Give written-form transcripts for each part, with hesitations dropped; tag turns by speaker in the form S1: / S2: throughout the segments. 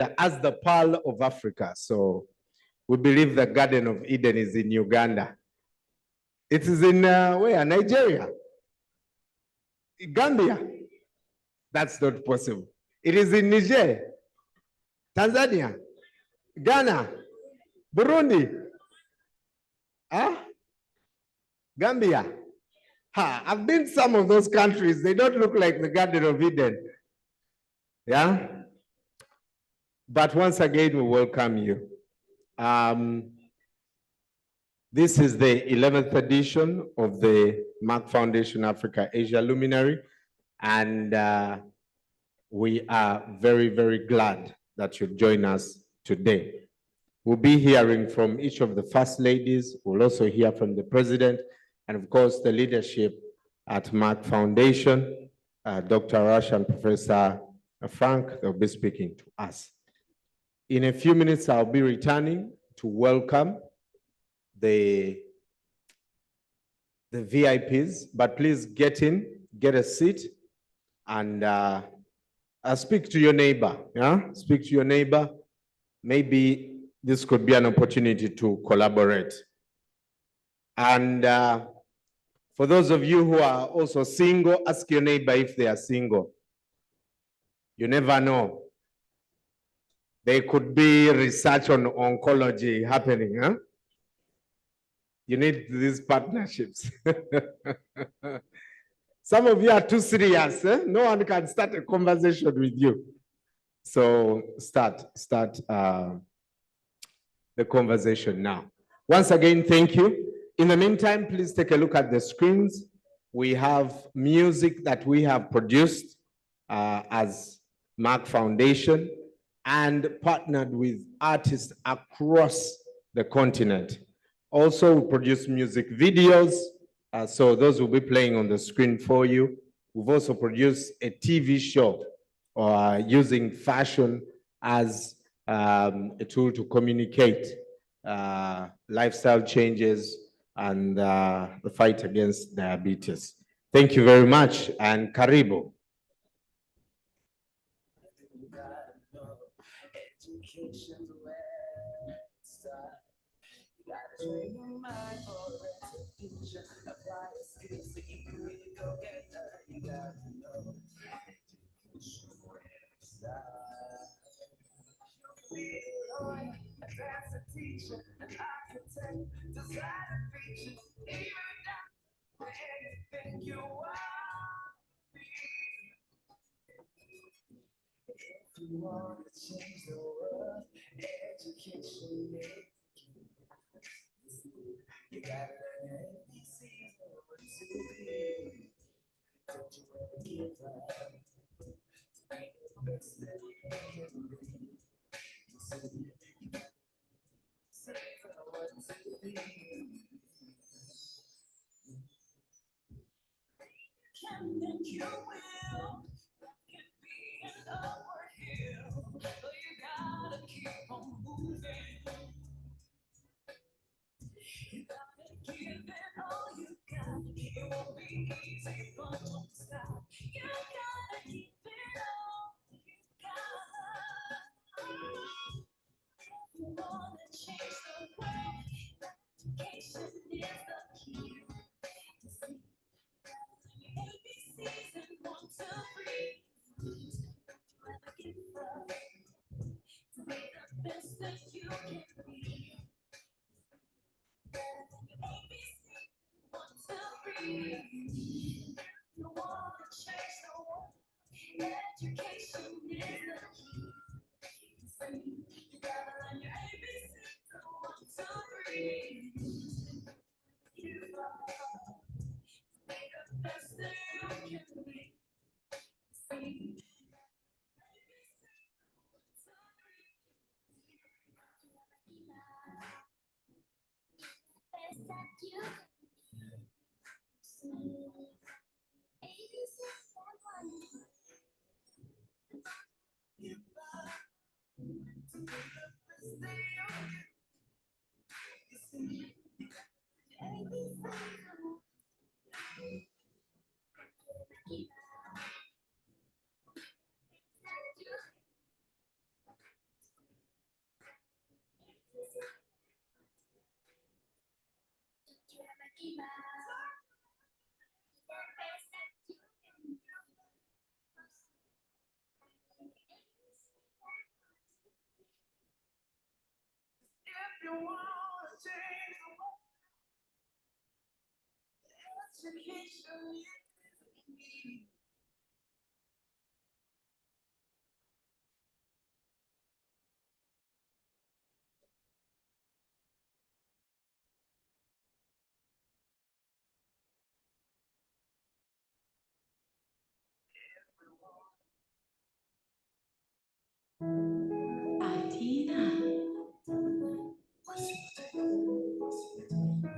S1: as the Pearl of Africa. So we believe the Garden of Eden is in Uganda. It is in where? Nigeria? Gambia? That's not possible. It is in Niger, Tanzania, Ghana, Burundi, Gambia. I've been to some of those countries. They don't look like the Garden of Eden. Yeah? But once again, we welcome you. This is the 11th edition of the Merck Foundation Africa Asia Luminary. And we are very, very glad that you join us today. We'll be hearing from each of the First Ladies. We'll also hear from the President and of course the leadership at Merck Foundation, Dr. Rasha and Professor Frank. They'll be speaking to us. In a few minutes, I'll be returning to welcome the VIPs, but please get in, get a seat, and speak to your neighbor. Yeah, speak to your neighbor. Maybe this could be an opportunity to collaborate. And for those of you who are also single, ask your neighbor if they are single. You never know. There could be research on oncology happening, huh? You need these partnerships. Some of you are too serious. Eh? No one can start a conversation with you. So start the conversation now. Once again, thank you. In the meantime, please take a look at the screens. We have music that we have produced as Merck Foundation and partnered with artists across the continent. Also, we produce music videos, so those will be playing on the screen for you. We've also produced a TV show using fashion as a tool to communicate lifestyle changes and the fight against diabetes. Thank you very much, and karibu.
S2: You want to change the world, education is key. You gotta learn ABCs of what to be. Don't you ever give up. Make the best that you can be. So you gotta say what to be. Can and you will. Can be an upward hill. But you gotta keep on moving. You gotta give it all you got. It won't be easy, but don't stop. You gotta keep it all you got. If you wanna change the world, education is the key. ABCs and 1, 2, 3. Never give up. To be the best that you can be. ABC, 1, 2, 3. You want to change the world. Education is the key. You gotta learn your ABC, 1, 2, 3. You are be the best that you can be. If you want to change the world, education is key.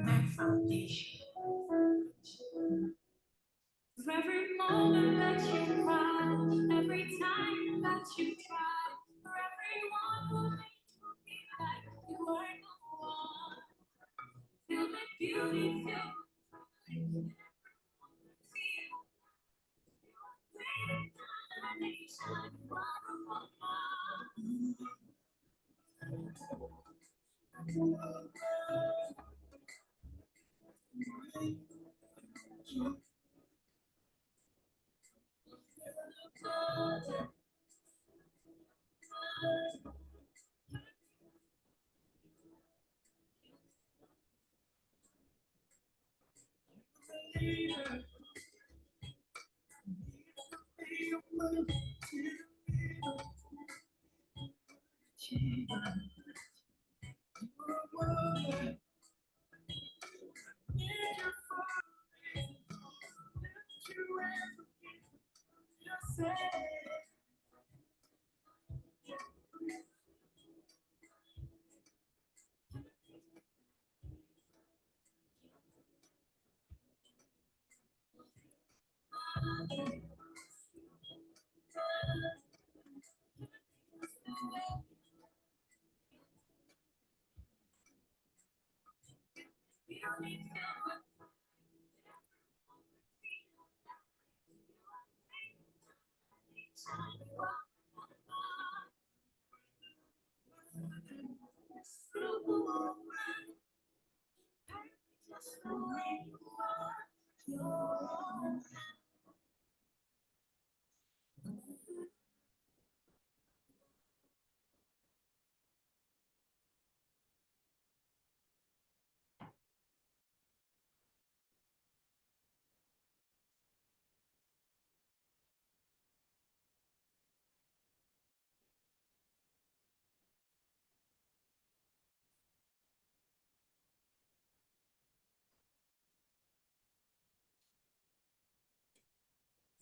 S2: Merck Foundation. For every moment that you cry, every time that you try, for everyone who makes you feel like you are the one. Feel the beauty, feel the nation, you are the one.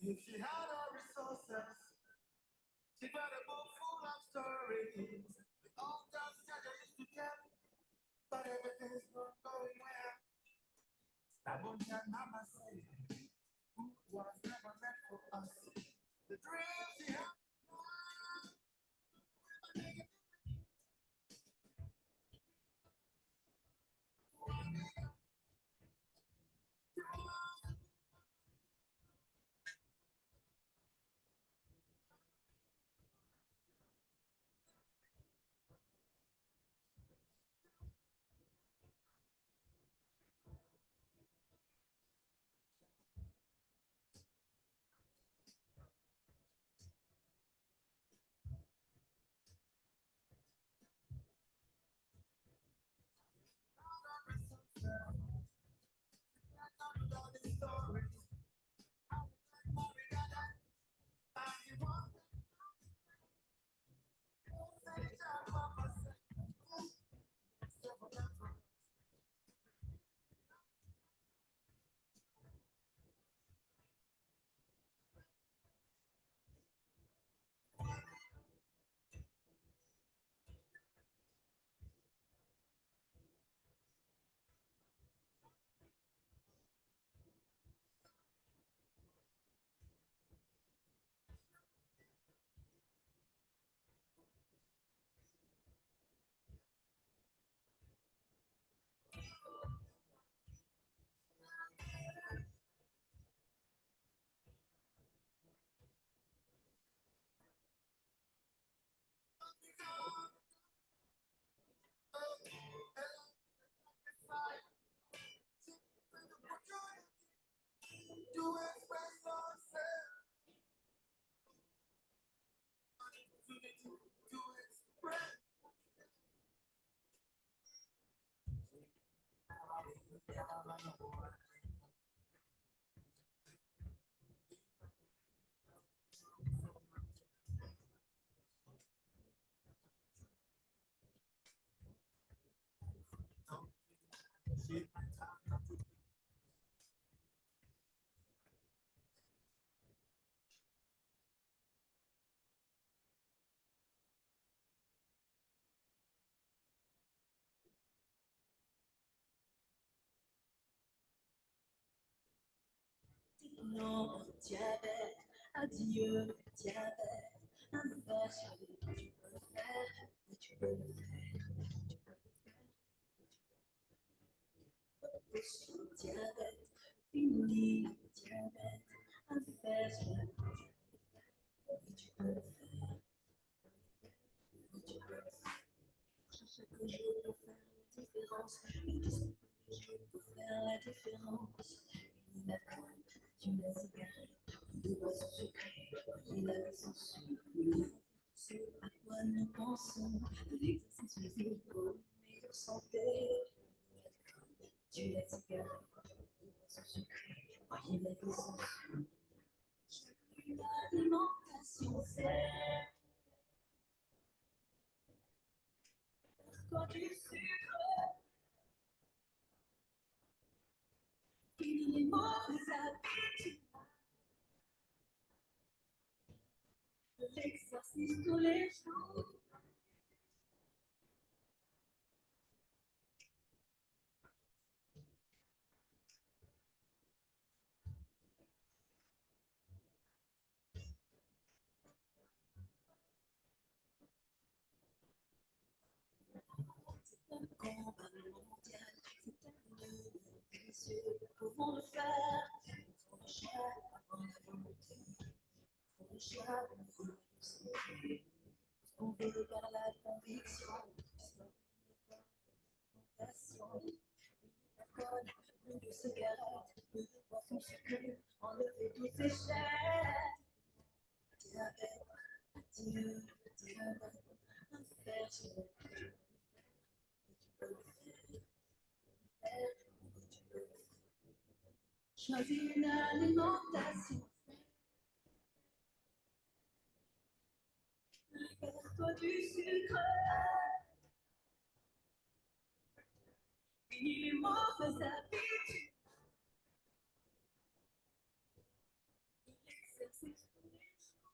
S2: If she had all resources, she got a book full of stories. All just used to tell, but everything's not going well. Stubborn young mama said, food was never meant for us. The dreams she had. Non, diabète, adieu, diabète, inverse, tu peux le faire, tu peux le faire. Diabète, fini, diabète, inverse, tu peux le faire. Je sais que je peux faire la différence, je peux faire la différence. Il a connu, tu l'as égaré, de quoi son secret, il a mis son sucre. C'est à quoi nous pensons, de l'exercice physique pour une meilleure santé. Tu l'as égaré, de quoi son secret, il a mis son sucre. L'alimentation, c'est quand du sucre. Il est mauvais habitudes, l'exercice tous les jours. C'est un combat mondial, c'est un lieu précieux. Nous pouvons le faire, pour le choix, avant la volonté. Pour le choix, pour le santé. On veut par la conviction, passion. L'alcool, plus de cigarettes, plus de boissons sucrées, enlever toutes ces chaînes. Diabète, adieu, diabète, inverse. Choisis une alimentation libère-toi du sucre. Finis les mauvaises habitudes. L'exercice tous les jours.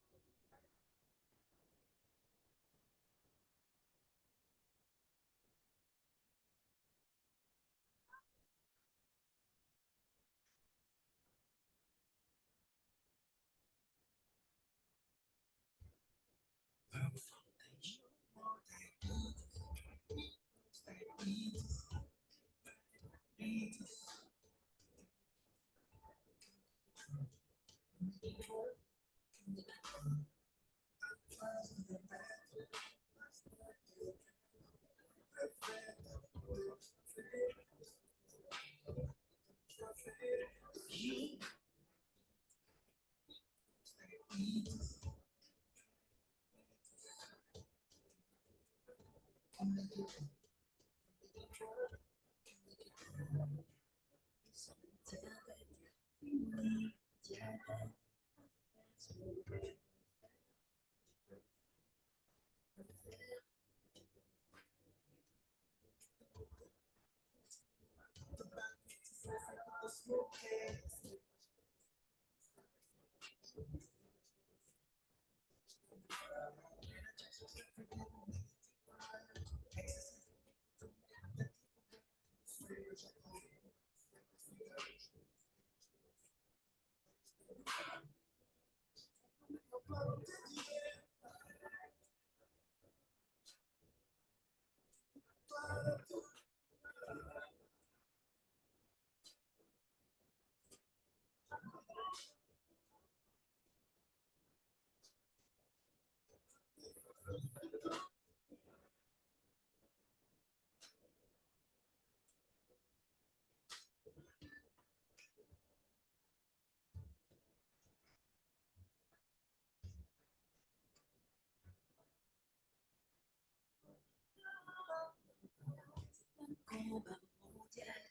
S2: Combat mondial,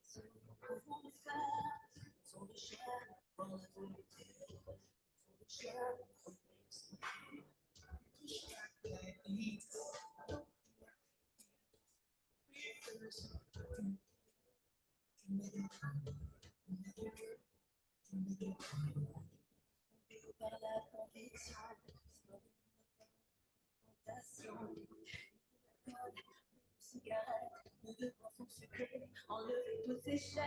S2: c'est un pouvons le faire. Sans le choix, pour la volonté. Sans le choix, pour la santé. Par la conviction, passion. Cigarette, de boissons sucrées, enlever toutes ces chaînes.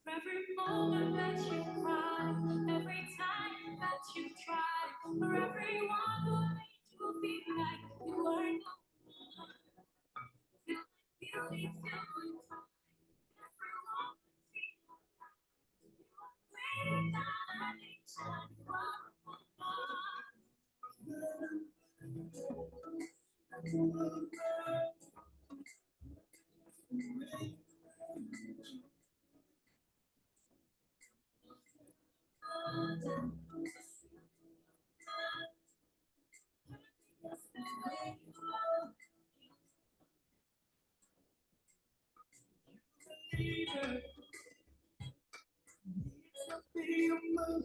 S2: Every moment that you cry, every time that you try, for everyone who made you feel like you are no one. Feel like beauty, feel like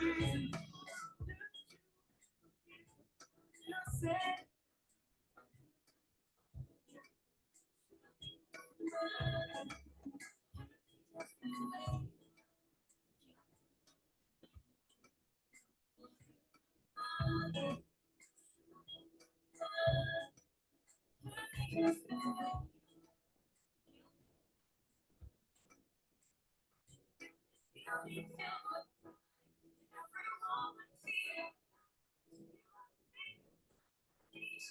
S2: time. Everyone waiting down at each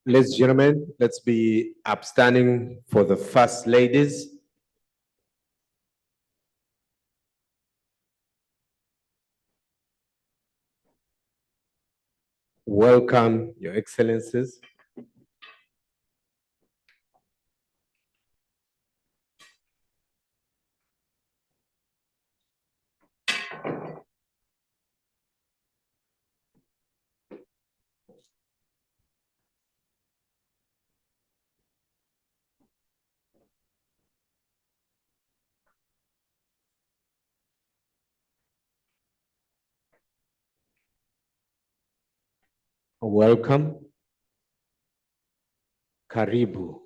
S1: Ladies and gentlemen, let's be upstanding for the First Ladies. Welcome, Your Excellencies. Welcome. Karibu.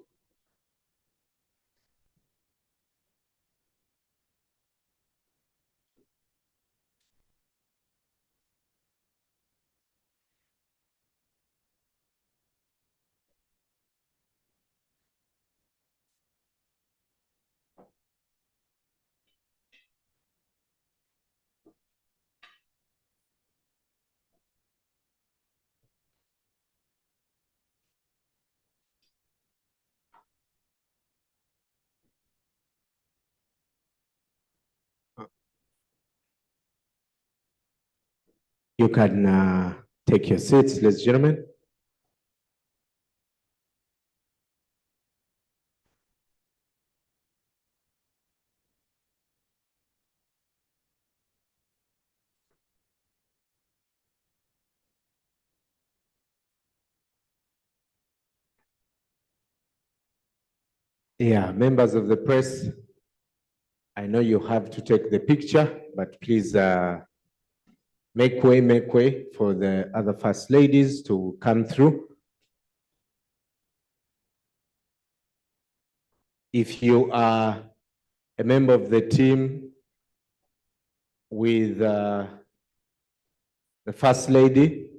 S1: You can take your seats, ladies and gentlemen. Yeah, members of the press, I know you have to take the picture, but please make way for the other First Ladies to come through. If you are a member of the team with the First Lady,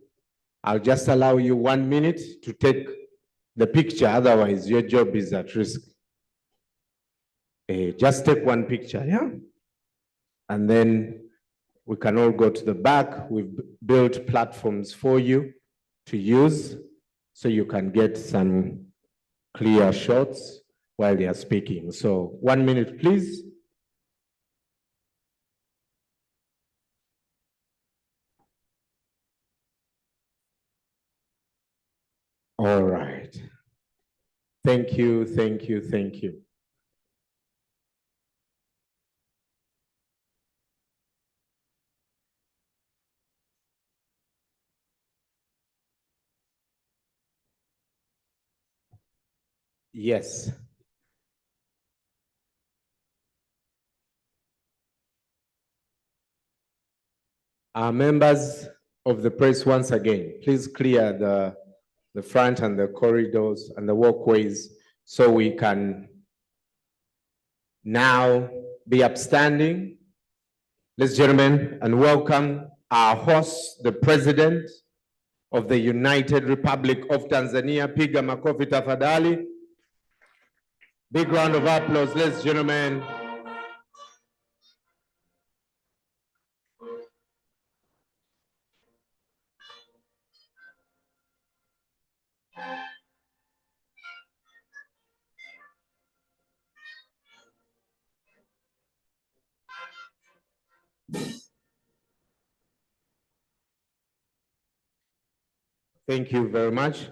S1: I'll just allow you 1 minute to take the picture, otherwise your job is at risk. Just take one picture, yeah? And then we can all go to the back. We've built platforms for you to use so you can get some clear shots while they are speaking. So 1 minute, please. All right. Thank you, thank you, thank you. Yes. Our members of the press, once again, please clear the front and the corridors and the walkways so we can now be upstanding. Ladies and gentlemen, and welcome our host, the President of the United Republic of Tanzania, Piga Makofi Tafadhali. Big round of applause, ladies and gentlemen. Thank you very much.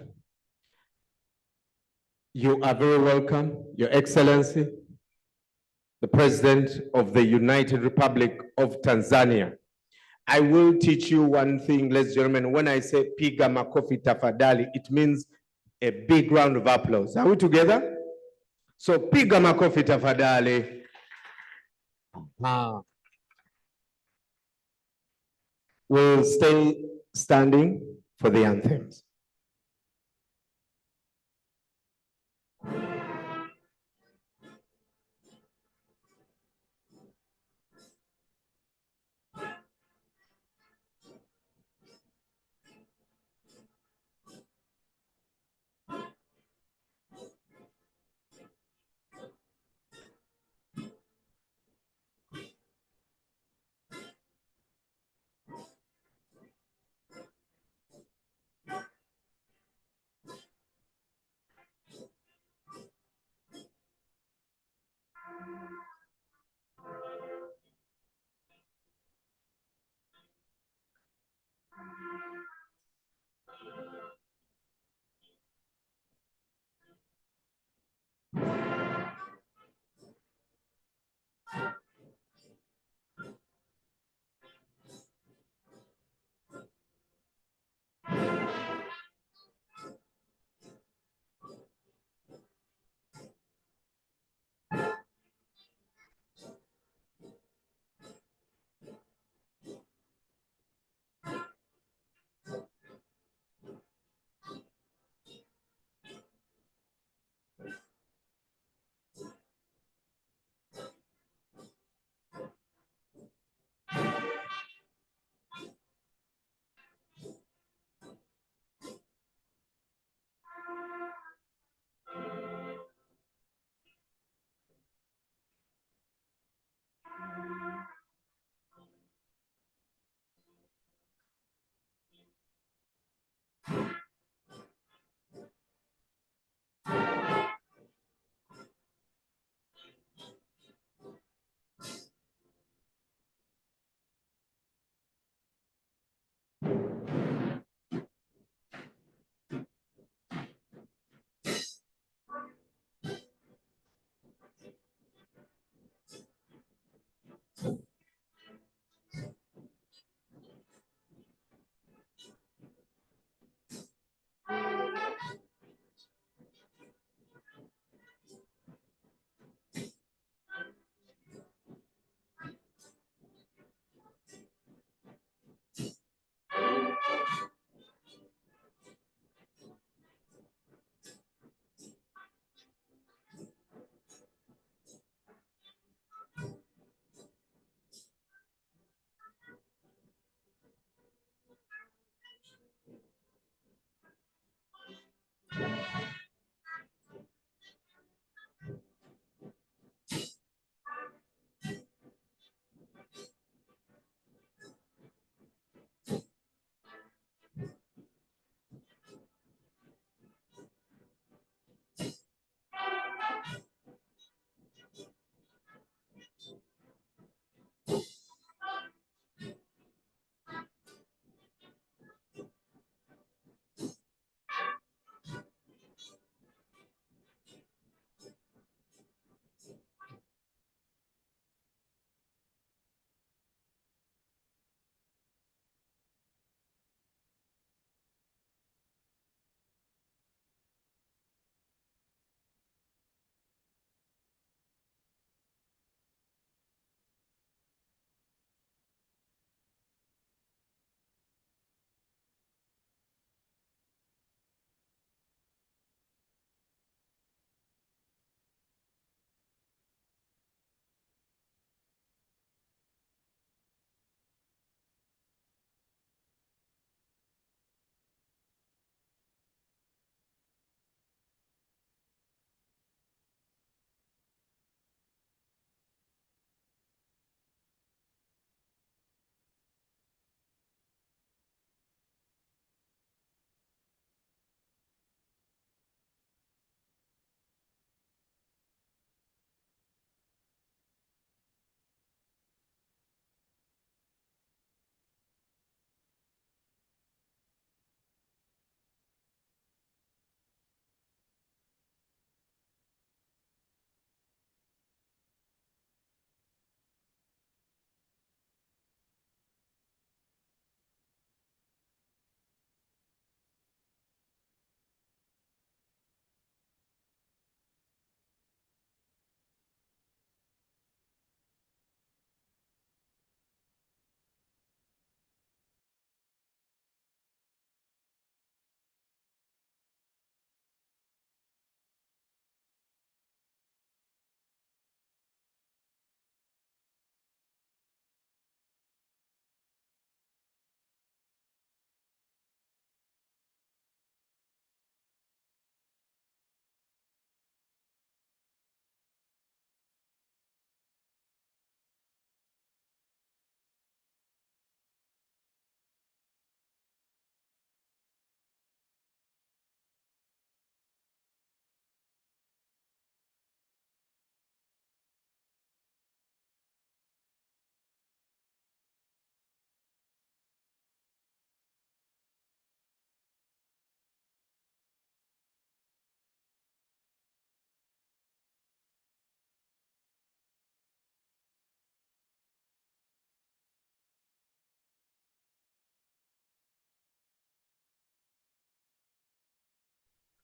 S1: You are very welcome, Your Excellency, the President of the United Republic of Tanzania. I will teach you one thing, ladies and gentlemen. When I say Piga Makofi Tafadhali, it means a big round of applause. Are we together? So Piga Makofi Tafadhali. We'll stay standing for the anthems.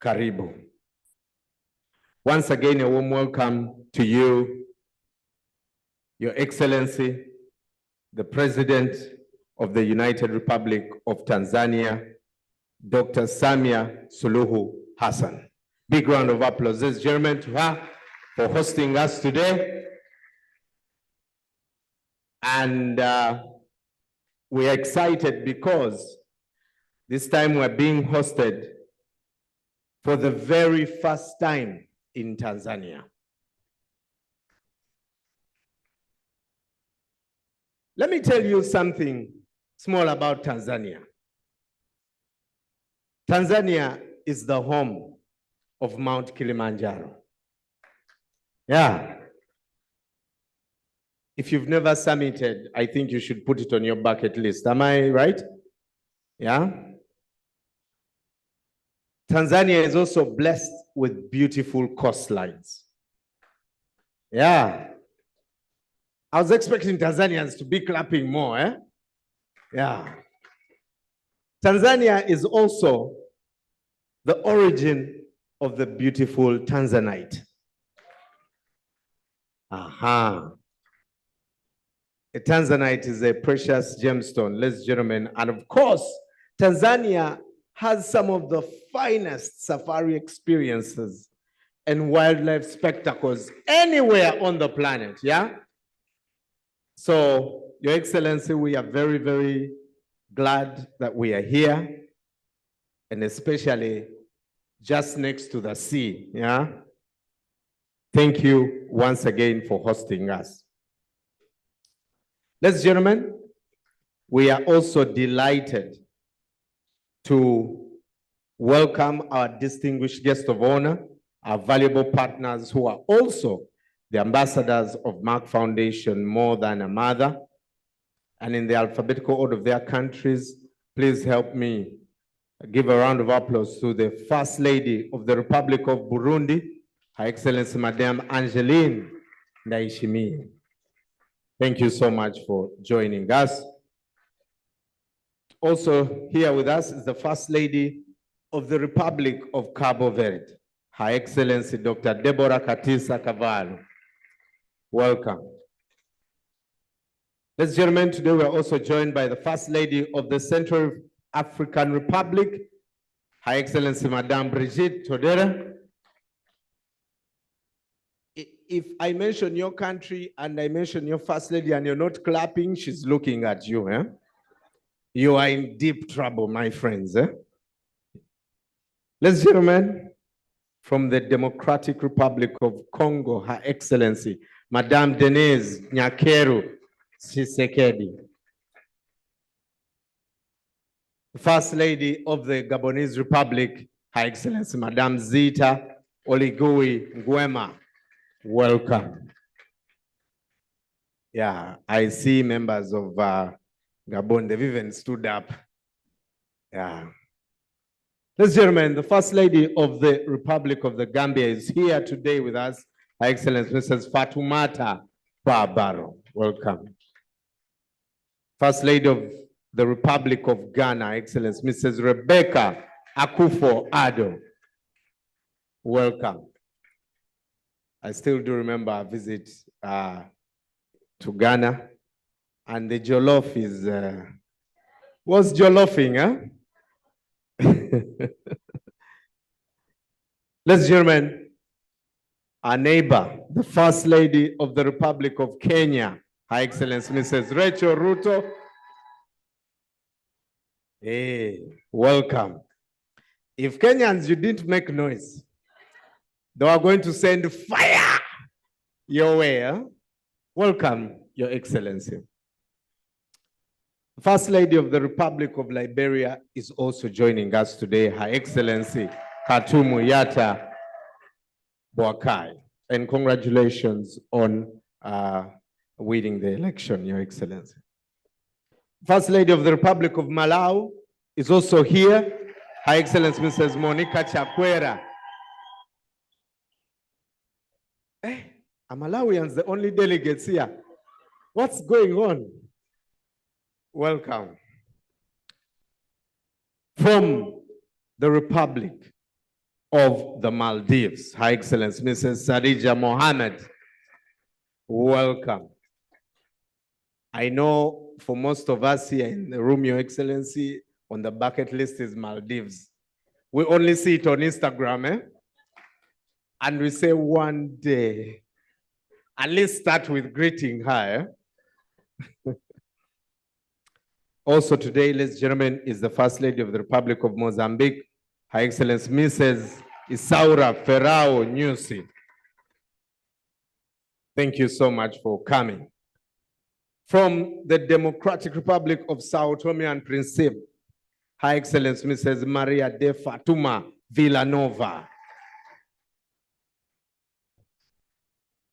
S1: Karibu. Once again, a warm welcome to you, Your Excellency, the President of the United Republic of Tanzania, Dr. SAMIA Suluhu Hassan. Big round of applause, ladies and gentlemen, to her for hosting us today. And we are excited because this time we're being hosted for the very first time in Tanzania. Let me tell you something small about Tanzania. Tanzania is the home of Mount Kilimanjaro. Yeah. If you've never summited, I think you should put it on your bucket list. Am I right? Yeah. Tanzania is also blessed with beautiful coastlines. Yeah. I was expecting Tanzanians to be clapping more, eh? Yeah. Tanzania is also the origin of the beautiful Tanzanite. Aha. A Tanzanite is a precious gemstone, ladies and gentlemen. And of course, Tanzania has some of the finest safari experiences and wildlife spectacles anywhere on the planet, yeah? So, Your Excellency, we are very, very glad that we are here, and especially just next to the sea, yeah? Thank you once again for hosting us. Ladies and gentlemen, we are also delighted to welcome our distinguished guest of honor, our valuable partners who are also the ambassadors of Merck Foundation More Than a Mother. And in the alphabetical order of their countries, please help me give a round of applause to the First Lady of the Republic of Burundi, Her Excellency Madame Angeline Ndayishimiye. Thank you so much for joining us. Also here with us is the First Lady of the Republic of Cabo Verde, Her Excellency Dr. Deborah Katisa Cavallo. Welcome. Ladies and gentlemen, today we are also joined by the First Lady of the Central African Republic, Her Excellency Madame Brigitte Todera. If I mention your country and I mention your First Lady and you're not clapping, she's looking at you. Eh? You are in deep trouble, my friends. Eh? Ladies and gentlemen, from the Democratic Republic of Congo, Her Excellency, Madame Denise Nyakeru Tshisekedi. First Lady of the Gabonese Republic, Her Excellency, Madame Zita Oligui Nguema. Welcome. Yeah, I see members of Gabon, they've even stood up. Yeah. Ladies and gentlemen, the First Lady of the Republic of the Gambia is here today with us, Her Excellency Mrs. Fatoumata Barbaro. Welcome. First Lady of the Republic of Ghana, Her Excellency Mrs. Rebecca Akufo-Addo. Welcome. I still do remember a visit to Ghana, and the jollof is, was jollofing, huh? Ladies and gentlemen, our neighbor, the First Lady of the Republic of Kenya, Her Excellency Mrs. Rachel Ruto. Hey, welcome. If Kenyans, you didn't make noise, they are going to send fire your way. Huh? Welcome, Your Excellency. First Lady of the Republic of Liberia is also joining us today, Her Excellency Katumu Yata Boakai. And congratulations on winning the election, Your Excellency. First Lady of the Republic of Malawi is also here, Her Excellency Mrs. Monica Chakwera. Are Malawians the only delegates here? What's going on? Welcome. From the Republic of the Maldives, Her Excellency Mrs. Sarija Mohammed. Welcome. I know for most of us here in the room, Your Excellency, on the bucket list is Maldives. We only see it on Instagram, eh? And we say one day, at least start with greeting her. Eh? Also today, ladies and gentlemen, is the First Lady of the Republic of Mozambique, Her Excellency Mrs. Isaura Ferrao Nyusi. Thank you so much for coming. From the Democratic Republic of Sao Tome and Principe, Her Excellency Mrs. Maria de Fatuma Villanova.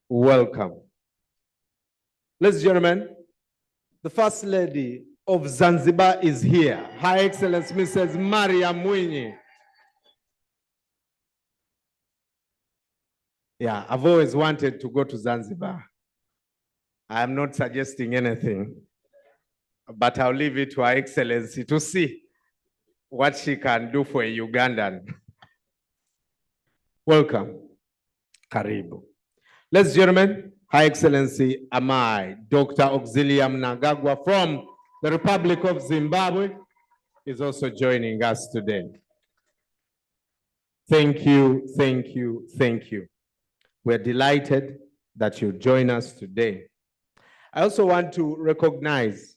S1: Welcome. Ladies and gentlemen, the First Lady of Zanzibar is here. Her Excellency Mrs. Maria Mwinyi. Yeah, I've always wanted to go to Zanzibar. I am not suggesting anything, but I'll leave it to Her Excellency to see what she can do for a Ugandan. Welcome. Karibu. Ladies and gentlemen, Her Excellency Amai, Dr. Auxilia Mnangagwa from the Republic of Zimbabwe is also joining us today. Thank you, thank you, thank you. We're delighted that you join us today. I also want to recognize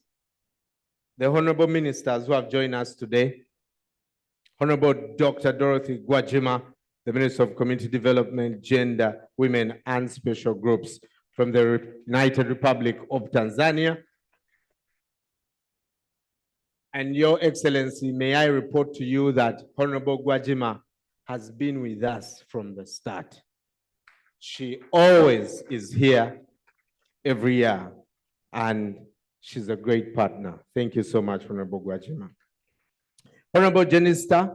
S1: the honorable ministers who have joined us today. Honorable Dr. Dorothy Gwajima, the Minister of Community Development, Gender, Women, and Special Groups from the United Republic of Tanzania. And Your Excellency, may I report to you that Honorable Gwajima has been with us from the start. She always is here every year, and she's a great partner. Thank you so much, Honorable Gwajima. Honorable Jenista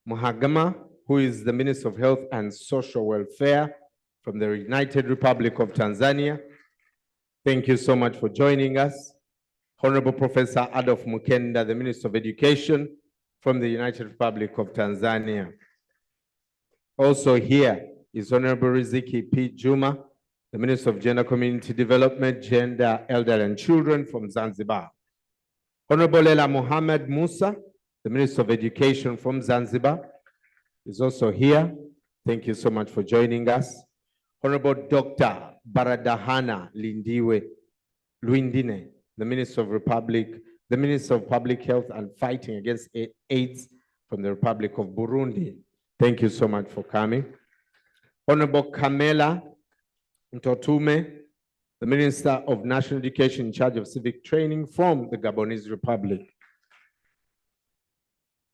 S1: Muhagama, who is the Minister of Health and Social Welfare from the United Republic of Tanzania. Thank you so much for joining us. Honorable Professor Adolf Mukenda, the Minister of Education from the United Republic of Tanzania. Also here is Honorable Riziki P. Juma, the Minister of Gender, Community Development, Gender, Elder and Children from Zanzibar. Honorable Lela Mohammed Musa, the Minister of Education from Zanzibar, is also here. Thank you so much for joining us. Honorable Dr. Baradahana Lindiwe Luindine, the Minister of Public Health and Fighting Against AIDS from the Republic of Burundi. Thank you so much for coming. Honorable Kamela Ntotume, the Minister of National Education in charge of civic training from the Gabonese Republic.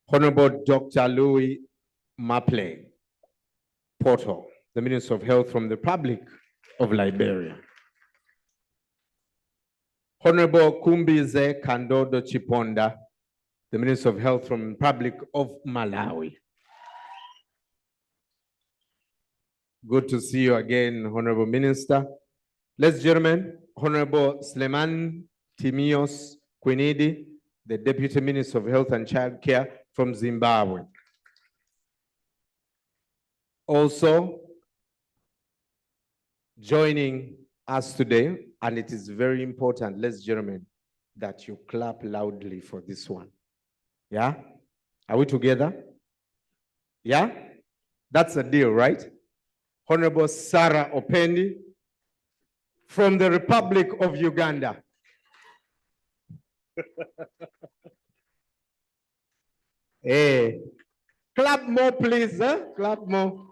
S1: Honorable Dr. Louis Maple Porto, the Minister of Health from the Republic of Liberia. Honorable Kumbize Kandodo Chiponda, the Minister of Health from the Republic of Malawi. Good to see you again, Honorable Minister. Ladies and gentlemen, Honorable Sleman Timios Quinidi, the Deputy Minister of Health and Child Care from Zimbabwe. Also joining us today, and it is very important, ladies and gentlemen, that you clap loudly for this one. Yeah? Are we together? Yeah? That's a deal, right? Honorable Sarah Opendi from the Republic of Uganda. Hey, clap more, please. Huh? Clap more.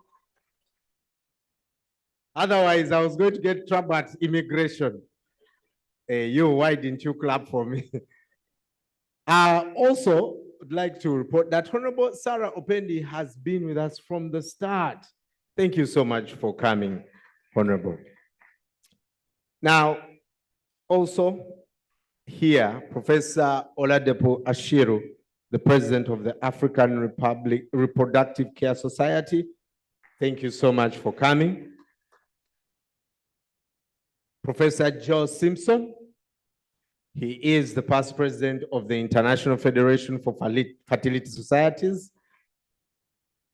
S1: Otherwise, I was going to get trouble at immigration. Hey, why didn't you clap for me? Also, I'd like to report that Honorable Sarah Opendi has been with us from the start. Thank you so much for coming, Honorable. Now, also here, Professor Oladepo Ashiru, the President of the African Republic Reproductive Care Society. Thank you so much for coming. Professor Joe Simpson, he is the past president of the International Federation for Fertility Societies.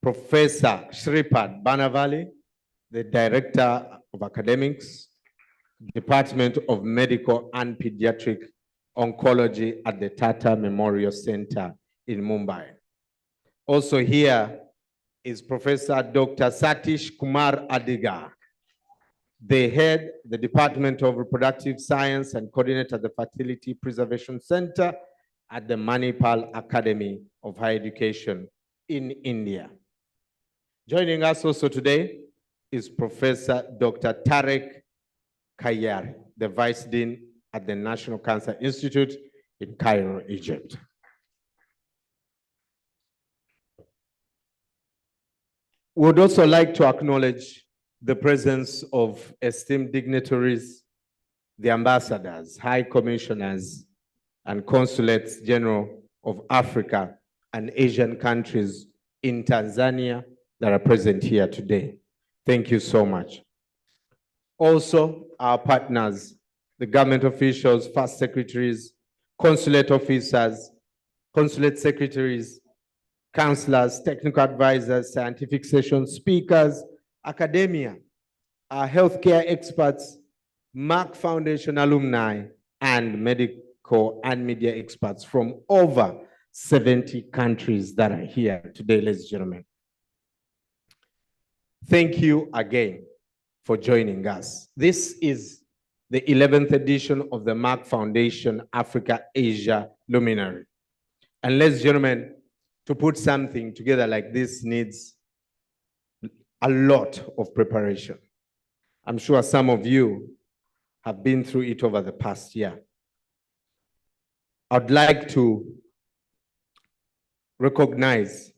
S1: Professor Shripad Banavali, the Director of Academics, Department of Medical and Pediatric Oncology at the Tata Memorial Center in Mumbai. Also here is Professor Dr. Satish Kumar Adiga, the head, the Department of Reproductive Science and coordinator at the Fertility Preservation Center at the Manipal Academy of Higher Education in India. Joining us also today is Professor Dr. Tarek Kayari, the Vice Dean at the National Cancer Institute in Cairo, Egypt. We would also like to acknowledge the presence of esteemed dignitaries, the ambassadors, high commissioners, and consulates general of Africa and Asian countries in Tanzania that are present here today. Thank you so much. Also, our partners, the government officials, first secretaries, consulate officers, consulate secretaries, counselors, technical advisors, scientific session speakers, academia, our healthcare experts, Merck Foundation alumni, and medical and media experts from over 70 countries that are here today, ladies and gentlemen. Thank you again for joining us. This is the 11th edition of the Merck Foundation Africa Asia Luminary. And ladies and gentlemen, to put something together like this needs a lot of preparation. I'm sure some of you have been through it over the past year. I'd like to recognize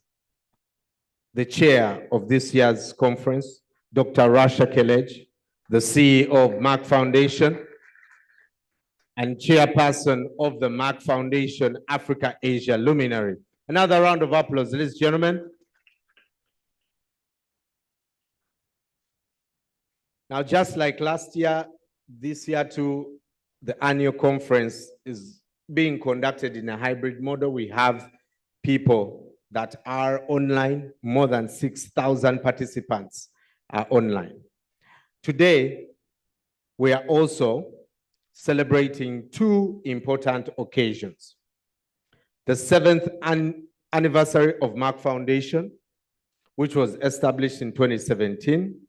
S1: the chair of this year's conference, Dr. Rasha Kelej, the CEO of Merck Foundation and chairperson of the Merck Foundation Africa Asia Luminary. Another round of applause, ladies and gentlemen. Now, just like last year, this year too, the annual conference is being conducted in a hybrid model. We have people that are online, more than 6,000 participants are online. Today, we are also celebrating two important occasions. The 7th anniversary of Merck Foundation, which was established in 2017.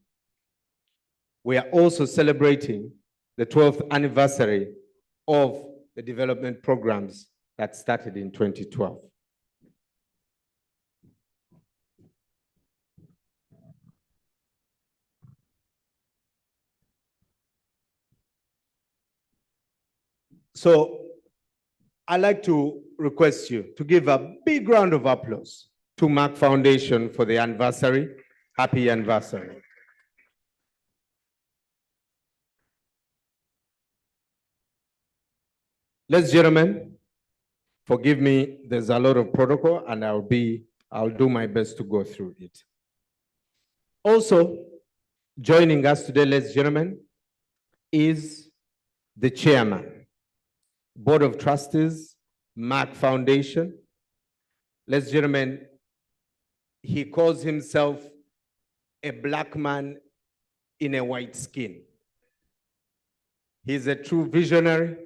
S1: We are also celebrating the 12th anniversary of the development programs that started in 2012. So I'd like to request you to give a big round of applause to Merck Foundation for the anniversary. Happy anniversary. Ladies and gentlemen, forgive me, there's a lot of protocol and I'll do my best to go through it. Also, joining us today, ladies and gentlemen, is the chairman, Board of Trustees, Merck Foundation. Ladies and gentlemen, he calls himself a black man in a white skin. He's a true visionary.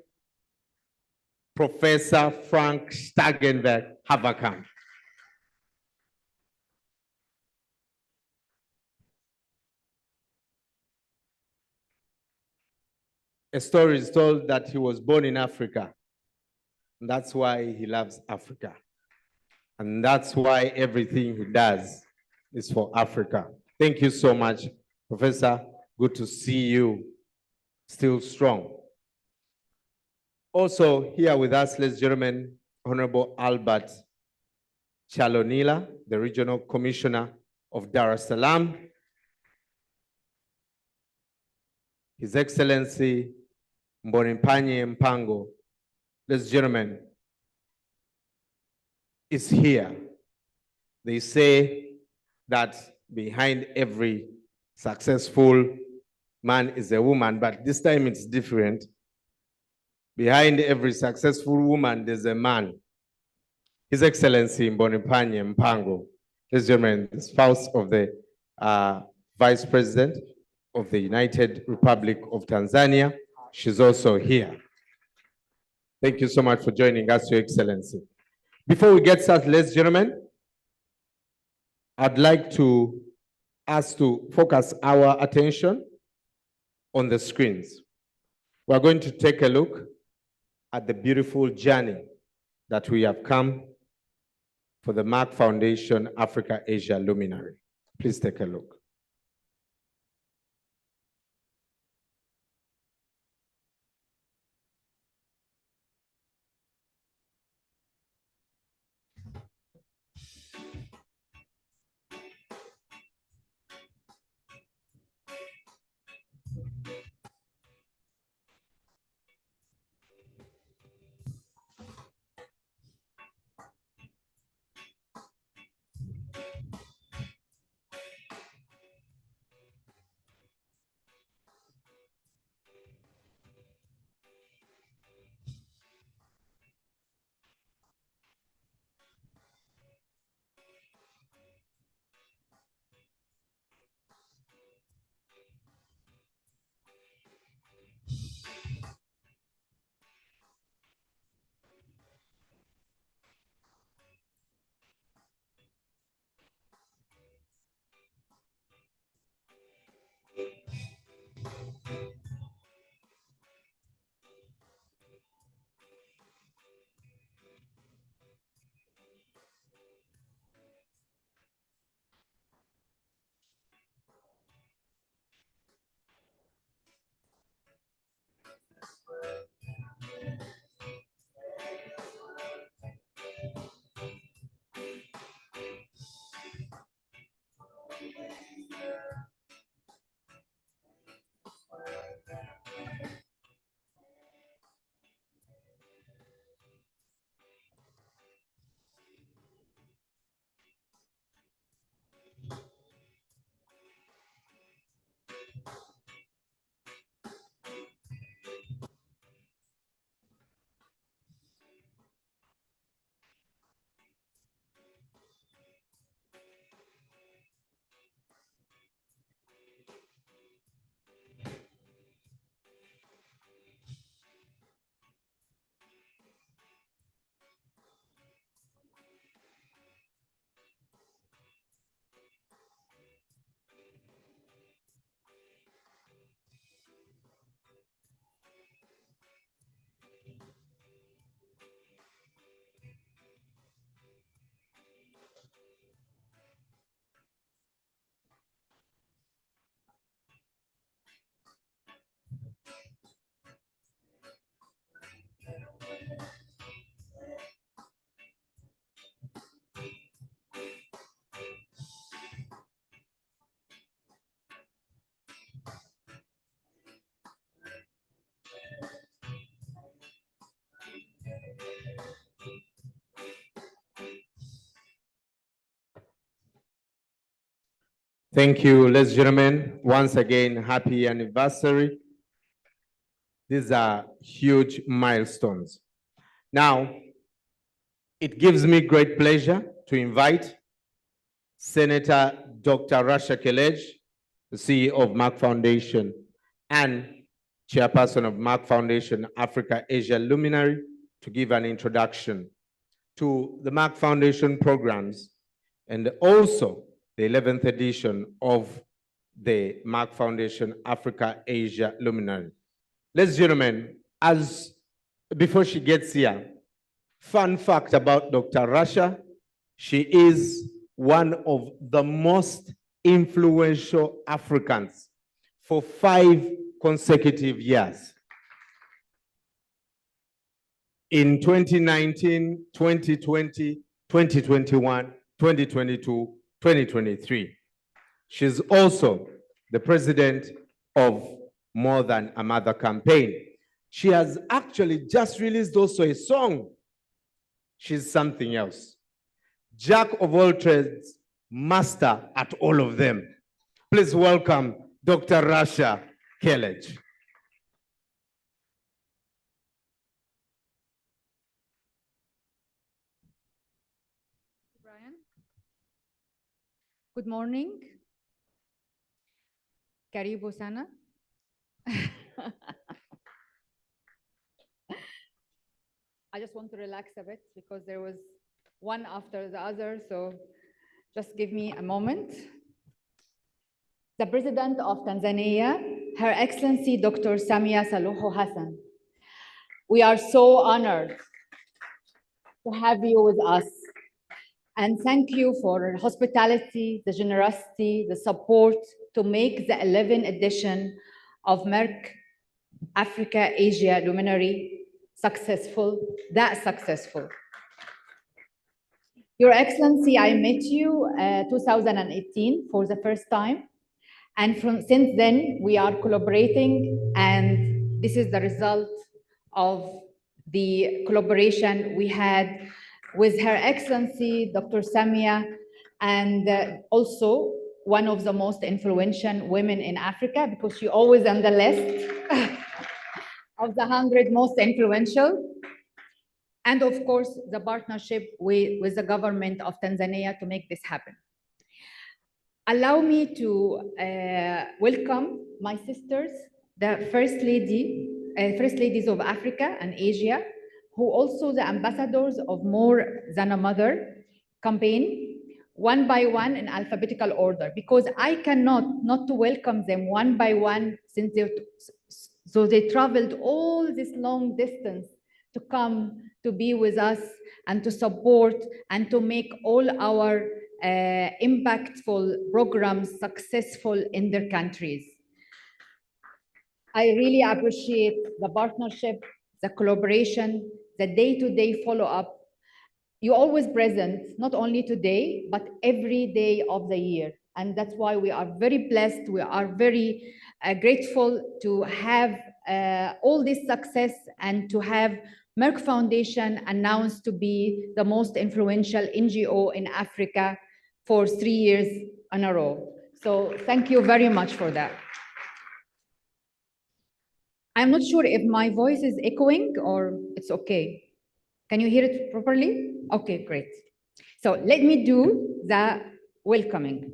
S1: Professor Frank Stagenberg Haverkamp. A story is told that he was born in Africa. And that's why he loves Africa. And that's why everything he does is for Africa. Thank you so much, Professor. Good to see you still strong. Also here with us, ladies and gentlemen, Honorable Albert Chalonila, the Regional Commissioner of Dar es Salaam. His Excellency Mbonimpanye Mpango, ladies and gentlemen, is here. They say that behind every successful man is a woman, but this time it's different. Behind every successful woman, there's a man. His Excellency Mbonimpanye Mpango Ladies and gentlemen, the spouse of the Vice President of the United Republic of Tanzania. She's also here. Thank you so much for joining us, Your Excellency. Before we get started, ladies and gentlemen, I'd like us to focus our attention on the screens. We're going to take a look at the beautiful journey that we have come for the Merck Foundation Africa Asia Luminary. Please take a look. Thank you, ladies and gentlemen. Once again, happy anniversary. These are huge milestones. Now, it gives me great pleasure to invite Senator Dr. Rasha Kelej, the CEO of Merck Foundation and Chairperson of Merck Foundation Africa Asia Luminary, to give an introduction to the Merck Foundation programs and also the 11th edition of the Merck Foundation Africa Asia Luminary. Ladies and gentlemen, before she gets here, fun fact about Dr. Rasha, she is one of the most influential Africans for 5 consecutive years. In 2019, 2020, 2021, 2022, 2023. She's also the president of More Than a Mother campaign. She has actually just released also a song. She's something else. Jack of all trades, master at all of them. Please welcome Dr. Rasha Kelej.
S3: Brian. Good morning. Karibu sana. I just want to relax a bit because there was one after the other, so just give me a moment. The President of Tanzania, Her Excellency Dr. SAMIA SULUHU HASSAN. We are so honored to have you with us. And thank you for the hospitality, the generosity, the support to make the 11th edition of Merck Africa Asia Luminary successful, that successful. Your Excellency, I met you 2018 for the first time. And since then, we are collaborating, and this is the result of the collaboration we had with Her Excellency, Dr. Samia, and also one of the most influential women in Africa, because she's always on the list of the 100 most influential. And of course, the partnership with the government of Tanzania to make this happen. Allow me to welcome my sisters, the First Ladies of Africa and Asia, who also the ambassadors of More Than a Mother campaign, one by one in alphabetical order, because I cannot not to welcome them one by one, since they traveled all this long distance to come to be with us and to support and to make all our impactful programs successful in their countries. I really appreciate the partnership, the collaboration, the day-to-day follow-up. You're always present, not only today, but every day of the year. And that's why we are very blessed. We are very grateful to have all this success and to have Merck Foundation announced to be the most influential NGO in Africa for 3 years in a row. So thank you very much for that. I'm not sure if my voice is echoing or it's okay. Can you hear it properly? Okay, great. So let me do the welcoming.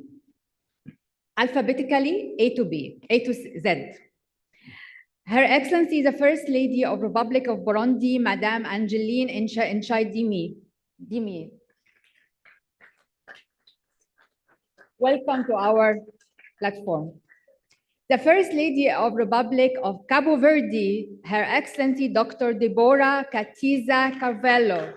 S3: Alphabetically, A to Z. Her Excellency, the First Lady of Republic of Burundi, Madame Angeline Dimi. Welcome to our platform. The First Lady of Republic of Cabo Verde, Her Excellency Dr. Deborah Katiza Carvalho.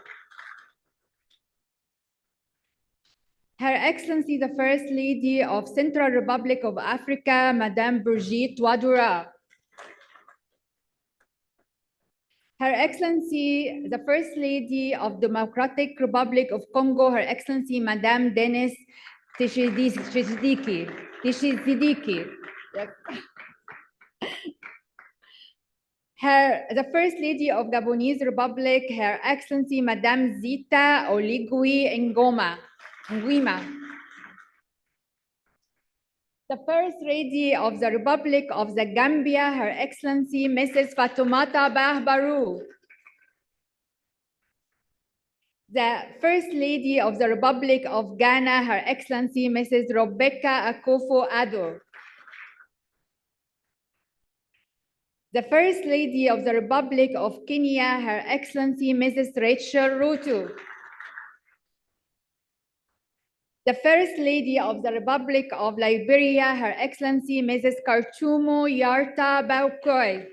S3: Her Excellency the First Lady of Central Republic of Africa, Madame Brigitte Ouattara. Her Excellency the First Lady of Democratic Republic of Congo, Her Excellency Madame Denis Tshisekedi. The First Lady of Gabonese Republic, Her Excellency Madame Zita Oligui Nguema. The First Lady of the Republic of the Gambia, Her Excellency Mrs. Fatoumata Bah-Barrow. The First Lady of the Republic of Ghana, Her Excellency Mrs. Rebecca Akufo-Addo. The First Lady of the Republic of Kenya, Her Excellency Mrs. Rachel Ruto. The First Lady of the Republic of Liberia, Her Excellency Mrs. Kartumo Yarta Baukoi.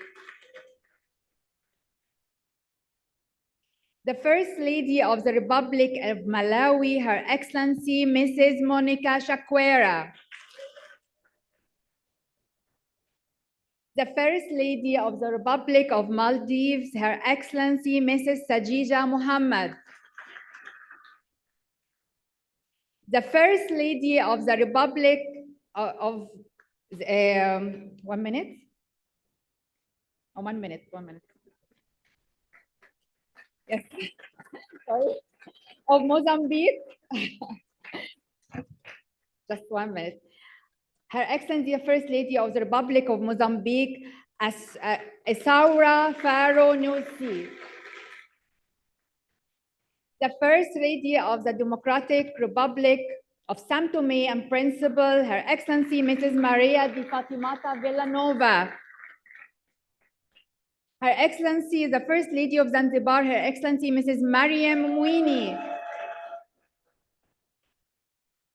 S3: The First Lady of the Republic of Malawi, Her Excellency Mrs. Monica Chakwera. The First Lady of the Republic of Maldives, Her Excellency Mrs. Sajija Muhammad. The First Lady of the Republic of 1 minute. Oh, 1 minute, 1 minute. Yes. Sorry. Of Mozambique. Just 1 minute. Her Excellency, the First Lady of the Republic of Mozambique, Isaura Faro Nusi. The First Lady of the Democratic Republic of Sao Tome and Principe, Her Excellency Mrs. Maria Di Fatimata Villanova. Her Excellency, the First Lady of Zanzibar, Her Excellency Mrs. Mariam Mwini.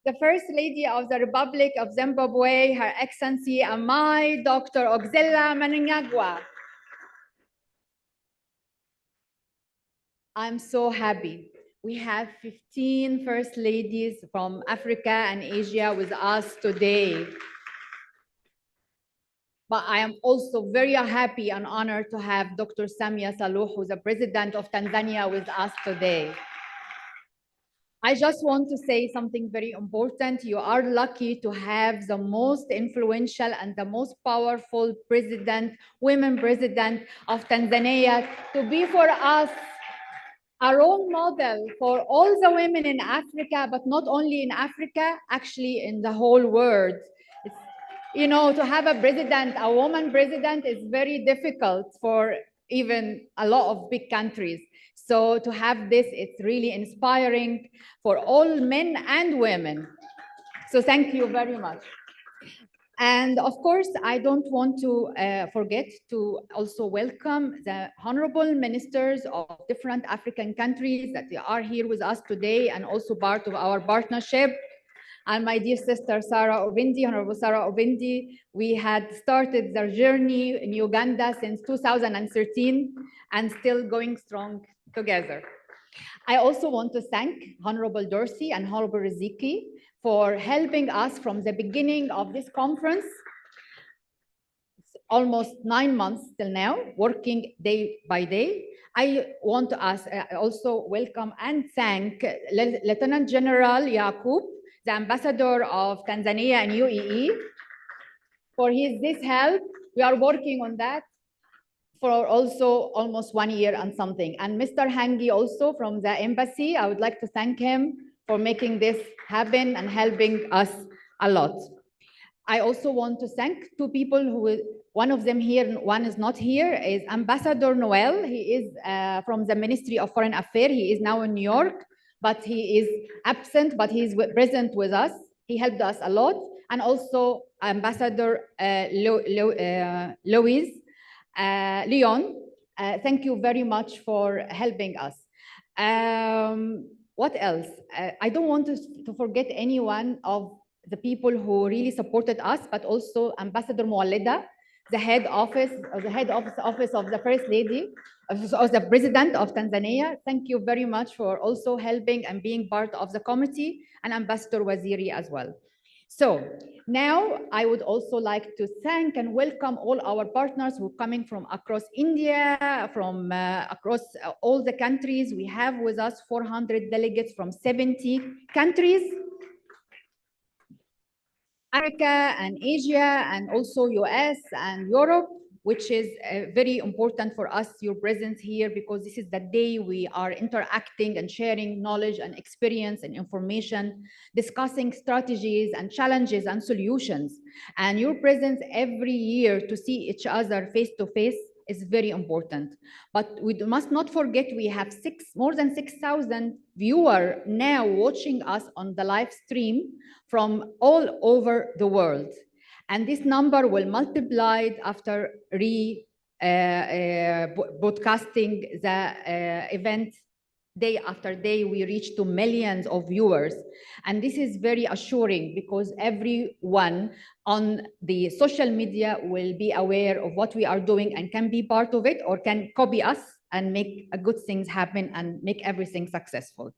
S3: The First Lady of the Republic of Zimbabwe, Her Excellency Amai Dr. Oxella Maningagwa. I'm so happy. We have 15 First Ladies from Africa and Asia with us today. But I am also very happy and honored to have Dr. SAMIA SULUHU, the President of Tanzania, with us today. I just want to say something very important. You are lucky to have the most influential and the most powerful president, women president of Tanzania, to be for us a role model for all the women in Africa, but not only in Africa, actually in the whole world. You know, to have a president, a woman president, is very difficult for even a lot of big countries. So to have this, it's really inspiring for all men and women. So thank you very much. And of course, I don't want to forget to also welcome the honorable ministers of different African countries that are here with us today and also part of our partnership. And my dear sister, Sarah Ovindi, Honorable Sarah Ovindi, we had started the journey in Uganda since 2013 and still going strong together. I also want to thank Honorable Dorsey and Honorable Riziki for helping us from the beginning of this conference, almost 9 months till now, working day by day. I want to also welcome and thank Lieutenant General Yaqub, the Ambassador of Tanzania and UAE, for this help. We are working on that for also almost 1 year and something. And Mr. Hangi also from the embassy, I would like to thank him for making this happen and helping us a lot. I also want to thank two people who, one of them here, one is not here, is Ambassador Noel. He is from the Ministry of Foreign Affairs. He is now in New York, but he is absent, but he is present with us. He helped us a lot. And also Ambassador Leon, thank you very much for helping us. What else? I don't want to forget anyone of the people who really supported us, but also Ambassador Muallida, the head office of the First Lady, of the President of Tanzania. Thank you very much for also helping and being part of the committee, and Ambassador Waziri as well. So now I would also like to thank and welcome all our partners who are coming from across India, from across all the countries. We have with us 400 delegates from 70 countries. Africa and Asia, and also US and Europe, which is very important for us, your presence here, because this is the day we are interacting and sharing knowledge and experience and information, discussing strategies and challenges and solutions. And your presence every year to see each other face to face is very important. But we must not forget we have more than 6,000 viewers now watching us on the live stream from all over the world. And this number will multiply after broadcasting the event day after day. We reach to millions of viewers. And this is very assuring because everyone on the social media will be aware of what we are doing and can be part of it or can copy us and make good things happen and make everything successful.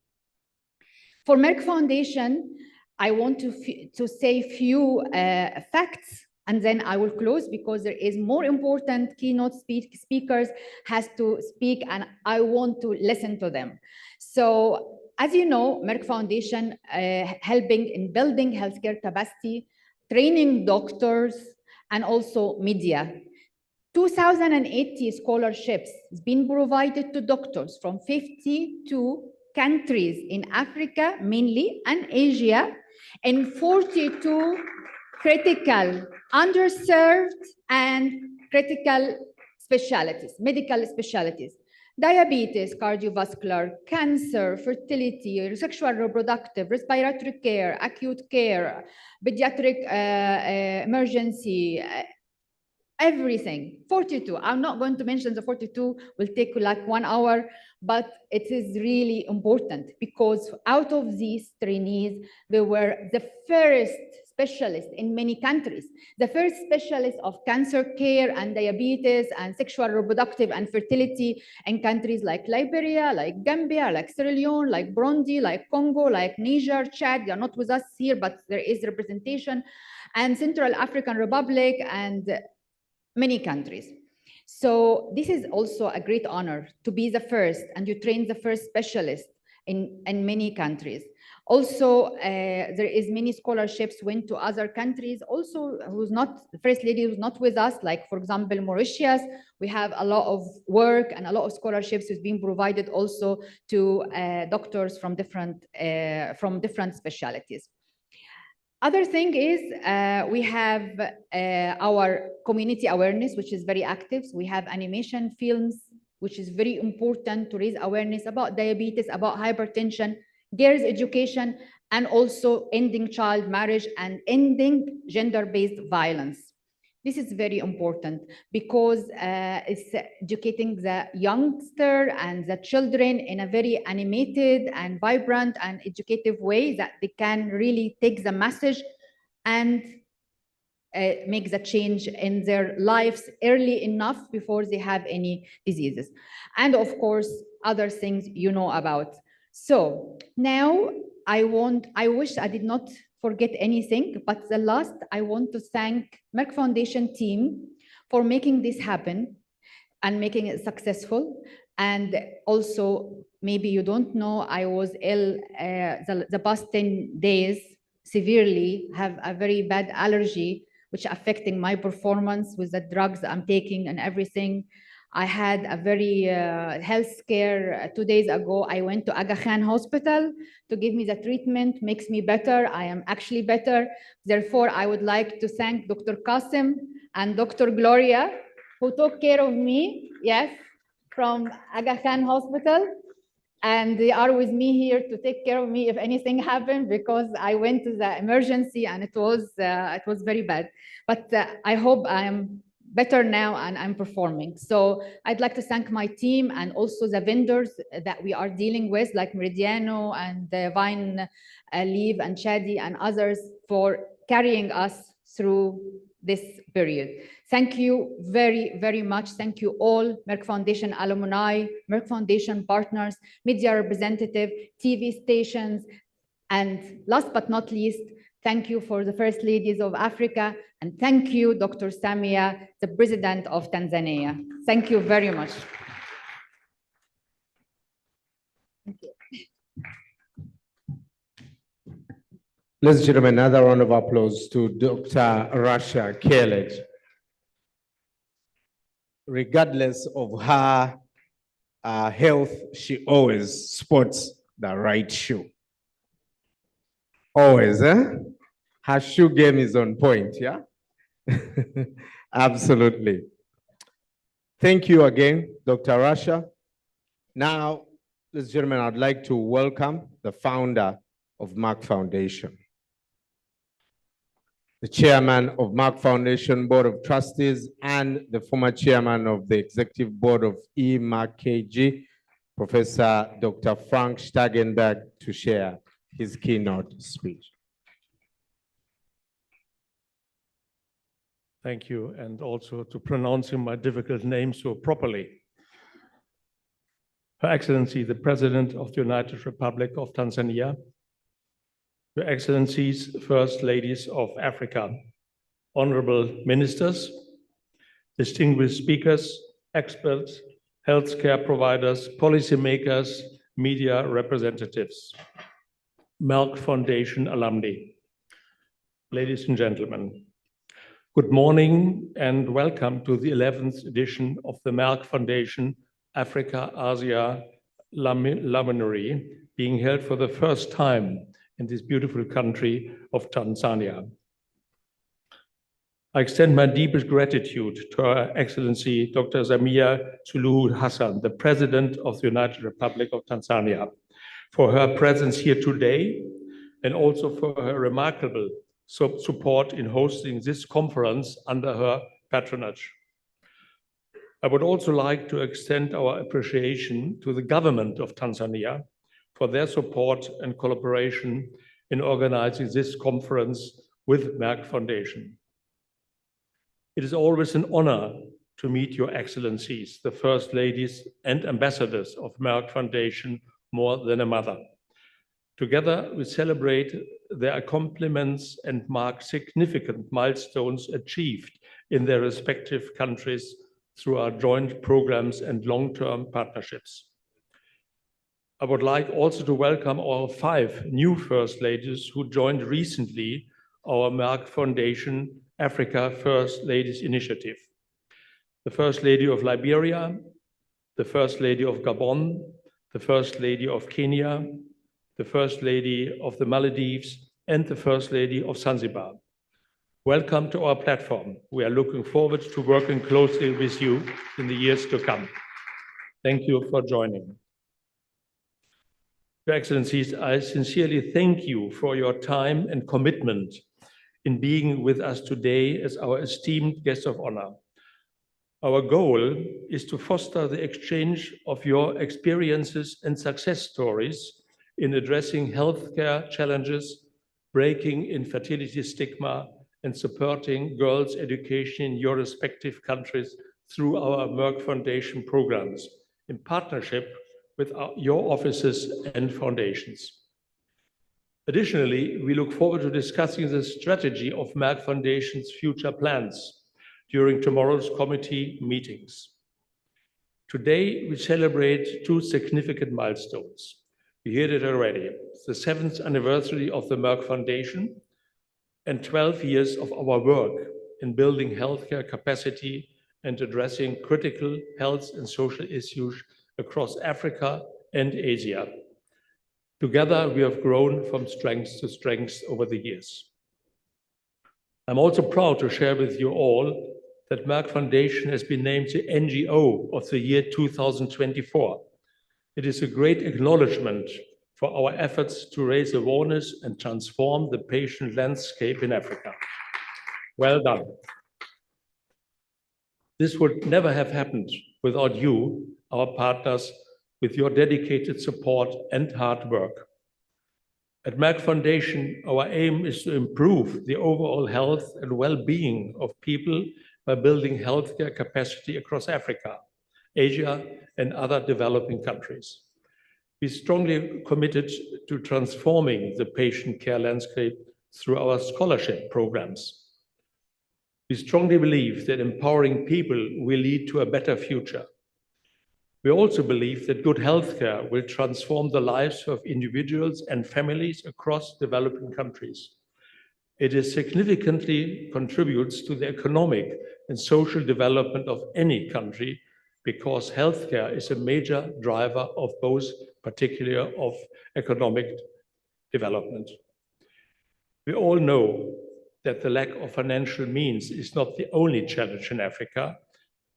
S3: For Merck Foundation, I want to say few facts, and then I will close because there is more important keynote speakers has to speak, and I want to listen to them. So, as you know, Merck Foundation helping in building healthcare capacity, training doctors, and also media. 2,080 scholarships has been provided to doctors from 52 countries in Africa, mainly, and Asia, in 42 critical, underserved, and critical specialties, medical specialties. diabetes, cardiovascular, cancer, fertility, sexual reproductive, respiratory care, acute care, pediatric emergency, everything. 42. I'm not going to mention the 42, will take like 1 hour, but it is really important because out of these trainees, they were the first specialists in many countries, the first specialists of cancer care and diabetes and sexual reproductive and fertility in countries like Liberia, like Gambia, like Sierra Leone, like Burundi, like Congo, like Niger, Chad. They are not with us here, but there is representation, and Central African Republic and many countries. So this is also a great honor to be the first, and you train the first specialist in many countries. Also, there is many scholarships went to other countries. Also, who's not, the First Lady who's not with us, like for example, Mauritius, we have a lot of work and a lot of scholarships is being provided also to doctors from different specialties. Other thing is we have our community awareness, which is very active. So we have animation films, which is very important to raise awareness about diabetes, about hypertension, girls' education, and also ending child marriage and ending gender-based violence. This is very important because it's educating the youngster and the children in a very animated and vibrant and educative way that they can really take the message and make the change in their lives early enough before they have any diseases. And of course, other things you know about. So now I wish I did not forget anything, but the last, I want to thank Merck Foundation team for making this happen and making it successful. And also, maybe you don't know, I was ill the past 10 days, severely, have a very bad allergy, which affecting my performance with the drugs I'm taking and everything. I had a very health scare 2 days ago. I went to Aga Khan Hospital to give me the treatment, makes me better. I am actually better. Therefore, I would like to thank Dr. Qasim and Dr. Gloria, who took care of me, yes, from Aga Khan Hospital. And they are with me here to take care of me if anything happened, because I went to the emergency and it was very bad. But I hope I am better now and I'm performing. So I'd like to thank my team and also the vendors that we are dealing with, like Meridiano and Vine Leaf and Shadi and others, for carrying us through this period. Thank you very, very much. Thank you all, Merck Foundation alumni, Merck Foundation partners, media representative, TV stations, and last but not least, thank you for the First Ladies of Africa, and thank you, Dr. Samia, the President of Tanzania. Thank you very much. Thank you.
S1: Ladies and gentlemen, another round of applause to Dr. Rasha Kelej. Regardless of her health, she always sports the right shoe. Always, eh? Her shoe game is on point, yeah? Absolutely. Thank you again, Dr. Rasha. Now, ladies and gentlemen, I'd like to welcome the founder of Merck Foundation, the chairman of Merck Foundation Board of Trustees and the former chairman of the executive board of Merck KG, Professor Dr. Frank Stagenberg, to share his keynote speech.
S4: Thank you, and also to pronouncing my difficult name so properly. Her Excellency, the President of the United Republic of Tanzania, Your Excellencies, First Ladies of Africa, Honorable Ministers, distinguished speakers, experts, healthcare providers, policymakers, media representatives, Merck Foundation alumni. Ladies and gentlemen, good morning and welcome to the 11th edition of the Merck Foundation Africa-Asia Luminary, being held for the first time in this beautiful country of Tanzania. I extend my deepest gratitude to Her Excellency Dr. SAMIA SULUHU HASSAN, the President of the United Republic of Tanzania, for her presence here today and also for her remarkable support in hosting this conference under her patronage. I would also like to extend our appreciation to the government of Tanzania for their support and collaboration in organizing this conference with Merck Foundation. It is always an honor to meet Your Excellencies, the First Ladies and Ambassadors of Merck Foundation More Than a Mother. Together, we celebrate their accomplishments and mark significant milestones achieved in their respective countries through our joint programs and long-term partnerships. I would like also to welcome our 5 new First Ladies who joined recently our Merck Foundation Africa First Ladies Initiative. The First Lady of Liberia, the First Lady of Gabon, the First Lady of Kenya, the First Lady of the Maldives, and the First Lady of Zanzibar. Welcome to our platform. We are looking forward to working closely with you in the years to come. Thank you for joining. Your Excellencies, I sincerely thank you for your time and commitment in being with us today as our esteemed guest of honor. Our goal is to foster the exchange of your experiences and success stories in addressing healthcare challenges, breaking infertility stigma, and supporting girls' education in your respective countries through our Merck Foundation programs in partnership with your offices and foundations. Additionally, we look forward to discussing the strategy of Merck Foundation's future plans during tomorrow's committee meetings. Today, we celebrate 2 significant milestones. We heard it already, the 7th anniversary of the Merck Foundation and 12 years of our work in building healthcare capacity and addressing critical health and social issues across Africa and Asia. Together, we have grown from strength to strength over the years. I'm also proud to share with you all that Merck Foundation has been named the NGO of the year 2024. It is a great acknowledgement for our efforts to raise awareness and transform the patient landscape in Africa. Well done. This would never have happened without you, our partners, with your dedicated support and hard work. At Merck Foundation, our aim is to improve the overall health and well-being of people by building healthcare capacity across Africa, Asia, and other developing countries. We're strongly committed to transforming the patient care landscape through our scholarship programs. We strongly believe that empowering people will lead to a better future. We also believe that good healthcare will transform the lives of individuals and families across developing countries. It significantly contributes to the economic and social development of any country because healthcare is a major driver of both, particularly of economic development. We all know that the lack of financial means is not the only challenge in Africa,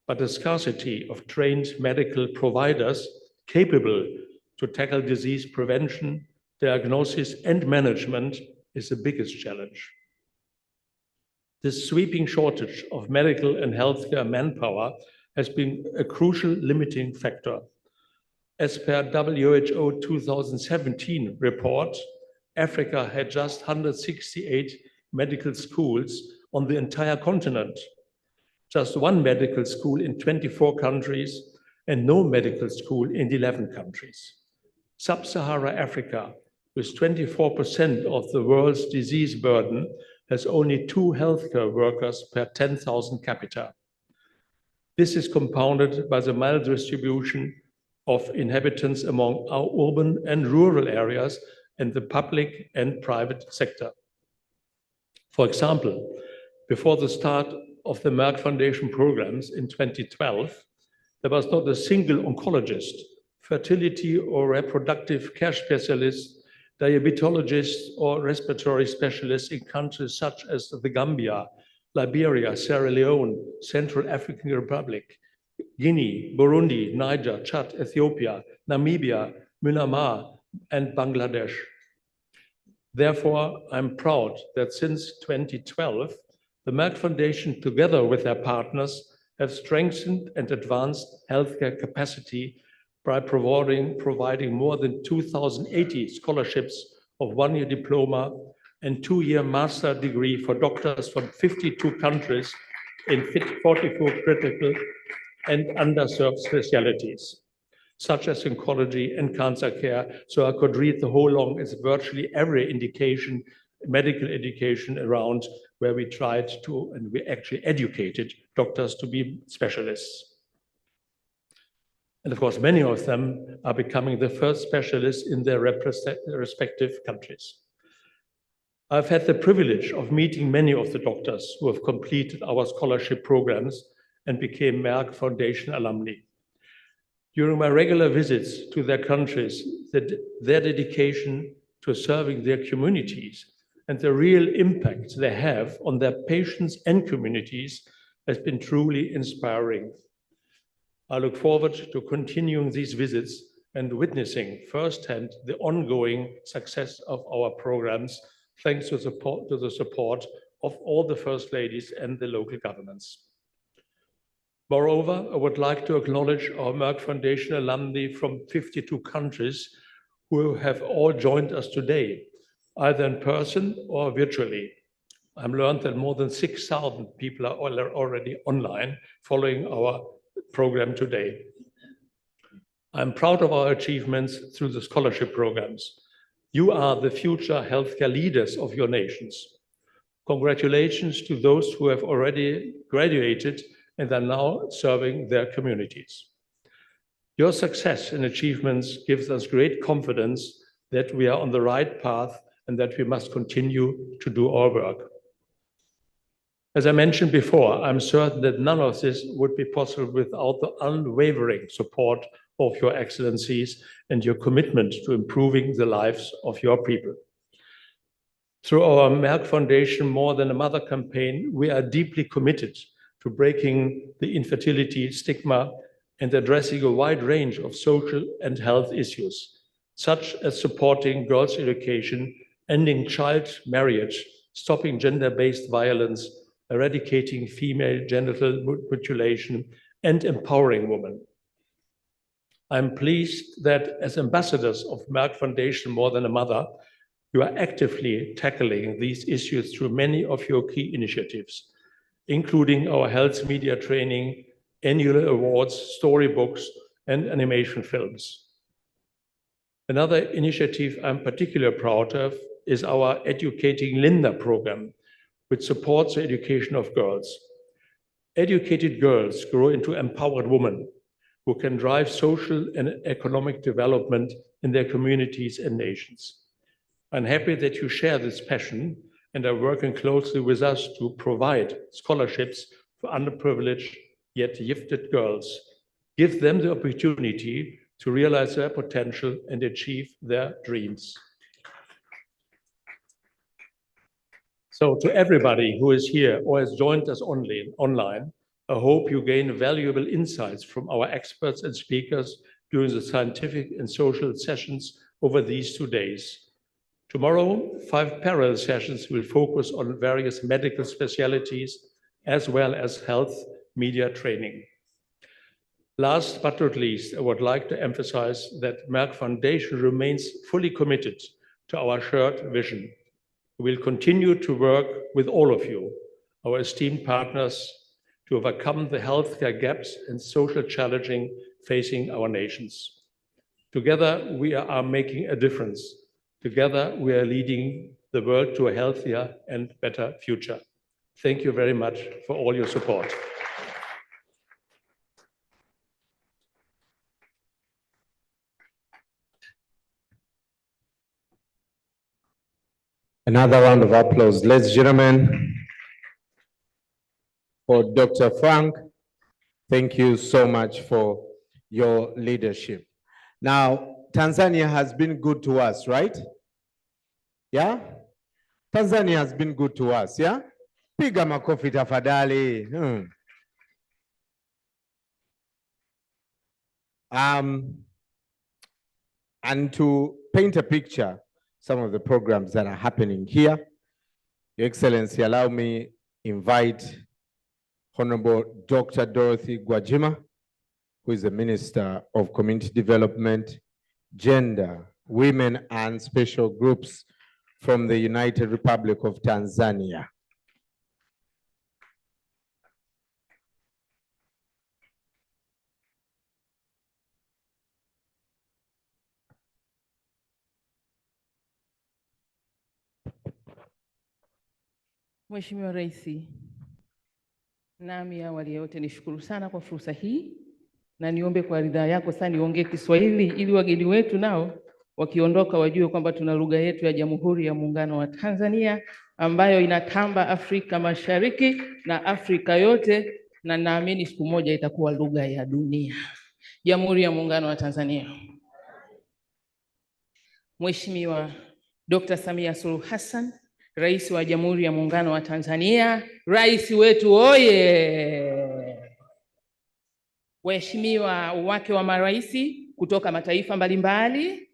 S4: but the scarcity of trained medical providers capable to tackle disease prevention, diagnosis, and management is the biggest challenge. This sweeping shortage of medical and healthcare manpower has been a crucial limiting factor. As per WHO 2017 report, Africa had just 168 medical schools on the entire continent, just 1 medical school in 24 countries, and no medical school in 11 countries. Sub-Saharan Africa, with 24% of the world's disease burden, has only 2 healthcare workers per 10,000 capita. This is compounded by the maldistribution of inhabitants among our urban and rural areas and the public and private sector. For example, before the start of the Merck Foundation programs in 2012, there was not a single oncologist, fertility or reproductive care specialist, diabetologist or respiratory specialist in countries such as the Gambia, Liberia, Sierra Leone, Central African Republic, Guinea, Burundi, Niger, Chad, Ethiopia, Namibia, Myanmar, and Bangladesh. Therefore, I'm proud that since 2012, the Merck Foundation, together with their partners, have strengthened and advanced healthcare capacity by providing more than 2,080 scholarships of one-year diploma and two-year master degree for doctors from 52 countries in 44 critical and underserved specialties, such as oncology and cancer care. So I could read the whole long, it's virtually every indication, medical education around where we tried to, and we actually educated doctors to be specialists. And of course, many of them are becoming the first specialists in their respective countries. I've had the privilege of meeting many of the doctors who have completed our scholarship programs and became Merck Foundation alumni. During my regular visits to their countries, their dedication to serving their communities and the real impact they have on their patients and communities has been truly inspiring. I look forward to continuing these visits and witnessing firsthand the ongoing success of our programs, thanks to the support of all the First Ladies and the local governments. Moreover, I would like to acknowledge our Merck Foundation alumni from 52 countries who have all joined us today, either in person or virtually. I've learned that more than 6,000 people are already online following our program today. I'm proud of our achievements through the scholarship programs. You are the future healthcare leaders of your nations. Congratulations to those who have already graduated and are now serving their communities. Your success and achievements gives us great confidence that we are on the right path and that we must continue to do our work. As I mentioned before, I'm certain that none of this would be possible without the unwavering support of your excellencies and your commitment to improving the lives of your people. Through our Merck Foundation More Than a Mother campaign, we are deeply committed to breaking the infertility stigma and addressing a wide range of social and health issues, such as supporting girls' education, ending child marriage, stopping gender-based violence, eradicating female genital mutilation, and empowering women. I'm pleased that as ambassadors of Merck Foundation More Than a Mother, you are actively tackling these issues through many of your key initiatives, including our health media training, annual awards, storybooks, and animation films. Another initiative I'm particularly proud of is our Educating Linda program, which supports the education of girls. Educated girls grow into empowered women who can drive social and economic development in their communities and nations. I'm happy that you share this passion and are working closely with us to provide scholarships for underprivileged yet gifted girls, give them the opportunity to realize their potential and achieve their dreams. So to everybody who is here or has joined us online, I hope you gain valuable insights from our experts and speakers during the scientific and social sessions over these 2 days. Tomorrow, 5 parallel sessions will focus on various medical specialties as well as health media training. Last but not least, I would like to emphasize that Merck Foundation remains fully committed to our shared vision. We will continue to work with all of you, our esteemed partners, to overcome the healthcare gaps and social challenges facing our nations. Together, we are making a difference. Together, we are leading the world to a healthier and better future. Thank you very much for all your support.
S1: Another round of applause, ladies and gentlemen, for Dr. Frank. Thank you so much for your leadership. Now, Tanzania has been good to us, right? Yeah? Tanzania has been good to us, yeah? Piga makofi tafadhali. And to paint a picture, some of the programs that are happening here, Your Excellency, allow me invite Honorable Dr. Dorothy Gwajima, who is the Minister of Community Development, Gender, Women and Special Groups from the United Republic of Tanzania.
S5: Mheshimiwa Rais, nami awali ya yote nishukuru sana kwa fursa hii na niombe kwa ridhaa yako sana niongee Kiswahili ili wageni wetu nao wakiondoka wajue kwamba tuna lugha yetu ya Jamhuri ya Muungano wa Tanzania ambayo inatamba Afrika Mashariki na Afrika yote, na naamini siku moja itakuwa lugha ya dunia. Jamhuri ya Muungano wa Tanzania. Mheshimiwa Dr. SAMIA SULUHU HASSAN, Rais wa Jamhuri ya Muungano wa Tanzania, rais wetu oye! Waheshimiwa wake wa maraisi kutoka mataifa mbalimbali,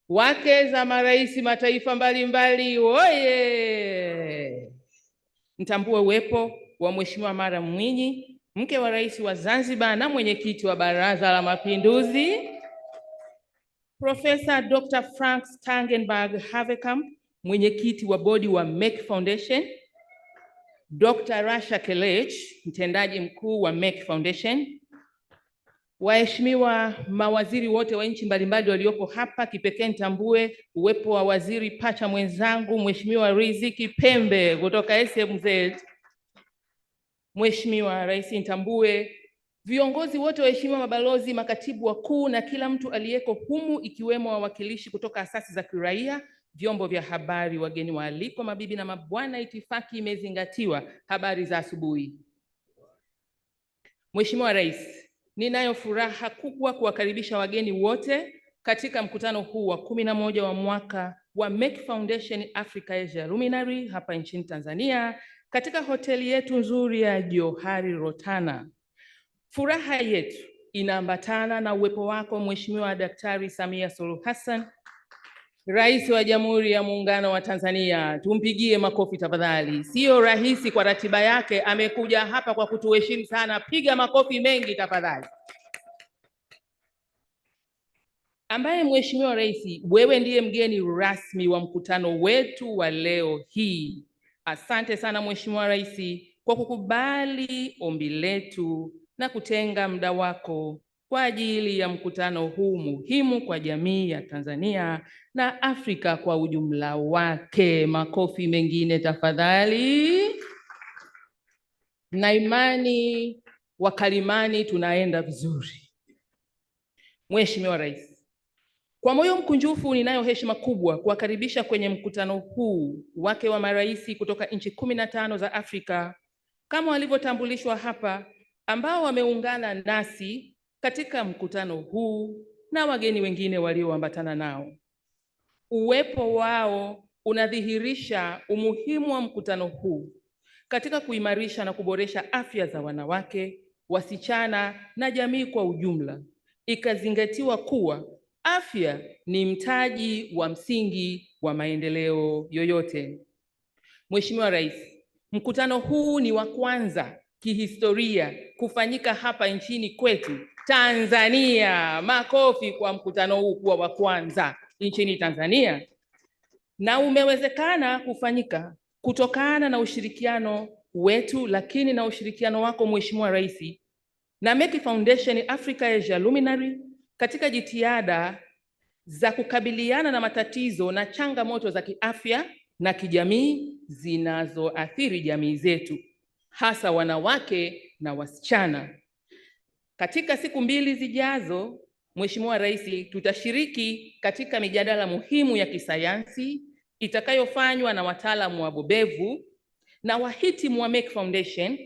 S5: wake za maraisi mataifa mbalimbali oye! Nitambue uwepo wa Mheshimiwa Mara Mwinyi, mke wa rais wa Zanzibar na mwenyekiti wa Baraza la Mapinduzi, Profesa Dr. Frank Stangenberg Havekamp, mwenyekiti wa bodi wa Merck Foundation, Dr. Rasha Kelej, mtendaji mkuu wa Merck Foundation, waheshimiwa mawaziri wote wa nchi mbalimbali waliopo hapa, kipekee nitambue uwepo wa waziri pacha mwenzangu Mheshimiwa Riziki Pembe kutoka SMZ. Mheshimiwa Rais, nitambue viongozi wote, waheshimiwa mabalozi, makatibu wakuu na kila mtu aliyeko humu, ikiwemo wawakilishi kutoka asasi za kiraia, vyombo vya habari, wageni waalikwa, mabibi na mabwana, itifaki imezingatiwa. Habari za asubuhi. Mheshimiwa Rais, ninayo furaha kubwa kuwakaribisha wageni wote katika mkutano huu wa 11 wa mwaka wa Merck Foundation Africa Asia Luminary hapa nchini Tanzania katika hoteli yetu nzuri ya Johari Rotana. Furaha yetu inaambatana na uwepo wako Mheshimiwa Daktari SAMIA SULUHU HASSAN, Rais wa Jamhuri ya Muungano wa Tanzania. Tumpigie makofi tafadhali. Sio rahisi kwa ratiba yake, amekuja hapa kwa kutuheshimu sana. Piga makofi mengi tafadhali. Ambaye Mheshimiwa Rais, wewe ndiye mgeni rasmi wa mkutano wetu wa leo hii. Asante sana Mheshimiwa Rais kwa kukubali ombi letu na kutenga muda wako kwa ajili ya mkutano huu muhimu kwa jamii ya Tanzania na Afrika kwa ujumla wake. Makofi mengine tafadhali. Na imani wakalimani tunaenda vizuri. Mheshimiwa Rais, kwa moyo mkunjufu ninayo heshima kubwa kuwakaribisha kwenye mkutano huu wake wa maraisi kutoka nchi 15 za Afrika kama walivyotambulishwa hapa, ambao wameungana nasi katika mkutano huu na wageni wengine walioambatana nao. Uwepo wao unadhihirisha umuhimu wa mkutano huu katika kuimarisha na kuboresha afya za wanawake, wasichana na jamii kwa ujumla, ikazingatiwa kuwa afya ni mtaji wa msingi wa maendeleo yoyote. Mheshimiwa Rais, mkutano huu ni wa kwanza kihistoria kufanyika hapa nchini kwetu Tanzania. Makofi kwa mkutano huu kuwa wa kwanza nchini Tanzania. Na umewezekana kufanyika kutokana na ushirikiano wetu, lakini na ushirikiano wako Mheshimiwa Rais na Merck Foundation Africa Asia Luminary katika jitihada za kukabiliana na matatizo na changamoto za kiafya na kijamii zinazoathiri jamii zetu, hasa wanawake na wasichana. Katika siku 2 zijazo, Mheshimiwa Rais, tutashiriki katika mijadala muhimu ya kisayansi itakayofanywa na wataalamu wabobevu na wahitimu wa Merck Foundation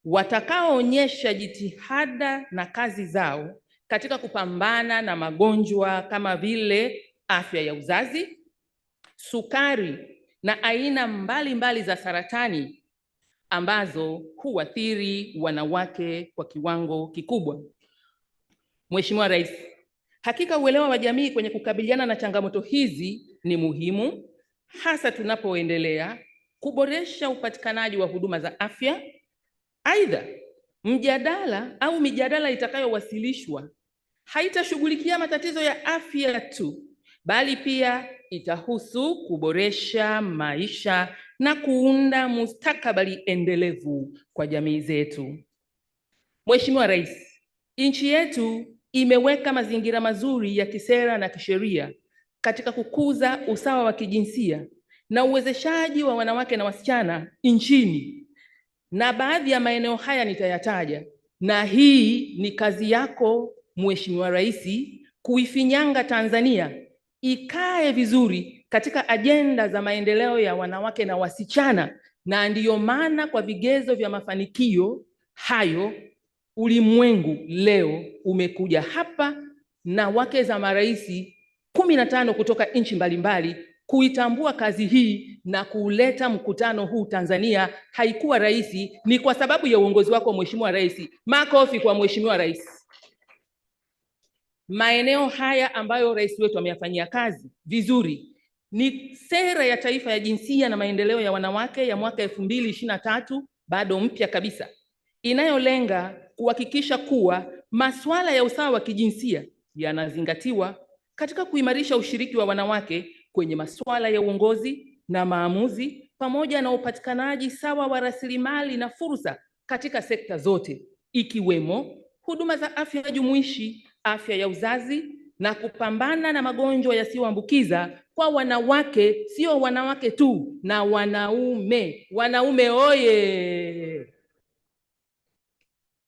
S5: watakaoonyesha jitihada na kazi zao katika kupambana na magonjwa kama vile afya ya uzazi, sukari na aina mbalimbali za saratani, ambazo huathiri wanawake kwa kiwango kikubwa. Mheshimiwa Rais, hakika uelewa wa jamii kwenye kukabiliana na changamoto hizi ni muhimu, hasa tunapoendelea kuboresha upatikanaji wa huduma za afya. Aidha, mijadala itakayowasilishwa haitashughulikia matatizo ya afya tu, bali pia itahusu kuboresha maisha na kuunda mustakabali endelevu kwa jamii zetu. Mheshimiwa Rais, nchi yetu imeweka mazingira mazuri ya kisera na kisheria katika kukuza usawa wa kijinsia na uwezeshaji wa wanawake na wasichana nchini, na baadhi ya maeneo haya nitayataja, na hii ni kazi yako Mheshimiwa Rais kuifinyanga Tanzania ikae vizuri katika ajenda za maendeleo ya wanawake na wasichana, na ndiyo maana kwa vigezo vya mafanikio hayo ulimwengu leo umekuja hapa na wake za marais 15 kutoka nchi mbalimbali kuitambua kazi hii na kuleta mkutano huu Tanzania. Haikuwa rahisi, ni kwa sababu ya uongozi wako Mheshimiwa Rais. Makofi kwa Mheshimiwa Rais. Maeneo haya ambayo rais wetu ameyafanyia kazi vizuri ni sera ya taifa ya jinsia na maendeleo ya wanawake ya mwaka 2023, bado mpya kabisa, inayolenga kuhakikisha kuwa masuala ya usawa wa kijinsia yanazingatiwa katika kuimarisha ushiriki wa wanawake kwenye masuala ya uongozi na maamuzi, pamoja na upatikanaji sawa wa rasilimali na fursa katika sekta zote, ikiwemo huduma za afya jumuishi, afya ya uzazi, na kupambana na magonjwa yasiyoambukiza kwa wanawake, sio wanawake tu, na wanaume. Wanaume oye!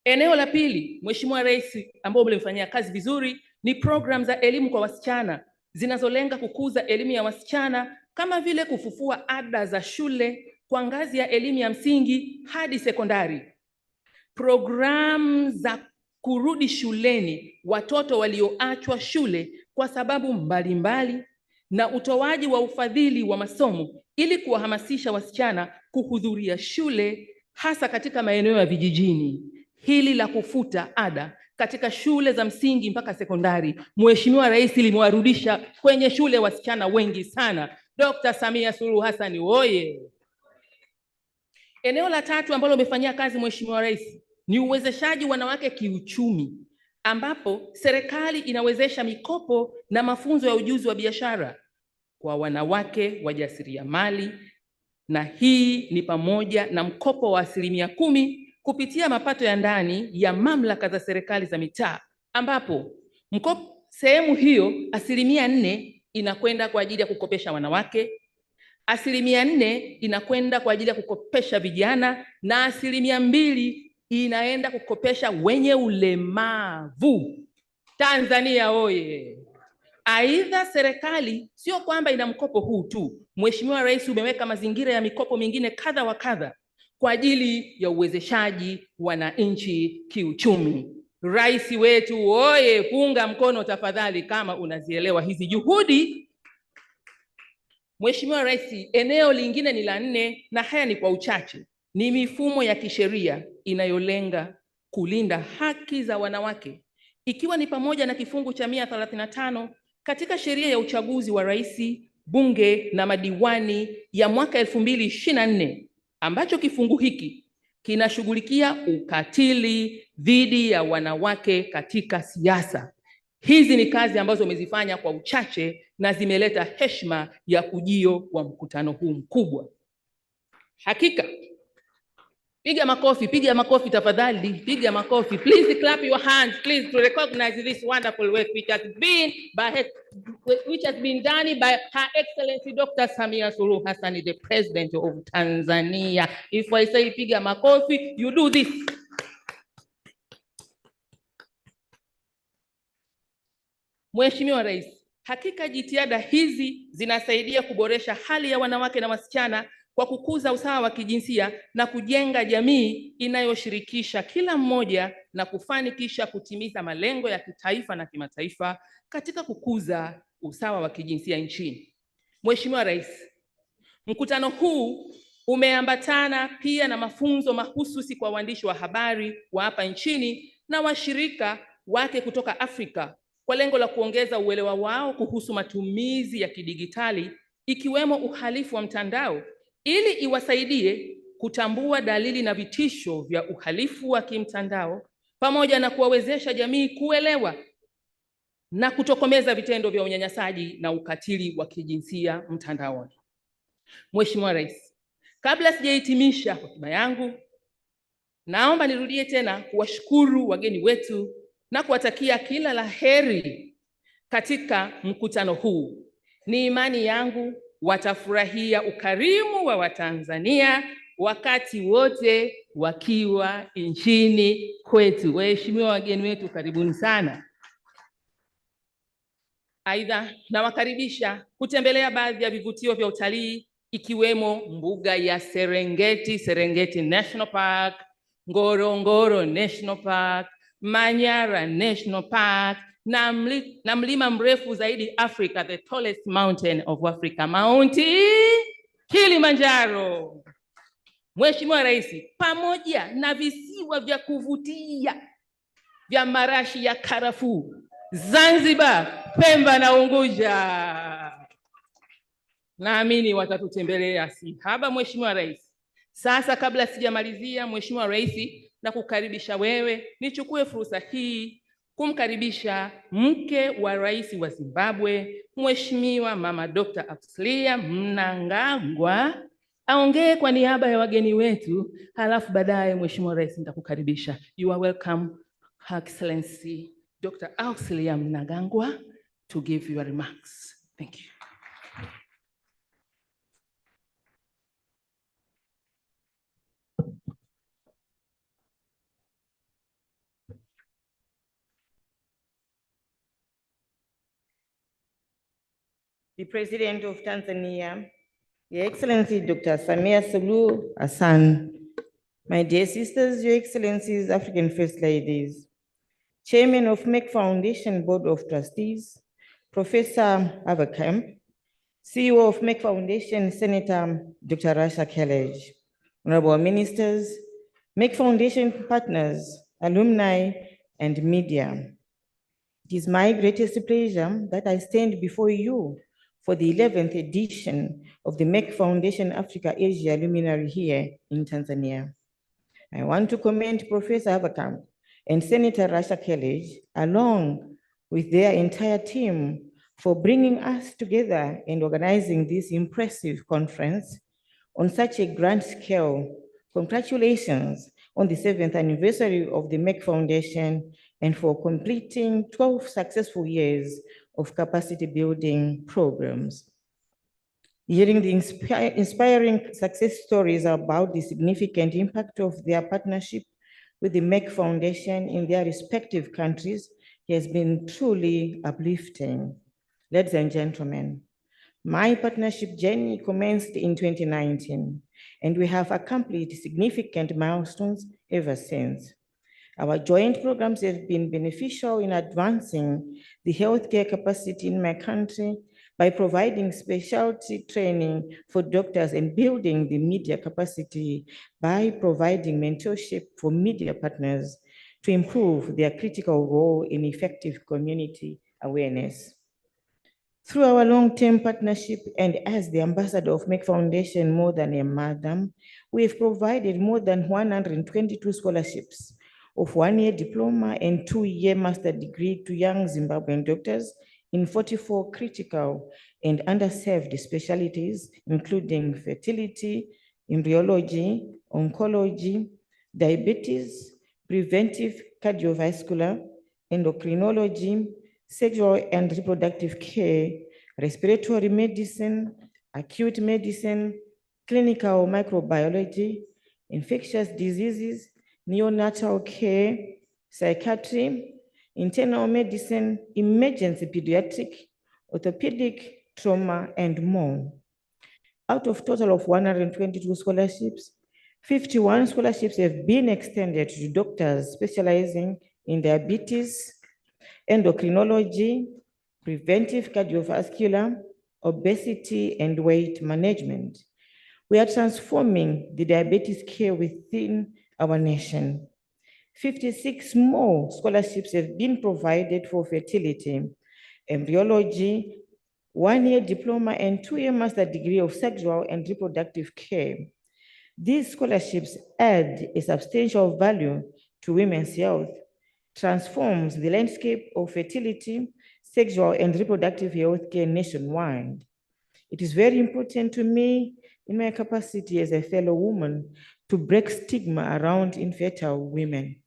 S5: Eneo la pili, Mheshimiwa Rais, ambao mlimfanyia kazi vizuri, ni program za elimu kwa wasichana zinazolenga kukuza elimu ya wasichana, kama vile kufufua ada za shule kwa ngazi ya elimu ya msingi hadi sekondari, program za kurudi shuleni watoto walioachwa shule kwa sababu mbalimbali, na utoaji wa ufadhili wa masomo ili kuwahamasisha wasichana kuhudhuria shule, hasa katika maeneo ya vijijini. Hili la kufuta ada katika shule za msingi mpaka sekondari, Mheshimiwa Rais, limewarudisha kwenye shule wasichana wengi sana. Dr. Samia Suluhu Hassan oye! Eneo la tatu ambalo umefanyia kazi Mheshimiwa Rais ni uwezeshaji wanawake kiuchumi, ambapo serikali inawezesha mikopo na mafunzo ya ujuzi wa biashara kwa wanawake wajasiriamali, na hii ni pamoja na mkopo wa 10% kupitia mapato ya ndani ya mamlaka za serikali za mitaa, ambapo sehemu hiyo 4% inakwenda kwa ajili ya kukopesha wanawake, 4% inakwenda kwa ajili ya kukopesha vijana, na 2% inaenda kukopesha wenye ulemavu. Tanzania oye! Aidha, serikali sio kwamba ina mkopo huu tu. Mheshimiwa Rais, umeweka mazingira ya mikopo mingine kadha wa kadha kwa ajili ya uwezeshaji wananchi kiuchumi. Rais wetu oye! Punga mkono tafadhali kama unazielewa hizi juhudi. Mheshimiwa Rais, eneo lingine ni la 4, na haya ni kwa uchache, ni mifumo ya kisheria inayolenga kulinda haki za wanawake, ikiwa ni pamoja na kifungu cha 135 katika sheria ya uchaguzi wa rais, bunge na madiwani ya mwaka 2024, ambacho kifungu hiki kinashughulikia ukatili dhidi ya wanawake katika siasa. Hizi ni kazi ambazo umezifanya kwa uchache na zimeleta heshima ya ujio wa mkutano huu mkubwa. Hakika, piga makofi tafadhali, piga makofi. Please clap your hands, please, to recognize this wonderful work which has been done by Her Excellency Dr. Samia Suluhu Hassan, the President of Tanzania. If I say piga makofi, you do this. Mheshimiwa Rais, hakika jitihada hizi zinasaidia kuboresha hali ya wanawake na wasichana kwa kukuza usawa wa kijinsia na kujenga jamii inayoshirikisha kila mmoja na kufanikisha kutimiza malengo ya kitaifa na kimataifa katika kukuza usawa wa kijinsia nchini. Mheshimiwa Rais, mkutano huu Umeambatana pia na mafunzo mahususi kwa waandishi wa habari wa hapa nchini na washirika wake kutoka Afrika kwa lengo la kuongeza uelewa wao kuhusu matumizi ya kidigitali ikiwemo uhalifu wa mtandao ili iwasaidie kutambua dalili na vitisho vya uhalifu wa kimtandao pamoja na kuwawezesha jamii kuelewa na kutokomeza vitendo vya unyanyasaji na ukatili wa kijinsia mtandaoni. Mheshimiwa Rais, kabla sijahitimisha hotuba yangu, naomba nirudie tena kuwashukuru wageni wetu na kuwatakia kila la heri katika mkutano huu. Ni imani yangu watafurahia ukarimu wa Watanzania wakati wote wakiwa nchini kwetu. Waheshimiwa wageni wetu, karibuni sana. Aidha, nawakaribisha kutembelea baadhi ya vivutio vya utalii ikiwemo mbuga ya Serengeti National Park, Ngorongoro National Park, Manyara National Park na mlima mrefu zaidi Africa, the tallest mountain of Africa, Mount Kilimanjaro. Mheshimiwa Rais, pamoja na visiwa vya kuvutia vya marashi ya karafuu, Zanzibar, Pemba na Unguja, naamini watatutembelea si haba. Mheshimiwa Rais, sasa kabla sijamalizia, Mheshimiwa Rais, na kukaribisha wewe, nichukue fursa hii kumkaribisha mke wa Rais wa Zimbabwe, Mheshimiwa Mama Dr. Auxilia Mnangagwa, aongee kwa niaba ya wageni wetu, halafu baadaye Mheshimiwa Rais nitakukaribisha. You are welcome, Her Excellency Dr. Auxilia Mnangagwa, to give your remarks. Thank you.
S6: The President of Tanzania, Your Excellency Dr. SAMIA SULUHU HASSAN, my dear sisters, Your Excellencies, African First Ladies, Chairman of Merck Foundation Board of Trustees, Professor Avakam, CEO of Merck Foundation, Senator Dr. Rasha Kelej, Honorable Ministers, Merck Foundation partners, alumni, and media. It is my greatest pleasure that I stand before you for the 11th edition of the Merck Foundation Africa Asia Luminary here in Tanzania. I want to commend Professor Avakam and Senator Rasha Kelej, along with their entire team, for bringing us together and organizing this impressive conference on such a grand scale. Congratulations on the 7th anniversary of the Merck Foundation and for completing 12 successful years of capacity building programs. Hearing the inspiring success stories about the significant impact of their partnership with the Merck Foundation in their respective countries has been truly uplifting. Ladies and gentlemen, my partnership journey commenced in 2019, and we have accomplished significant milestones ever since. Our joint programs have been beneficial in advancing the healthcare capacity in my country by providing specialty training for doctors and building the media capacity by providing mentorship for media partners to improve their critical role in effective community awareness. Through our long-term partnership and as the ambassador of Merck Foundation More Than a Madam, we have provided more than 122 scholarships of 1-year diploma and 2-year master degree to young Zimbabwean doctors in 44 critical and underserved specialties, including fertility, embryology, oncology, diabetes, preventive cardiovascular, endocrinology, sexual and reproductive care, respiratory medicine, acute medicine, clinical microbiology, infectious diseases, neonatal care, psychiatry, internal medicine, emergency pediatric, orthopedic, trauma, and more. Out of total of 122 scholarships, 51 scholarships have been extended to doctors specializing in diabetes, endocrinology, preventive cardiovascular, obesity, and weight management, We are transforming the diabetes care within our nation. 56 more scholarships have been provided for fertility, embryology, 1-year diploma and 2-year master degree of sexual and reproductive care. These scholarships add a substantial value to women's health, transforms the landscape of fertility, sexual and reproductive health care nationwide. It is very important to me, in my capacity as a fellow woman, to break stigma around infertile women.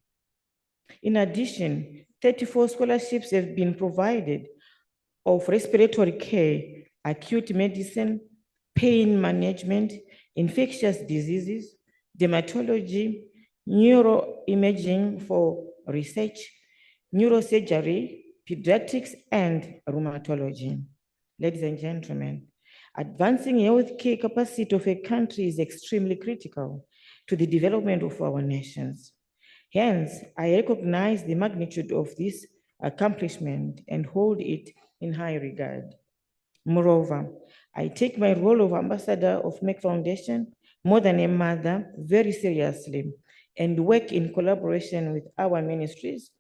S6: In addition, 34 scholarships have been provided of respiratory care, acute medicine, pain management, infectious diseases, dermatology, neuroimaging for research, neurosurgery, pediatrics, and rheumatology. Ladies and gentlemen, advancing healthcare capacity of a country is extremely critical to the development of our nations. Hence, I recognize the magnitude of this accomplishment and hold it in high regard. Moreover, I take my role of ambassador of Merck Foundation More Than a Mother very seriously and work in collaboration with our ministries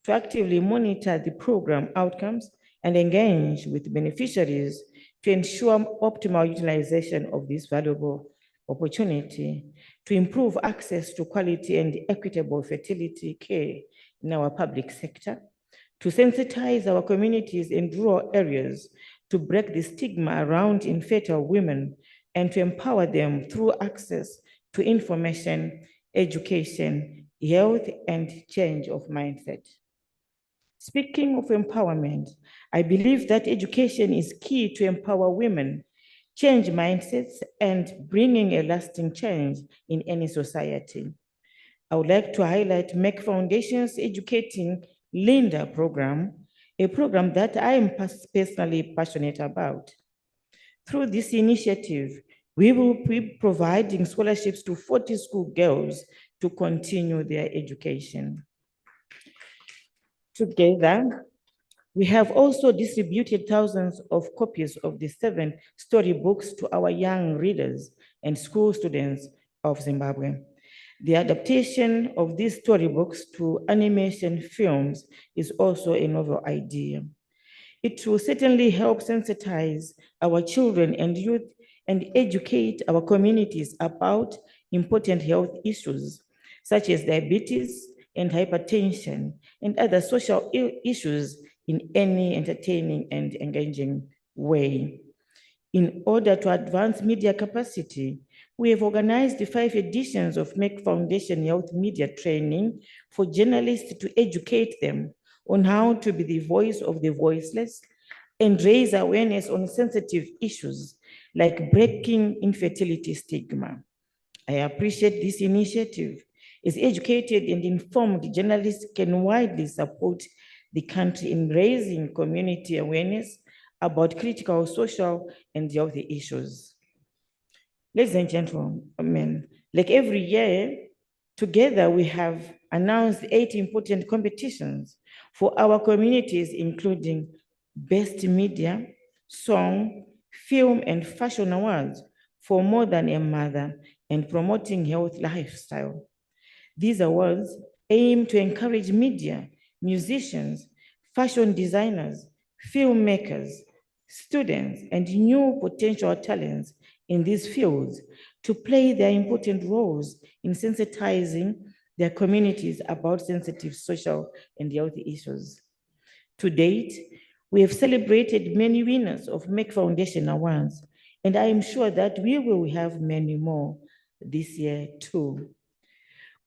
S6: to actively monitor the program outcomes and engage with beneficiaries to ensure optimal utilization of this valuable opportunity to improve access to quality and equitable fertility care in our public sector, to sensitize our communities in rural areas to break the stigma around infertile women and to empower them through access to information, education, health, and change of mindset. Speaking of empowerment, I believe that education is key to empower women, change mindsets, and bringing a lasting change in any society. I would like to highlight Merck Foundation's Educating Linda program, a program that I am personally passionate about. Through this initiative, we will be providing scholarships to 40 school girls to continue their education. Together, we have also distributed thousands of copies of the 7 storybooks to our young readers and school students of Zimbabwe. The adaptation of these storybooks to animation films is also a novel idea. It will certainly help sensitize our children and youth and educate our communities about important health issues, such as diabetes and hypertension and other social issues in any entertaining and engaging way. In order to advance media capacity, we have organized the 5 editions of Merck Foundation Health Media Training for journalists to educate them on how to be the voice of the voiceless and raise awareness on sensitive issues like breaking infertility stigma. I appreciate this initiative, as educated and informed journalists can widely support the country in raising community awareness about critical social and health issues. Ladies and gentlemen, like every year, together we have announced 8 important competitions for our communities, including Best Media, Song, Film, and Fashion Awards for More Than a Mother and Promoting Health Lifestyle. These awards aim to encourage media, musicians, fashion designers, filmmakers, students, and new potential talents in these fields to play their important roles in sensitizing their communities about sensitive social and health issues. To date, we have celebrated many winners of Merck Foundation Awards, and I am sure that we will have many more this year too.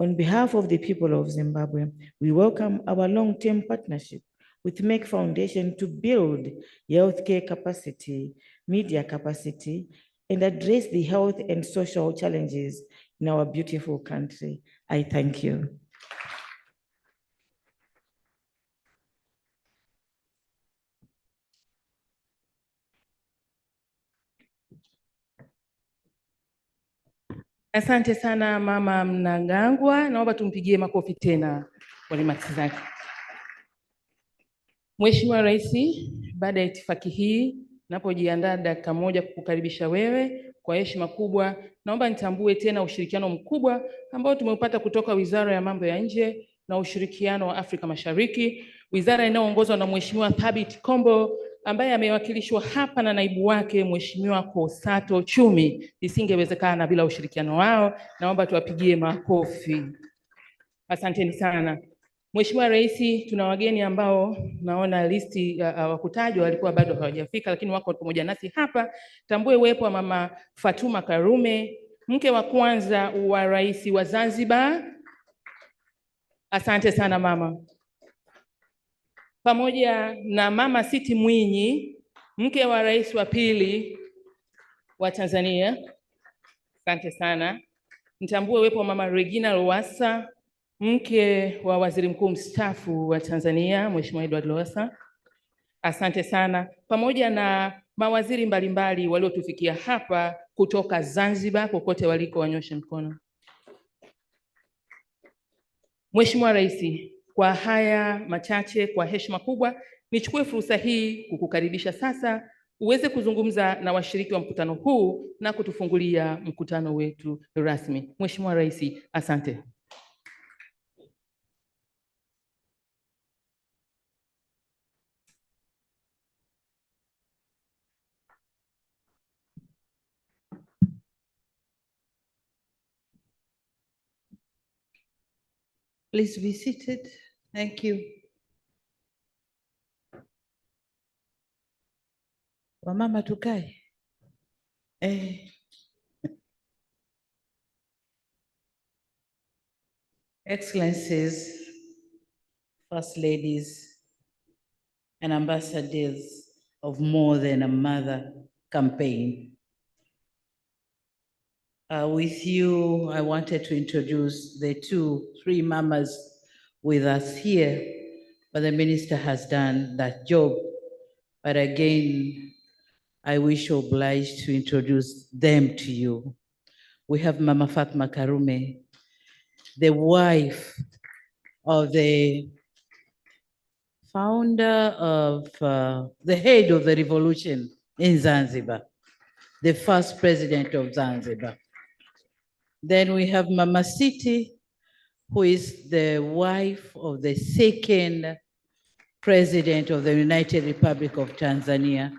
S6: On behalf of the people of Zimbabwe, we welcome our long-term partnership with Merck Foundation to build healthcare capacity, media capacity, and address the health and social challenges in our beautiful country. I thank you.
S5: Asante sana Mama Mnangagwa, naomba tumpigie makofi tena kwa remarks zake. Mheshimiwa Rais, baada ya itifaki hii napojiandaa dakika moja kukukaribisha wewe kwa heshima kubwa, naomba nitambue tena ushirikiano mkubwa ambao tumeupata kutoka Wizara ya Mambo ya Nje na Ushirikiano wa Afrika Mashariki, wizara inayoongozwa na Mheshimiwa Thabit Kombo ambaye amewakilishwa hapa na naibu wake Mheshimiwa Kosato Chumi. Isingewezekana bila ushirikiano wao, naomba tuwapigie makofi. Asanteni sana. Mheshimiwa Rais, tuna wageni ambao naona listi hawakutajwa, walikuwa bado hawajafika, lakini wako pamoja nasi hapa. Tambue uwepo wa Mama Fatuma Karume, mke wa kwanza wa Rais wa Zanzibar. Asante sana mama. Pamoja na Mama Siti Mwinyi, mke wa Rais wa pili wa Tanzania. Asante sana. Nitambue uwepo wa Mama Regina Lowassa, mke wa Waziri Mkuu mstaafu wa Tanzania, Mheshimiwa Edward Lowassa. Asante sana. Pamoja na mawaziri mbalimbali waliotufikia hapa kutoka Zanzibar, kokote waliko wanyoshe mkono. Mheshimiwa Rais, kwa haya machache, kwa heshima kubwa, nichukue fursa hii kukukaribisha sasa uweze kuzungumza na washiriki wa mkutano huu na kutufungulia mkutano wetu rasmi. Mheshimiwa Rais, asante.
S7: Please be seated. Thank you. Wamama tukae. Excellencies, First Ladies, and Ambassadors of More Than a Mother campaign. With you, I wanted to introduce the 3 mamas with us here, but the minister has done that job. But again, I wish obliged to introduce them to you. We have Mama Fatuma Karume, the wife of the founder of, the head of the revolution in Zanzibar, the first president of Zanzibar. Then we have Mama Siti, who is the wife of the second president of the United Republic of Tanzania.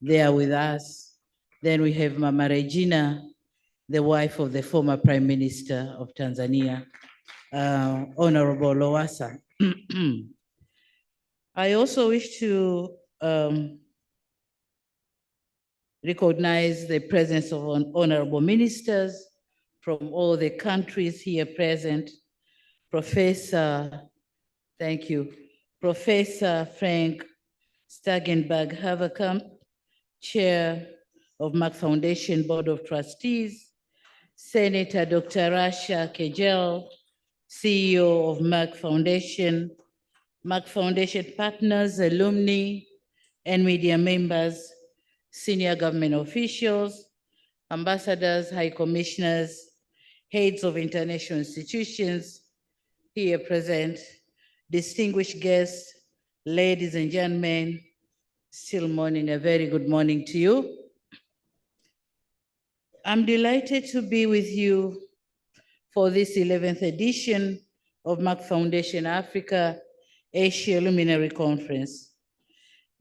S7: They are with us. Then we have Mama Regina, the wife of the former Prime Minister of Tanzania, Honorable Lowassa. I also wish to recognize the presence of honorable ministers from all the countries here present. Thank you, Professor Frank Stagenberg-Haverkamp, Chair of Merck Foundation Board of Trustees, Senator Dr. Rasha Kelej, CEO of Merck Foundation partners, alumni, and media members, senior government officials, ambassadors, high commissioners, heads of international institutions here present, distinguished guests, ladies and gentlemen, still morning, a very good morning to you. I'm delighted to be with you for this 11th edition of Merck Foundation Africa Asia Luminary Conference.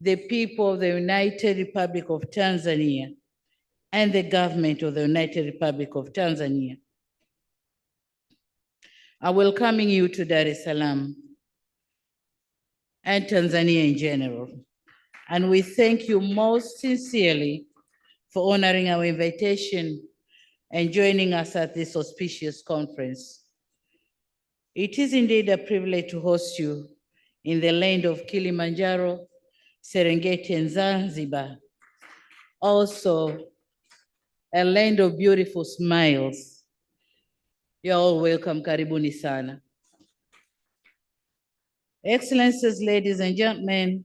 S7: The people of the United Republic of Tanzania and the government of the United Republic of Tanzania are welcoming you to Dar es Salaam and Tanzania in general. And we thank you most sincerely for honoring our invitation and joining us at this auspicious conference. It is indeed a privilege to host you in the land of Kilimanjaro, Serengeti, and Zanzibar. Also, a land of beautiful smiles. You're all welcome, karibuni sana. Excellencies, ladies and gentlemen,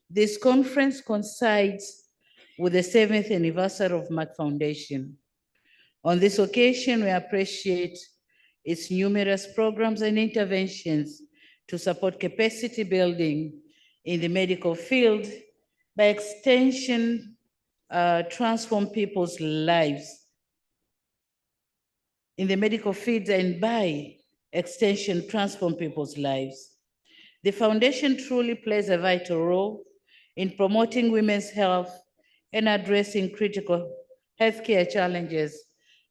S7: this conference coincides with the 7th anniversary of Merck Foundation. On this occasion, we appreciate its numerous programs and interventions to support capacity building in the medical field, by extension, transform people's lives in the medical field, and by extension, transform people's lives. The foundation truly plays a vital role in promoting women's health and addressing critical healthcare challenges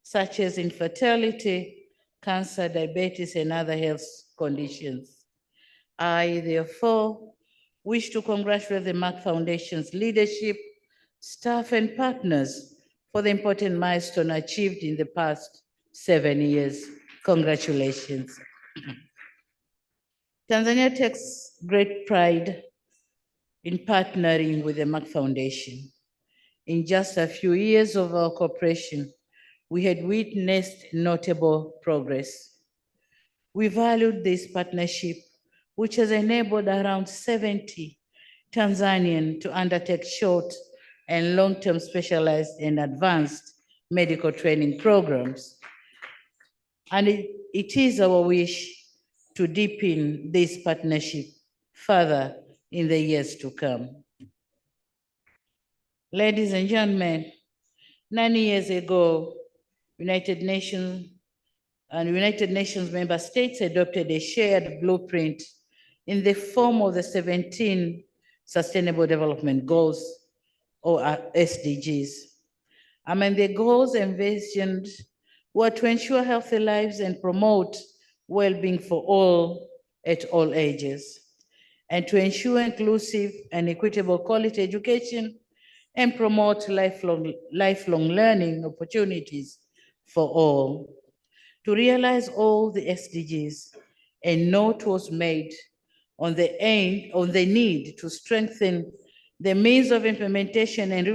S7: such as infertility, cancer, diabetes, and other health conditions. I, therefore, wish to congratulate the Merck Foundation's leadership, staff, and partners for the important milestone achieved in the past 7 years. Congratulations. Tanzania takes great pride in partnering with the Merck Foundation. In just a few years of our cooperation, we had witnessed notable progress. We valued this partnership, which has enabled around 70 Tanzanians to undertake short and long-term specialized and advanced medical training programs. And it is our wish to deepen this partnership further in the years to come. Ladies and gentlemen, 9 years ago, United Nations member states adopted a shared blueprint in the form of the 17 Sustainable Development Goals, or SDGs. Among the goals envisioned were to ensure healthy lives and promote well-being for all at all ages, and to ensure inclusive and equitable quality education and promote lifelong learning opportunities for all. To realize all the SDGs, a note was made on the need to strengthen the means of implementation and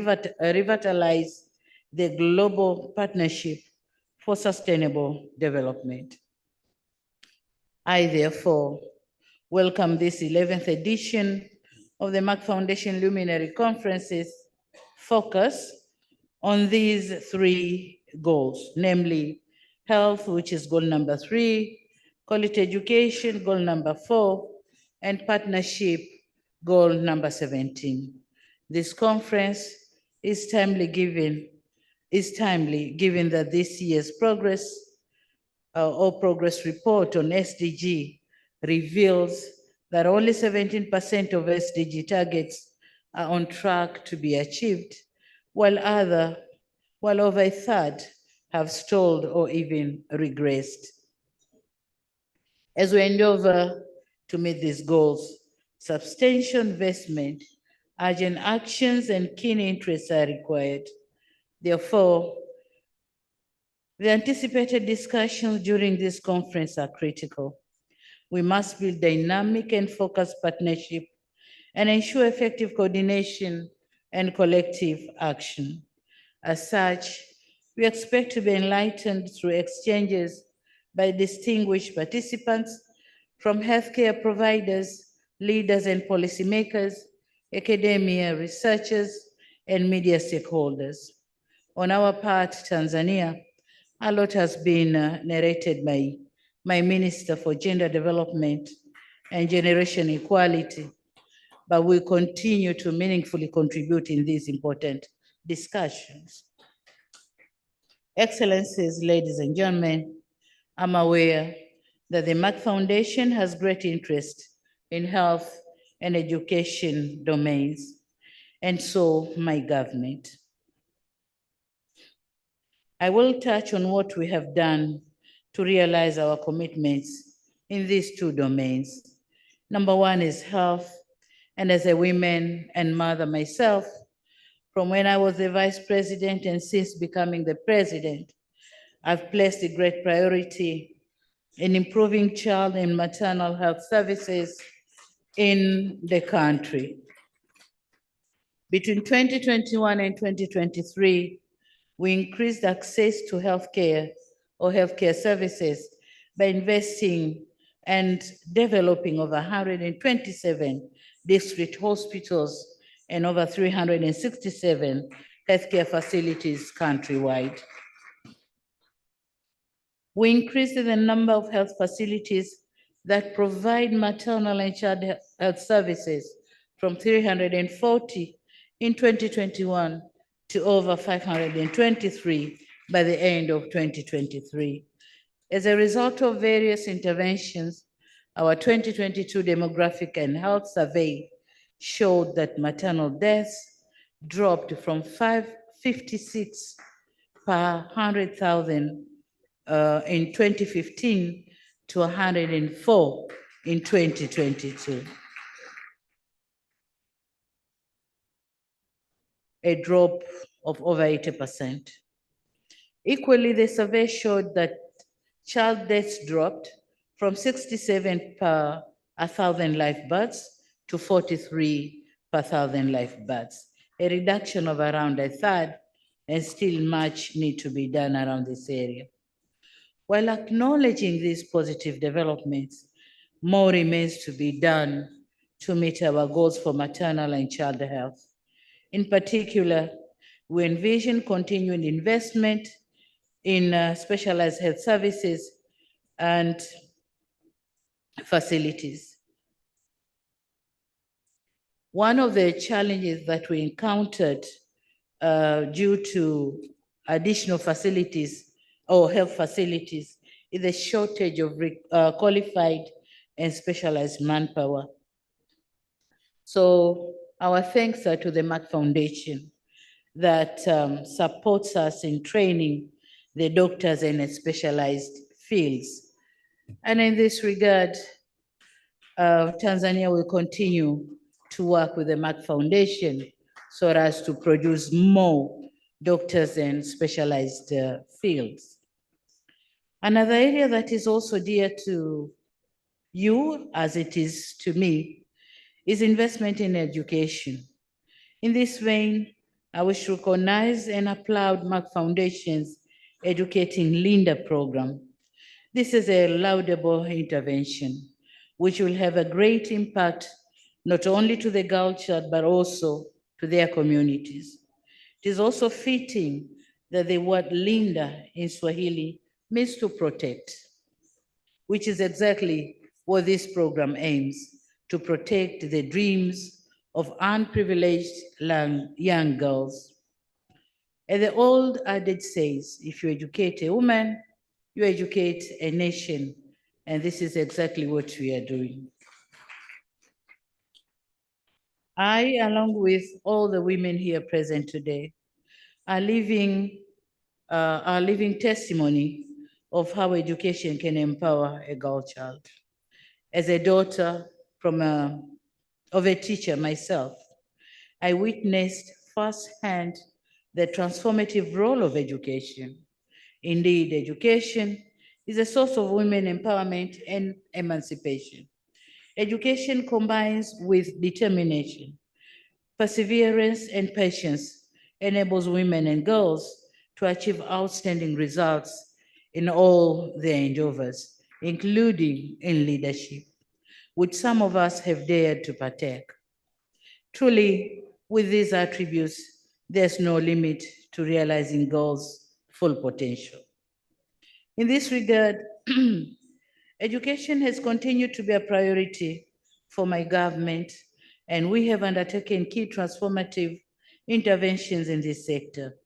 S7: revitalize the global partnership for sustainable development. I, therefore, welcome this 11th edition of the Merck Foundation Luminary Conference's focus on these 3 goals, namely health, which is goal number 3, quality education, goal number 4, and partnership, goal number 17. This conference is timely given that this year's progress report on SDG reveals that only 17% of SDG targets are on track to be achieved, while over a third have stalled or even regressed. As we endeavor to meet these goals, substantial investment, urgent actions, and keen interests are required. Therefore, the anticipated discussions during this conference are critical. We must build dynamic and focused partnership and ensure effective coordination and collective action. As such, we expect to be enlightened through exchanges by distinguished participants from healthcare providers, leaders and policymakers, academia, researchers, and media stakeholders. On our part, Tanzania, a lot has been narrated by my Minister for Gender Development and Generation Equality, but we continue to meaningfully contribute in these important discussions. Excellencies, ladies and gentlemen, I'm aware that the Merck Foundation has great interest in health and education domains, and so my government. I will touch on what we have done to realize our commitments in these 2 domains. Number 1 is health, and as a woman and mother myself, from when I was the vice president and since becoming the president, I've placed a great priority in improving child and maternal health services in the country. Between 2021 and 2023, we increased access to healthcare or healthcare services by investing and developing over 127 district hospitals and over 367 healthcare facilities countrywide. We increased the number of health facilities that provide maternal and child health services from 340 in 2021 to over 523 by the end of 2023. As a result of various interventions, our 2022 demographic and health survey showed that maternal deaths dropped from 556 per 100,000 in 2015 to 104 in 2022. A drop of over 80%. Equally, the survey showed that child deaths dropped from 67 per 1,000 live births to 43 per 1,000 live births, a reduction of around a third, and still much need to be done around this area. While acknowledging these positive developments, more remains to be done to meet our goals for maternal and child health. In particular, we envision continued investment in specialized health services and facilities. One of the challenges that we encountered due to additional facilities or health facilities is the shortage of qualified and specialized manpower. So our thanks are to the Merck Foundation that supports us in training the doctors in specialized fields. And in this regard, Tanzania will continue to work with the Merck Foundation so as to produce more doctors in specialized fields. Another area that is also dear to you, as it is to me, is investment in education. In this vein, I wish to recognize and applaud Merck Foundation's Educating Linda program. This is a laudable intervention, which will have a great impact not only to the girl child, but also to their communities. It is also fitting that the word Linda in Swahili means to protect, which is exactly what this program aims, to protect the dreams of unprivileged young girls. As the old adage says, if you educate a woman, you educate a nation, and this is exactly what we are doing. I, along with all the women here present today, are living testimony of how education can empower a girl child. As a daughter of a teacher myself, I witnessed firsthand the transformative role of education. Indeed, education is a source of women empowerment and emancipation. Education combines with determination, perseverance, and patience, enables women and girls to achieve outstanding results in all their endeavors, including in leadership, which some of us have dared to partake. Truly, with these attributes, there's no limit to realizing girls' full potential. In this regard, education has continued to be a priority for my government, and we have undertaken key transformative interventions in this sector.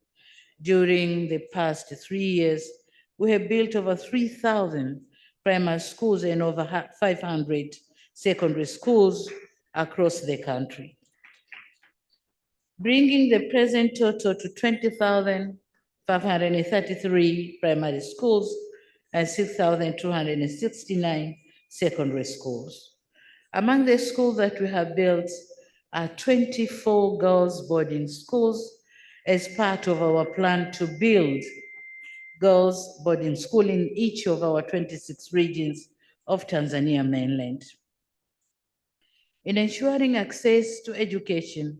S7: During the past 3 years, we have built over 3,000 primary schools and over 500 secondary schools across the country, bringing the present total to 20,533 primary schools and 6,269 secondary schools. Among the schools that we have built are 24 girls' boarding schools as part of our plan to build girls' boarding school in each of our 26 regions of Tanzania mainland. In ensuring access to education,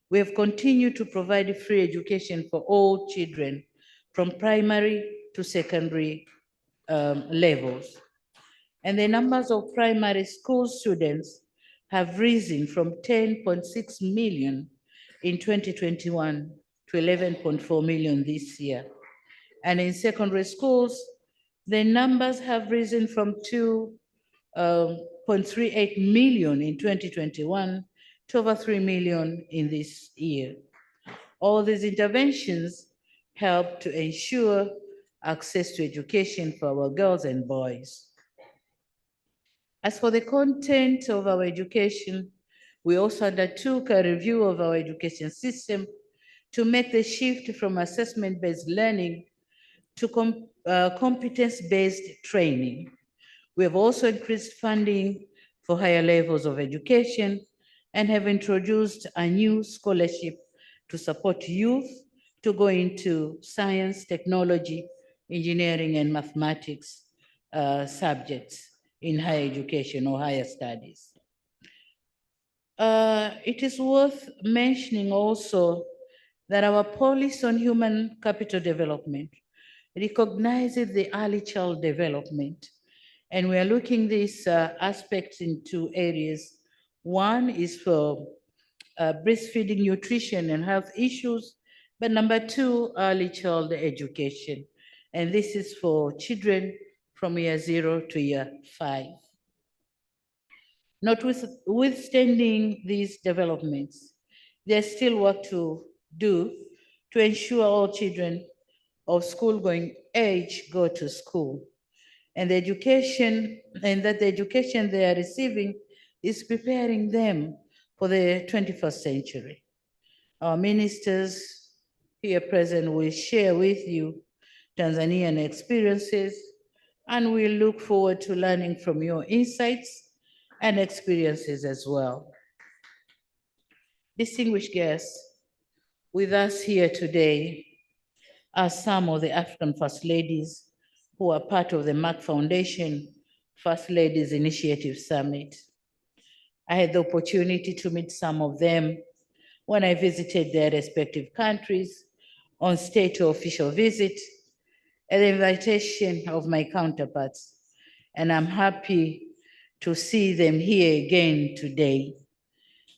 S7: we have continued to provide free education for all children from primary to secondary levels. And the numbers of primary school students have risen from 10.6 million in 2021 to 11.4 million this year. And in secondary schools, the numbers have risen from 2.38 million in 2021 to over 3 million in this year. All these interventions help to ensure access to education for our girls and boys. As for the content of our education, we also undertook a review of our education system to make the shift from assessment-based learning to competence-based training. We have also increased funding for higher levels of education and have introduced a new scholarship to support youth to go into science, technology, engineering, and mathematics subjects in higher education or higher studies. It is worth mentioning also that our policy on human capital development recognizes the early child development, and we are looking these aspects in two areas. One is for breastfeeding, nutrition, and health issues, but number two, early child education, and this is for children from year 0 to year 5. Notwithstanding these developments, there's still work to do to ensure all children of school-going age go to school, and the education they are receiving is preparing them for the 21st century. Our ministers here present will share with you Tanzanian experiences, and we look forward to learning from your insights and experiences as well. Distinguished guests, with us here today are some of the African First Ladies who are part of the Merck Foundation First Ladies Initiative Summit. I had the opportunity to meet some of them when I visited their respective countries on state or official visit at the invitation of my counterparts, and I'm happy to see them here again today.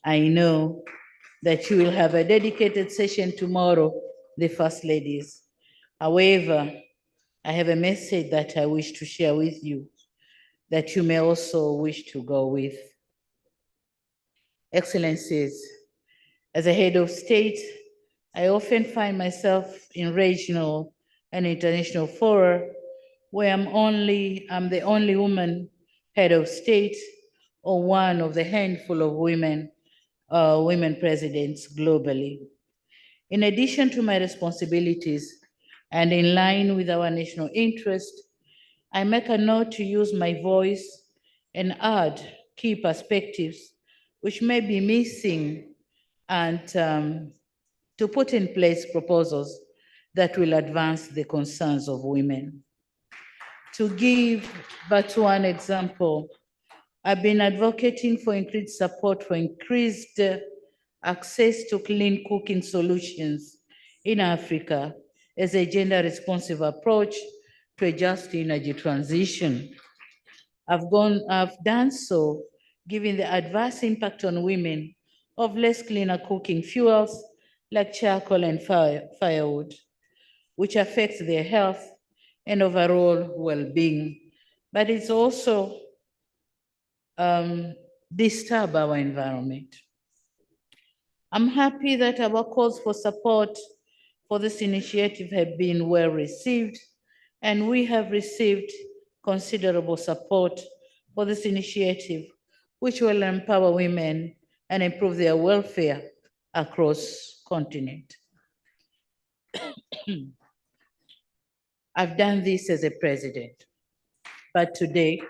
S7: I know that you will have a dedicated session tomorrow, the First Ladies. However, I have a message that I wish to share with you that you may also wish to go with. Excellencies, as a head of state, I often find myself in regional and international fora where I'm the only woman head of state or one of the handful of women presidents globally. In addition to my responsibilities and in line with our national interest, I make a note to use my voice and add key perspectives which may be missing, and to put in place proposals that will advance the concerns of women. To give but one example, I've been advocating for increased support for increased access to clean cooking solutions in Africa as a gender-responsive approach to a just energy transition. I've done so given the adverse impact on women of less cleaner cooking fuels like charcoal and firewood, which affects their health and overall well-being, but it's also disturb our environment. I'm happy that our calls for support for this initiative have been well received, and we have received considerable support for this initiative, which will empower women and improve their welfare across continent. I've done this as a president, but today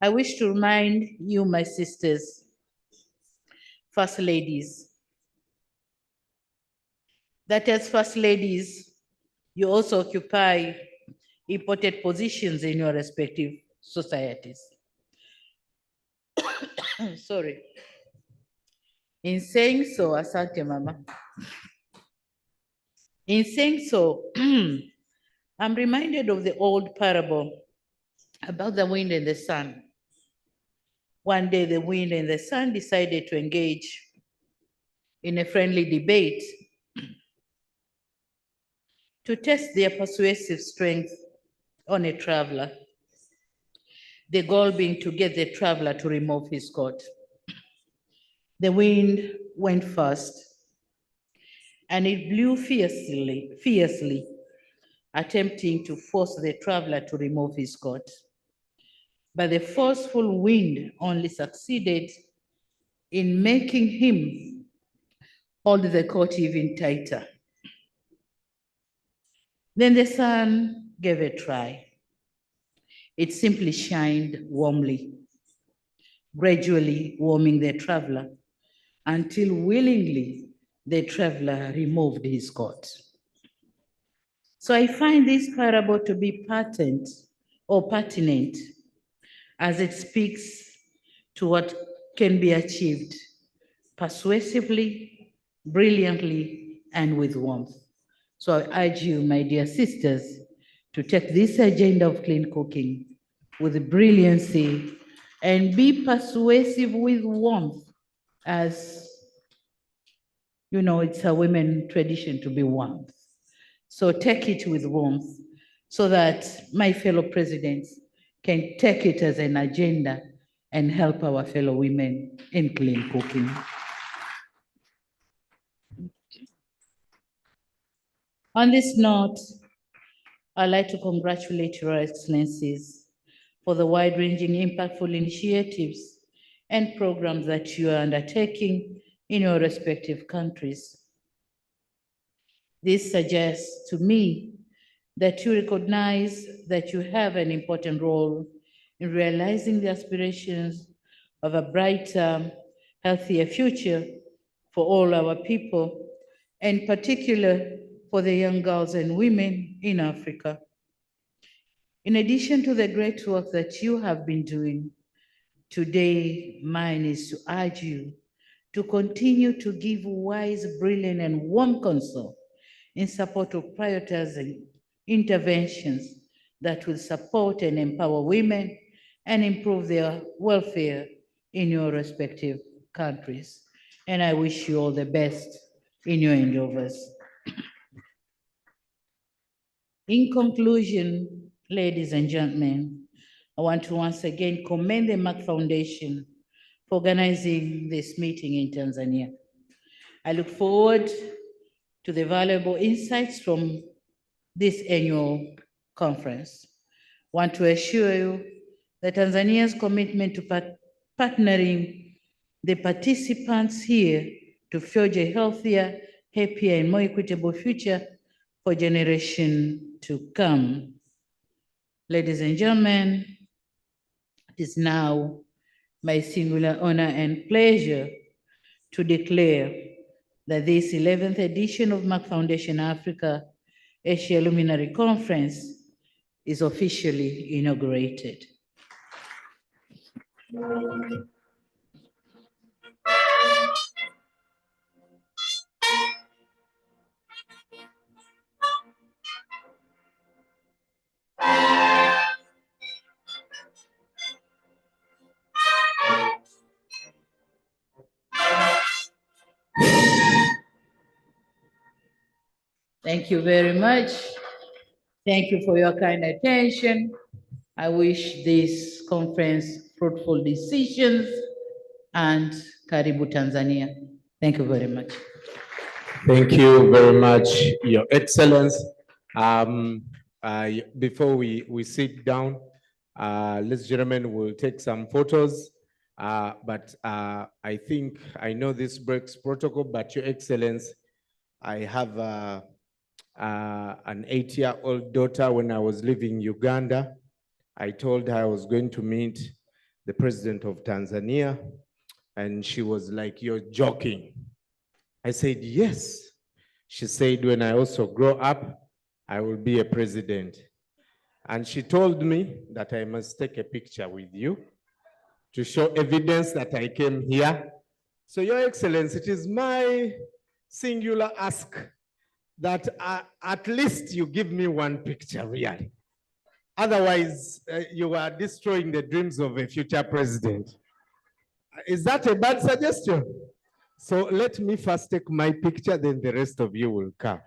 S7: I wish to remind you, my sisters, First Ladies, that as First Ladies, you also occupy important positions in your respective societies. Sorry. In saying so, asante mama. In saying so, I'm reminded of the old parable about the wind and the sun. One day, the wind and the sun decided to engage in a friendly debate to test their persuasive strength on a traveler, the goal being to get the traveler to remove his coat. The wind went fast, and it blew fiercely, attempting to force the traveler to remove his coat. But the forceful wind only succeeded in making him hold the coat even tighter. Then the sun gave a try. It simply shined warmly, gradually warming the traveler until willingly the traveler removed his coat. So I find this parable to be pertinent as it speaks to what can be achieved persuasively, brilliantly, and with warmth. So I urge you, my dear sisters, to take this agenda of clean cooking with brilliancy and be persuasive with warmth, as you know, it's a women tradition to be warm. So take it with warmth so that my fellow presidents can take it as an agenda and help our fellow women in clean cooking. On this note, I'd like to congratulate Your Excellencies for the wide-ranging, impactful initiatives and programs that you are undertaking in your respective countries. This suggests to me that you recognize that you have an important role in realizing the aspirations of a brighter, healthier future for all our people, and particularly for the young girls and women in Africa. In addition to the great work that you have been doing, today mine is to urge you to continue to give wise, brilliant, and warm counsel in support of prioritizing interventions that will support and empower women and improve their welfare in your respective countries. And I wish you all the best in your endeavors. In conclusion, ladies and gentlemen, I want to once again commend the Merck Foundation for organizing this meeting in Tanzania. I look forward to the valuable insights from this annual conference. I want to assure you that Tanzania's commitment to partnering the participants here to forge a healthier, happier, and more equitable future for generations to come. Ladies and gentlemen, it is now my singular honor and pleasure to declare that this 11th edition of Merck Foundation Africa Asia Luminary Conference is officially inaugurated. Thank you very much. Thank you for your kind attention. I wish this conference fruitful decisions, and Karibu Tanzania. Thank you very much.
S1: Thank you very much, Your Excellence. Before we sit down, ladies and gentlemen, we'll take some photos. But I think I know this breaks protocol, but Your Excellence, I have an 8-year-old daughter. When I was living in Uganda, I told her I was going to meet the president of Tanzania, and she was like, "You're joking." I said, "Yes." She said, "When I also grow up, I will be a president." And she told me that I must take a picture with you to show evidence that I came here. So, Your Excellency, it is my singular ask that at least you give me one picture, really. Otherwise, you are destroying the dreams of a future president. Is that a bad suggestion? So let me first take my picture, then the rest of you will come.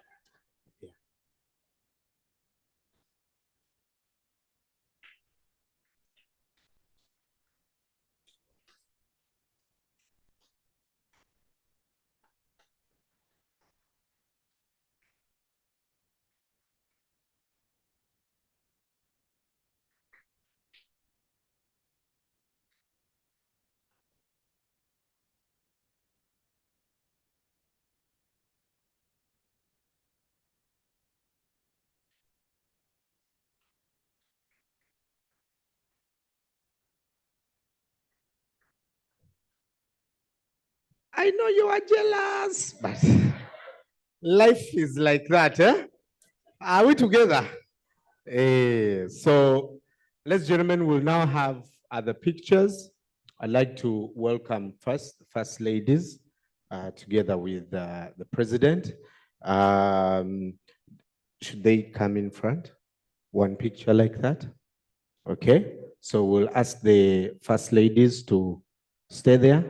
S1: I know you are jealous, but life is like that, eh? Are we together? So, ladies and gentlemen, we'll now have other pictures. I'd like to welcome First Ladies together with the President. Should they come in front? One picture like that? Okay, so we'll ask the First Ladies to stay there.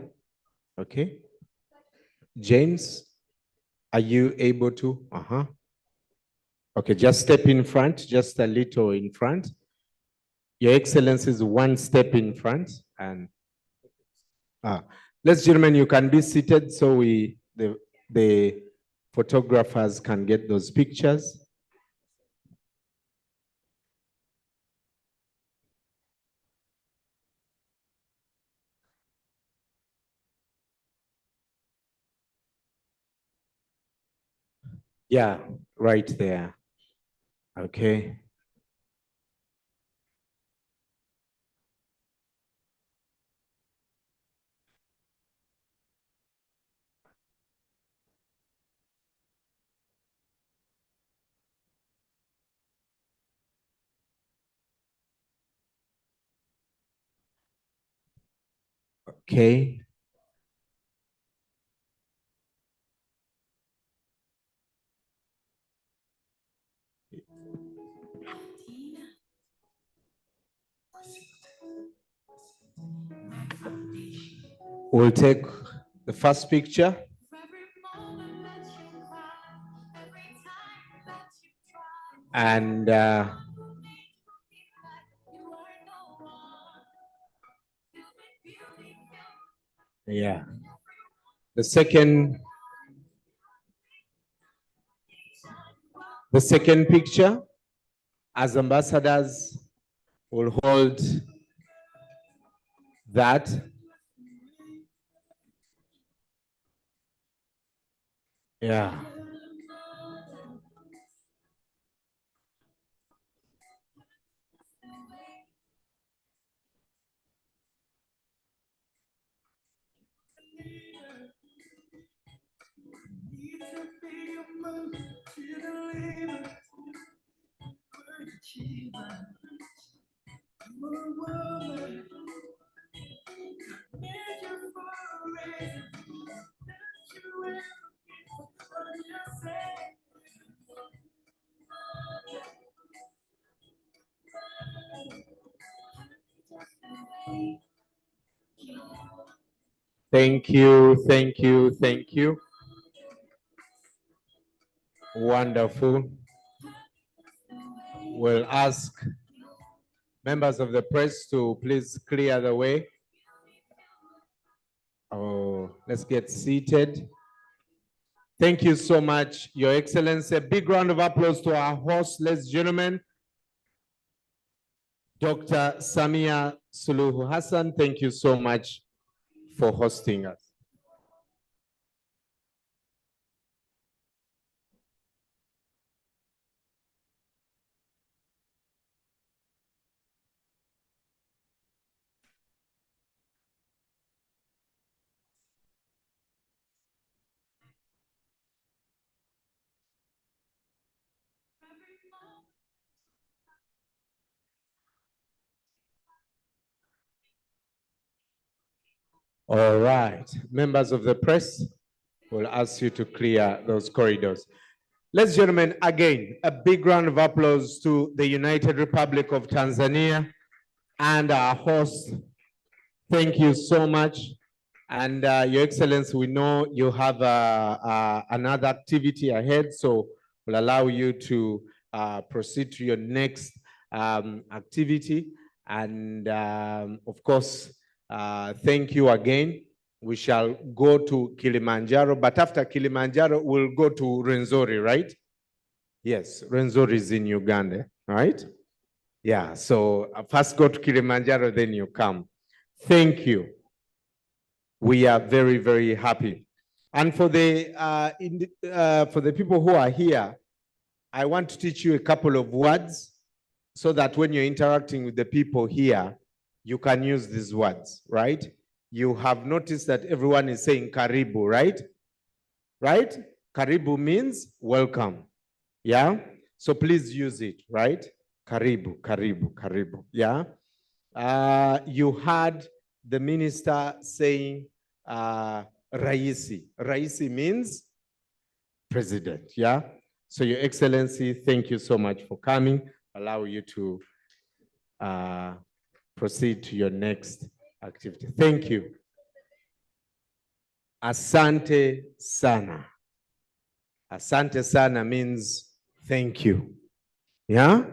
S1: Okay. James, are you able to? Okay, just step in front, just a little in front. Your Excellency is one step in front. And ladies and gentlemen, you can be seated so the photographers can get those pictures. Yeah, right there. Okay. Okay. We'll take the first picture. And yeah, the second picture, as ambassadors, will hold that. Yeah. Thank you, thank you, thank you. Wonderful. We'll ask members of the press to please clear the way. Oh, let's get seated. Thank you so much, Your Excellency. A big round of applause to our host, ladies and gentlemen. Dr. SAMIA Suluhu Hassan, thank you so much for hosting us. All right, members of the press, we'll ask you to clear those corridors. Ladies and gentlemen, again, a big round of applause to the United Republic of Tanzania and our host. Thank you so much. And Your Excellency, we know you have another activity ahead, so we'll allow you to proceed to your next activity. And of course, thank you again. We shall go to Kilimanjaro, but after Kilimanjaro, we'll go to Rwenzori, right? Yes, Rwenzori is in Uganda, right? Yeah, so first go to Kilimanjaro, then you come. Thank you. We are very, very happy. And for the people who are here, I want to teach you a couple of words so that when you're interacting with the people here, you can use these words, right? you have noticed that everyone is saying karibu, right? Right? Karibu means welcome. Yeah? So please use it, right? Karibu, karibu, karibu. Yeah? You had the minister saying Raisi. Raisi means president. Yeah? So Your Excellency, thank you so much for coming. Allow you to proceed to your next activity. Thank you. Asante sana. Asante sana means thank you. Yeah?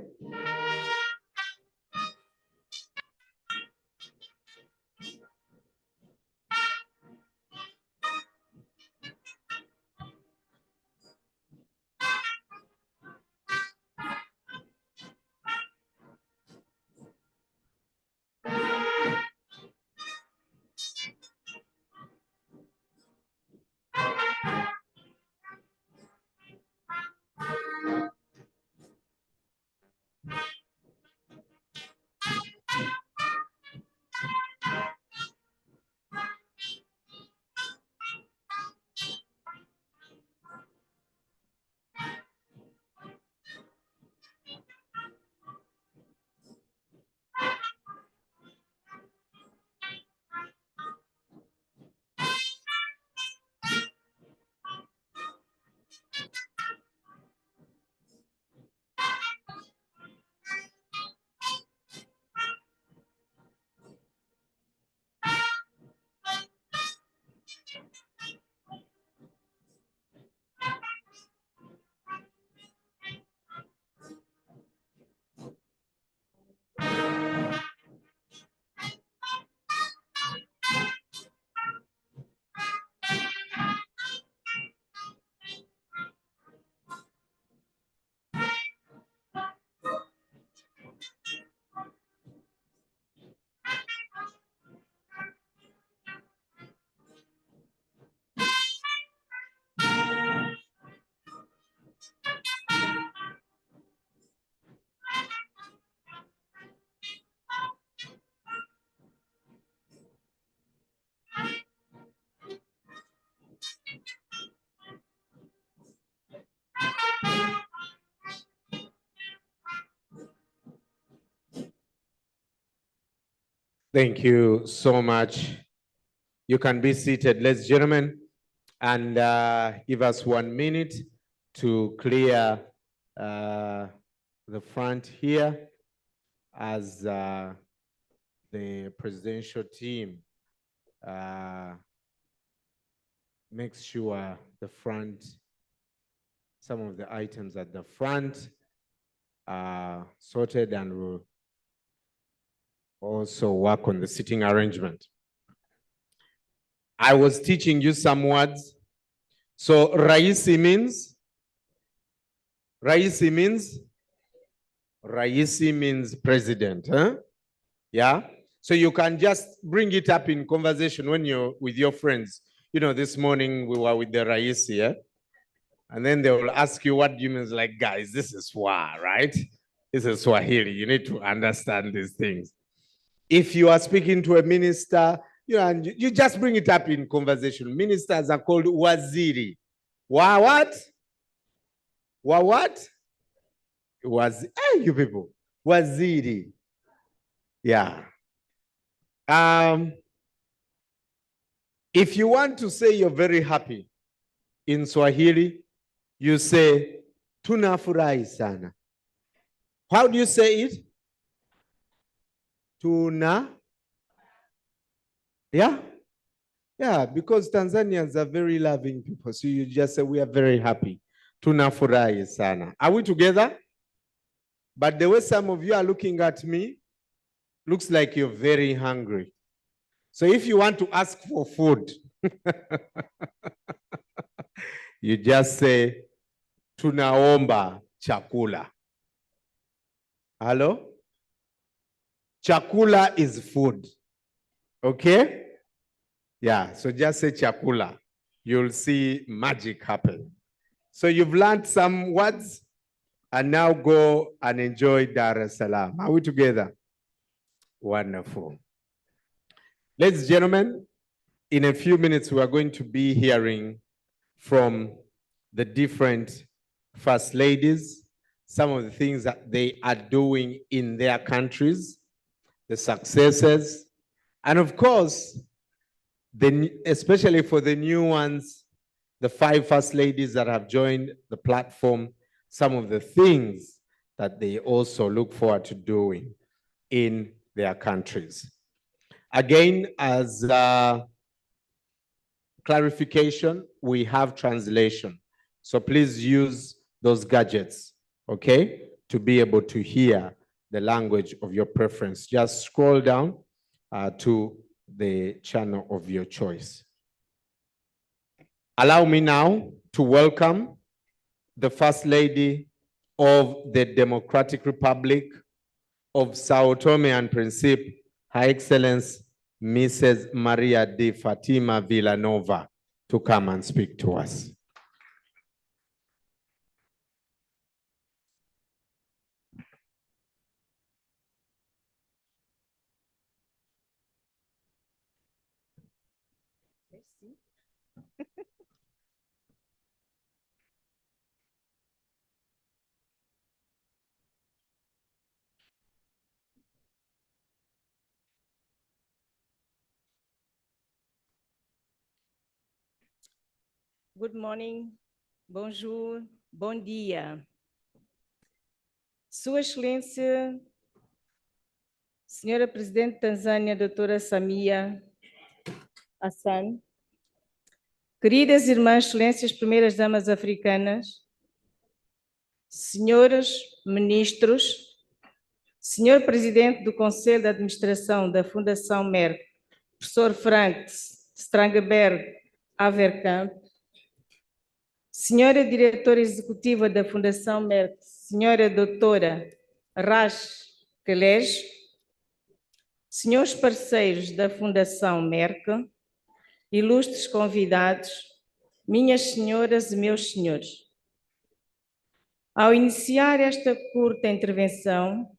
S1: Thank you so much. You can be seated, ladies and gentlemen, and give us 1 minute to clear the front here as the presidential team makes sure the front, some of the items at the front are sorted, and will also work on the seating arrangement. I was teaching you some words. So Raisi means president, huh? Yeah. So you can just bring it up in conversation when you're with your friends. You know, this morning we were with the Raisi, yeah? And then they will ask you what do you mean. It's like, guys, this is Swa, right? This is Swahili. You need to understand these things. If you are speaking to a minister, and you just bring it up in conversation. Ministers are called waziri. What? What? Hey, you people. Waziri. Yeah. If you want to say you're very happy in Swahili, you say tunafurahi sana. How do you say it? Tuna. Yeah? Yeah, because Tanzanians are very loving people. So you just say, we are very happy. Tunafurahi sana. Are we together? But the way some of you are looking at me, looks like you're very hungry. So if you want to ask for food, you just say, tunaomba chakula. Hello? Chakula is food. Okay? Yeah, so just say chakula. You'll see magic happen. So you've learned some words, and now go and enjoy Dar es Salaam. Are we together? Wonderful. Ladies and gentlemen, in a few minutes, we are going to be hearing from the different First Ladies, some of the things that they are doing in their countries, the successes, and of course, especially for the new ones, the 5 First Ladies that have joined the platform, some of the things that they also look forward to doing in their countries. Again, as clarification, we have translation. So please use those gadgets, okay, to be able to hear the language of your preference. Just scroll down to the channel of your choice. Allow me now to welcome the First Lady of the Democratic Republic of Sao Tome and Principe, Her Excellency Mrs. Maria de Fatima Villanova, to come and speak to us.
S6: Good morning, bonjour, bom dia. Sua Excelência, Senhora Presidente da Tanzânia, Doutora Samia Hassan, queridas irmãs, Excelências, Primeiras Damas africanas, senhores ministros, Senhor Presidente do Conselho de Administração da Fundação Merck, Professor Frank Strangeberg-Averkamp, Senhora Diretora Executiva da Fundação Merck, Senhora Doutora Rasha Kelej, senhores parceiros da Fundação Merck, ilustres convidados, minhas senhoras e meus senhores. Ao iniciar esta curta intervenção,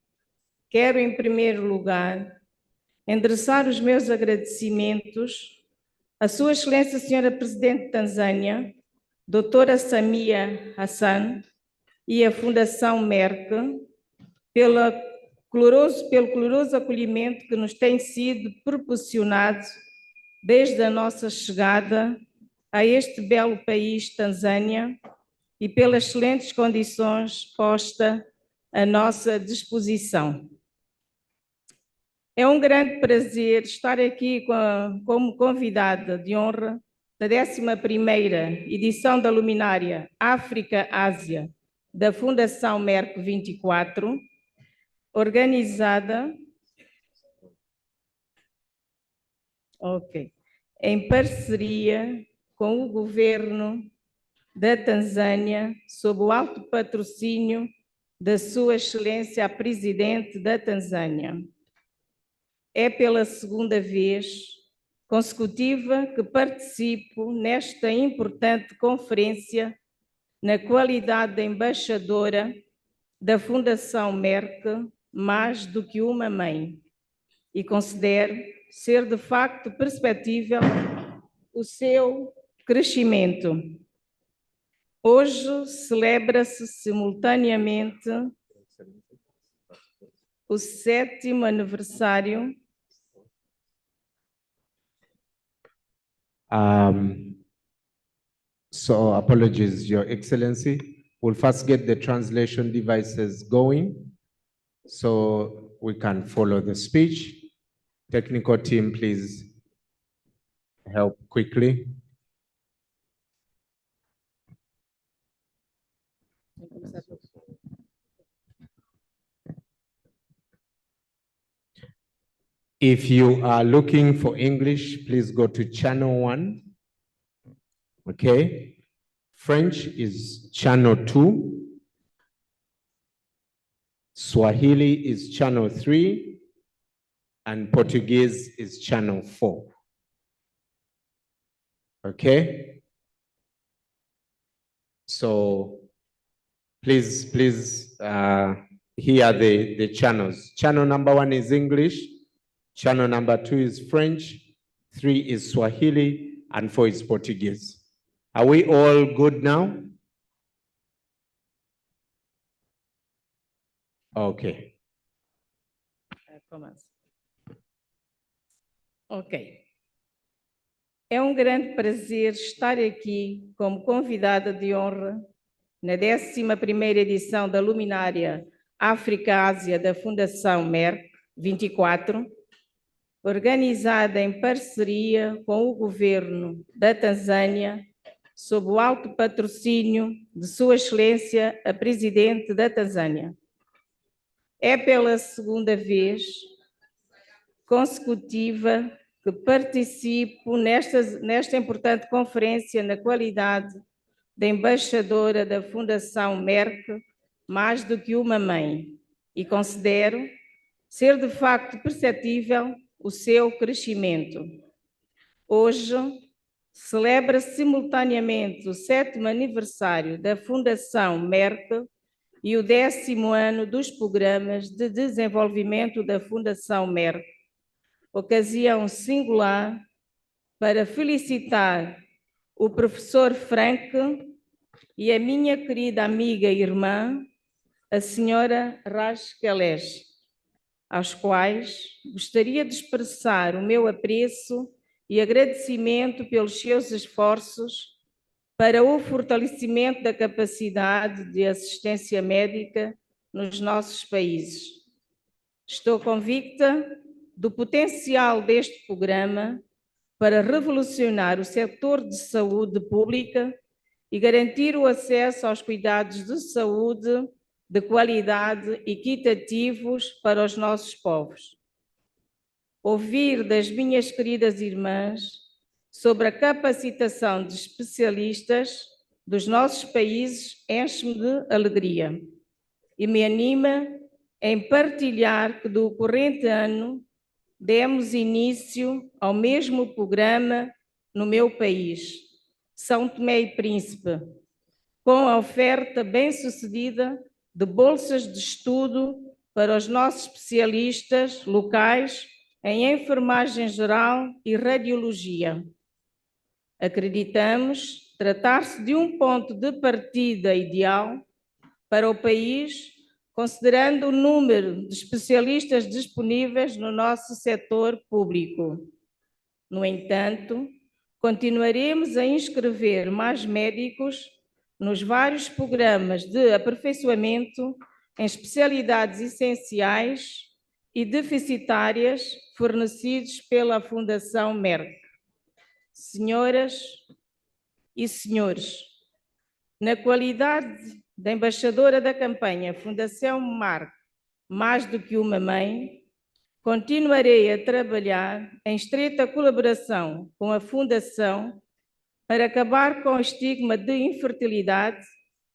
S6: quero, em primeiro lugar, endereçar os meus agradecimentos à Sua Excelência Senhora Presidente de Tanzânia, Doutora SAMIA Hassan, e à Fundação Merck, pelo caloroso acolhimento que nos tem sido proporcionado desde a nossa chegada a este belo país, Tanzânia, e pelas excelentes condições postas à nossa disposição. É um grande prazer estar aqui como convidada de honra da 11ª edição da Luminária África-Ásia da Fundação Merck 24, organizada em parceria com o governo da Tanzânia, sob o alto patrocínio da Sua Excelência a Presidente da Tanzânia. É pela 2ª vez consecutiva que participo nesta importante conferência na qualidade de embaixadora da Fundação Merck, mais do que uma mãe, e considero ser de facto perceptível o seu crescimento. Hoje celebra-se simultaneamente o 7º aniversário
S1: So apologies, Your Excellency. We'll first get the translation devices going so we can follow the speech. Technical team, please help quickly. If you are looking for English, please go to channel 1. Okay. French is channel 2. Swahili is channel 3. And Portuguese is channel 4. Okay. So please hear the channels. Channel number 1 is English. Channel number 2 is French. 3 is Swahili, and 4 is Portuguese. Are we all good now? Okay.
S8: Começa. Ok. É um grande prazer estar aqui como convidada de honra na 11ª edição da Luminária África-Ásia da Fundação Merck 24, organizada em parceria com o governo da Tanzânia, sob o alto patrocínio de Sua Excelência, a Presidente da Tanzânia. É pela segunda vez consecutiva que participo nesta importante conferência na qualidade de embaixadora da Fundação Merck, mais do que uma mãe, e considero ser de facto perceptível o seu crescimento. Hoje celebra-se simultaneamente o 7º aniversário da Fundação Merck e o 10º ano dos programas de desenvolvimento da Fundação Merck, ocasião singular para felicitar o professor Frank e a minha querida amiga e irmã, a senhora Rasha Kelej, aos quais gostaria de expressar o meu apreço e agradecimento pelos seus esforços para o fortalecimento da capacidade de assistência médica nos nossos países. Estou convicta do potencial deste programa para revolucionar o setor de saúde pública e garantir o acesso aos cuidados de saúde de qualidade equitativos para os nossos povos. Ouvir das minhas queridas irmãs sobre a capacitação de especialistas dos nossos países enche-me de alegria e me anima em partilhar que do corrente ano demos início ao mesmo programa no meu país, Sao Tome e Príncipe, com a oferta bem-sucedida de bolsas de estudo para os nossos especialistas locais em enfermagem geral e radiologia. Acreditamos tratar-se de um ponto de partida ideal para o país, considerando o número de especialistas disponíveis no nosso setor público. No entanto, continuaremos a inscrever mais médicos nos vários programas de aperfeiçoamento em especialidades essenciais e deficitárias fornecidos pela Fundação Merck. Senhoras e senhores, na qualidade de embaixadora da campanha Fundação Merck, mais do que uma mãe, continuarei a trabalhar em estreita colaboração com a Fundação para acabar com o estigma de infertilidade,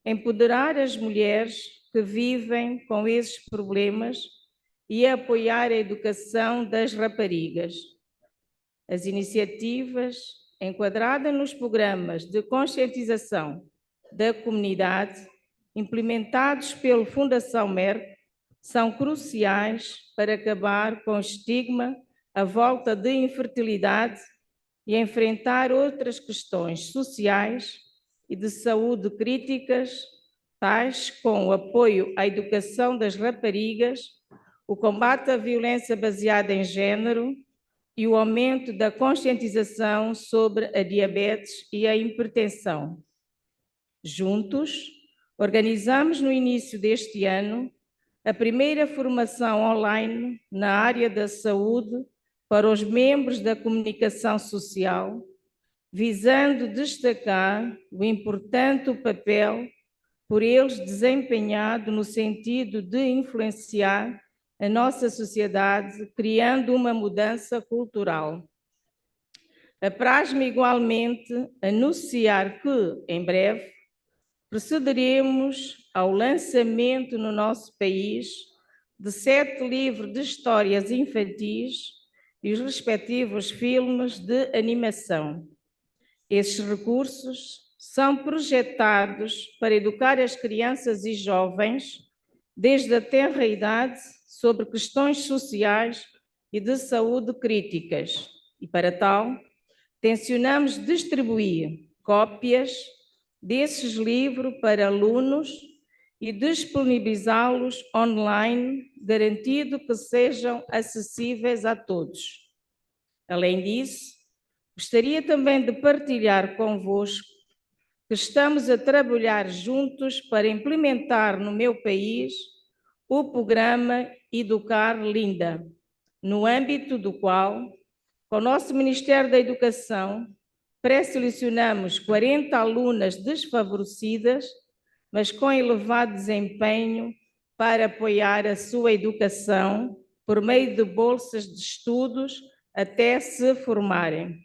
S8: empoderar as mulheres que vivem com esses problemas e apoiar a educação das raparigas. As iniciativas enquadradas nos programas de conscientização da comunidade implementados pela Fundação Merck são cruciais para acabar com o estigma à volta de infertilidade e enfrentar outras questões sociais e de saúde críticas, tais como o apoio à educação das raparigas, o combate à violência baseada em género e o aumento da conscientização sobre a diabetes e a hipertensão. Juntos, organizamos no início deste ano a primeira formação online na área da saúde para os membros da comunicação social, visando destacar o importante papel por eles desempenhado no sentido de influenciar a nossa sociedade, criando uma mudança cultural. Apraz-me igualmente anunciar que, em breve, procederemos ao lançamento no nosso país de 7 livros de histórias infantis e os respectivos filmes de animação. Esses recursos são projetados para educar as crianças e jovens, desde a tenra idade, sobre questões sociais e de saúde críticas E para tal, tencionamos distribuir cópias desses livros para alunos e disponibilizá-los online, garantindo que sejam acessíveis a todos. Além disso, gostaria também de partilhar convosco que estamos a trabalhar juntos para implementar no meu país o programa Educar Linda, no âmbito do qual, com o nosso Ministério da Educação, pré-selecionamos 40 alunas desfavorecidas, mas com elevado desempenho, para apoiar a sua educação por meio de bolsas de estudos até se formarem.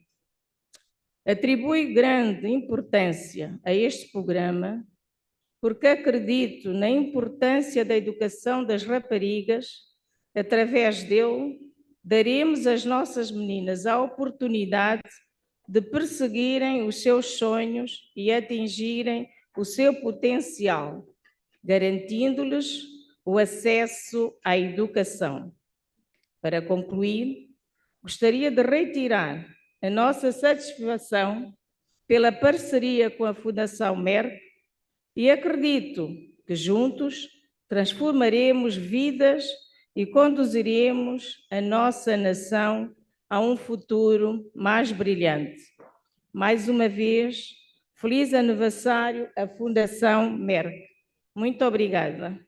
S8: Atribuo grande importância a este programa porque acredito na importância da educação das raparigas. Através dele, daremos às nossas meninas a oportunidade de perseguirem os seus sonhos e atingirem o seu potencial, garantindo-lhes o acesso à educação. Para concluir, gostaria de reiterar a nossa satisfação pela parceria com a Fundação Merck e acredito que juntos transformaremos vidas e conduziremos a nossa nação a um futuro mais brilhante. Mais uma vez, feliz aniversário à Fundação Merck. Muito obrigada.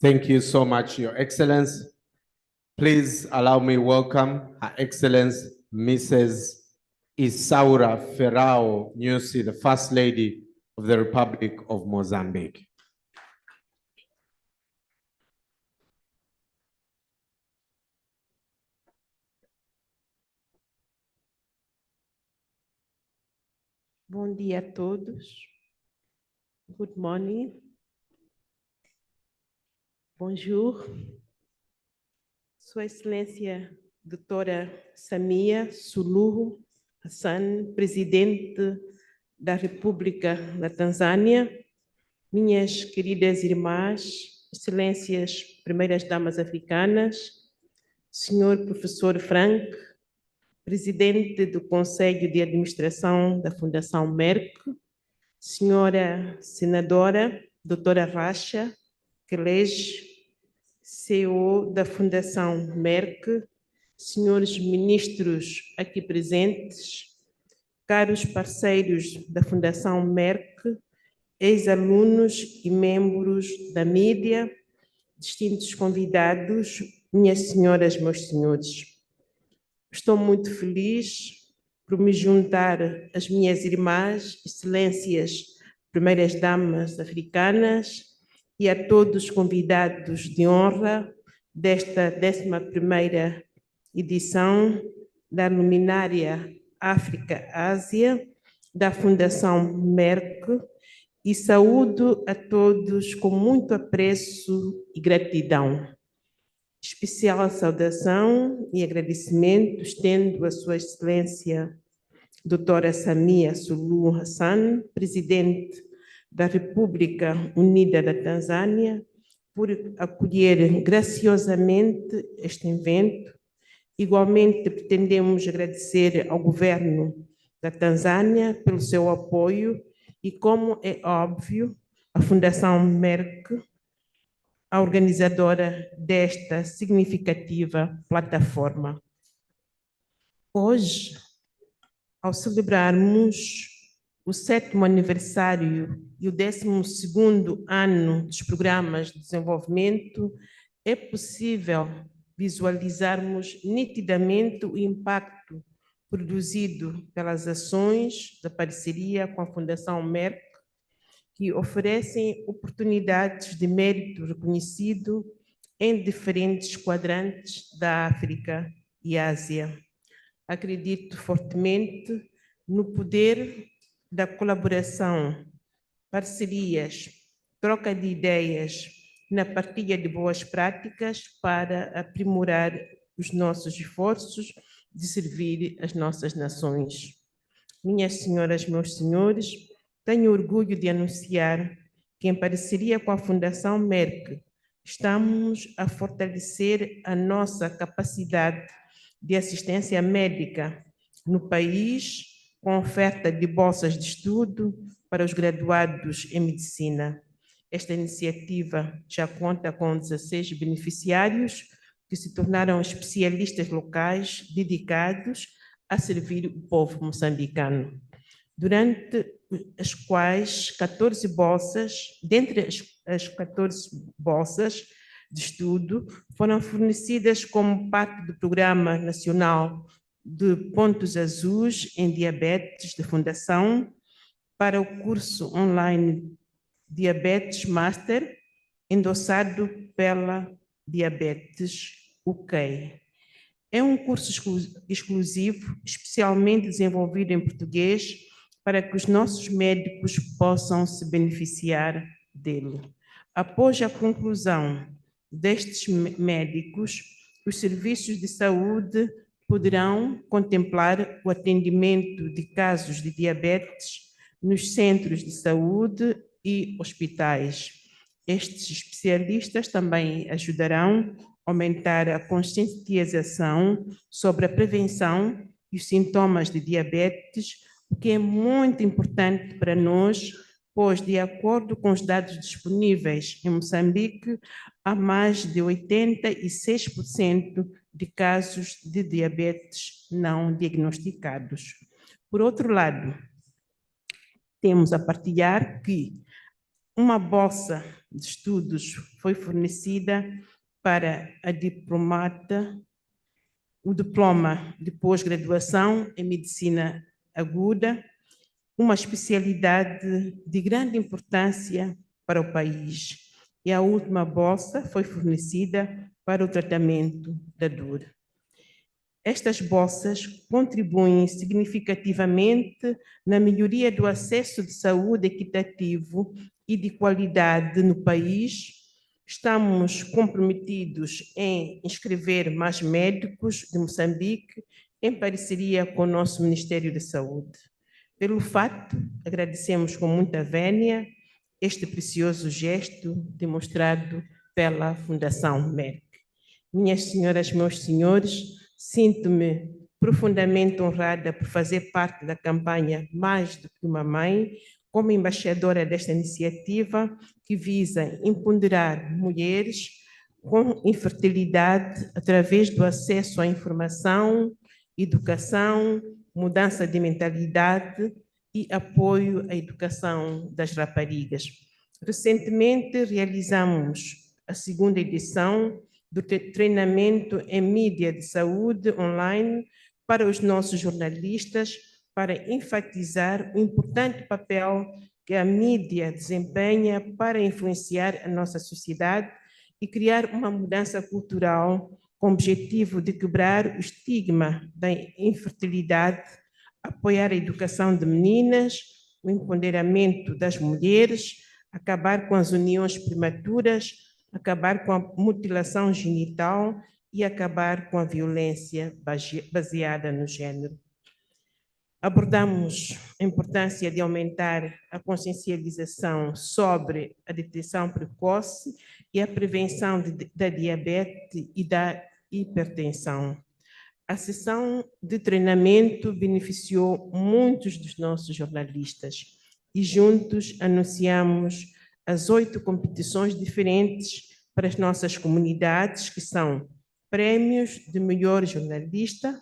S1: Thank you so much, Your Excellency. Please allow me welcome Her Excellency Mrs. Isaura Ferrao Nyusi, the First Lady of the Republic of Mozambique.
S9: Bom dia a todos. Good morning. Bonjour. Sua Excelência Doutora SAMIA SULUHU HASSAN, Presidente da República da Tanzânia, minhas queridas irmãs, Excelências Primeiras Damas Africanas, Senhor Professor Frank, Presidente do Conselho de Administração da Fundação Merck, Senhora Senadora Doutora Rasha Kelej, CEO da Fundação Merck, senhores ministros aqui presentes, caros parceiros da Fundação Merck, ex-alunos e membros da mídia, distintos convidados, minhas senhoras, meus senhores. Estou muito feliz por me juntar às minhas irmãs, excelências, primeiras damas africanas e a todos os convidados de honra desta 11ª edição da Luminária África-Ásia da Fundação Merck e saúdo a todos com muito apreço e gratidão. Especial saudação e agradecimento estendo a Sua Excelência Doutora SAMIA SULUHU HASSAN, Presidente da República Unida da Tanzânia, por acolher graciosamente este evento. Igualmente, pretendemos agradecer ao governo da Tanzânia pelo seu apoio e, como é óbvio, a Fundação Merck, a organizadora desta significativa plataforma. Hoje, ao celebrarmos o 7º aniversário e o 12º ano dos programas de desenvolvimento, é possível visualizarmos nitidamente o impacto produzido pelas ações da parceria com a Fundação Merck, que oferecem oportunidades de mérito reconhecido em diferentes quadrantes da África e Ásia. Acredito fortemente no poder da colaboração, parcerias, troca de ideias, na partilha de boas práticas para aprimorar os nossos esforços de servir as nossas nações. Minhas senhoras, meus senhores, tenho orgulho de anunciar que, em parceria com a Fundação Merck, estamos a fortalecer a nossa capacidade de assistência médica no país, com oferta de bolsas de estudo para os graduados em medicina. Esta iniciativa já conta com 16 beneficiários que se tornaram especialistas locais dedicados a servir o povo moçambicano, durante as quais 14 bolsas, dentre as 14 bolsas de estudo, foram fornecidas como parte do Programa Nacional de Pontos Azuis em Diabetes da Fundação para o curso online Diabetes Master, endossado pela Diabetes UK. É um curso exclusivo, especialmente desenvolvido em português, para que os nossos médicos possam se beneficiar dele. Após a conclusão destes médicos, os serviços de saúde poderão contemplar o atendimento de casos de diabetes nos centros de saúde e hospitais. Estes especialistas também ajudarão a aumentar a conscientização sobre a prevenção e os sintomas de diabetes, o que é muito importante para nós, pois, de acordo com os dados disponíveis em Moçambique, há mais de 86% de casos de diabetes não diagnosticados. Por outro lado, temos a partilhar que uma bolsa de estudos foi fornecida para a diplomata, o diploma de pós-graduação em medicina aguda, uma especialidade de grande importância para o país. E a última bolsa foi fornecida para o tratamento da dor. Estas bolsas contribuem significativamente na melhoria do acesso de saúde equitativo e de qualidade no país. Estamos comprometidos em inscrever mais médicos de Moçambique em parceria com o nosso Ministério da Saúde. Pelo fato, agradecemos com muita vénia este precioso gesto demonstrado pela Fundação Merck. Minhas senhoras, meus senhores, sinto-me profundamente honrada por fazer parte da campanha Mais do que uma Mãe, como embaixadora desta iniciativa que visa empoderar mulheres com infertilidade através do acesso à informação, educação, mudança de mentalidade e apoio à educação das raparigas. Recentemente realizamos a segunda edição do treinamento em mídia de saúde online para os nossos jornalistas, para enfatizar o importante papel que a mídia desempenha para influenciar a nossa sociedade e criar uma mudança cultural com o objetivo de quebrar o estigma da infertilidade, apoiar a educação de meninas, o empoderamento das mulheres, acabar com as uniões prematuras, acabar com a mutilação genital e acabar com a violência baseada no género. Abordamos a importância de aumentar a consciencialização sobre a detecção precoce e a prevenção da diabetes e da hipertensão. A sessão de treinamento beneficiou muitos dos nossos jornalistas e juntos anunciamos as 8 competições diferentes para as nossas comunidades, que são prêmios de melhor jornalista,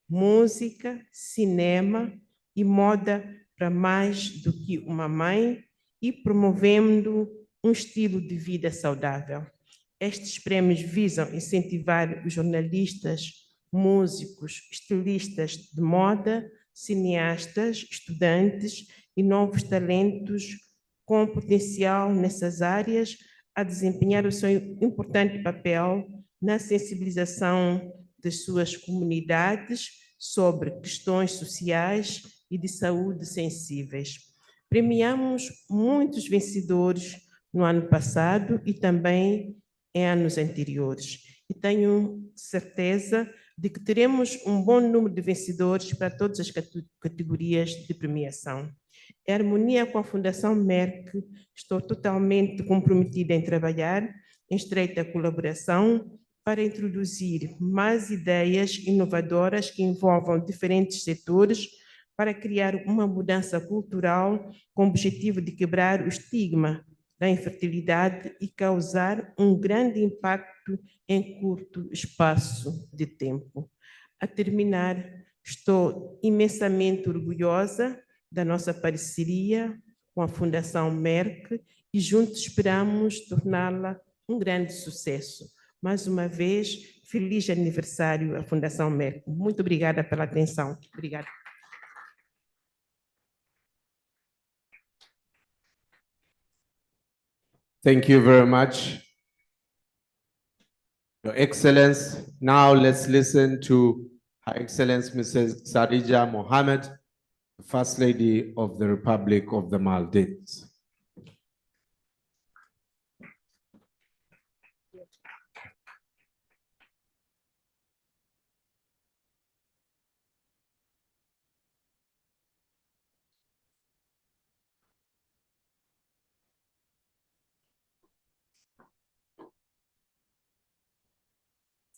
S9: música, cinema e moda para mais do que uma mãe e promovendo um estilo de vida saudável. Estes prêmios visam incentivar os jornalistas, músicos, estilistas de moda, cineastas, estudantes e novos talentos com potencial nessas áreas a desempenhar o seu importante papel na sensibilização das suas comunidades sobre questões sociais e de saúde sensíveis. Premiamos muitos vencedores no ano passado e também em anos anteriores. E tenho certeza de que teremos um bom número de vencedores para todas as categorias de premiação. Em harmonia com a Fundação Merck, estou totalmente comprometida em trabalhar em estreita colaboração para introduzir mais ideias inovadoras que envolvam diferentes setores para criar uma mudança cultural com o objetivo de quebrar o estigma da infertilidade e causar um grande impacto em curto espaço de tempo. A terminar, estou imensamente orgulhosa da nossa parceria com a Fundação Merck e juntos esperamos torná-la um grande sucesso. Mais uma vez, feliz aniversário à Fundação Merck. Muito obrigada pela atenção. Obrigada.
S1: Thank you very much, Your Excellency. Now let's listen to Her Excellency Mrs. Sarija Mohammed, the First Lady of the Republic of the Maldives.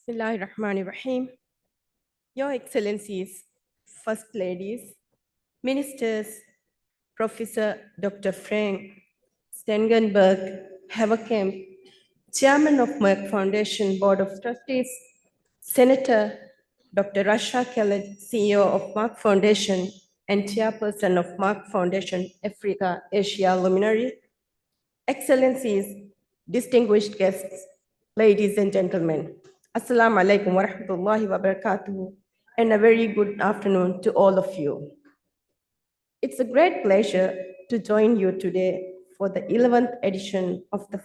S10: Bismillahirrahmanirrahim. Your Excellencies, First Ladies, Ministers, Professor Dr. Frank Stengenberg Haverkamp, Chairman of Merck Foundation Board of Trustees, Senator Dr. Rasha Kelej, CEO of Merck Foundation and Chairperson of Merck Foundation Africa Asia Luminary, Excellencies, distinguished guests, ladies and gentlemen, Assalamu alaikum wa rahmatullahi wa barakatuh, and a very good afternoon to all of you. It's a great pleasure to join you today for the 11th edition of the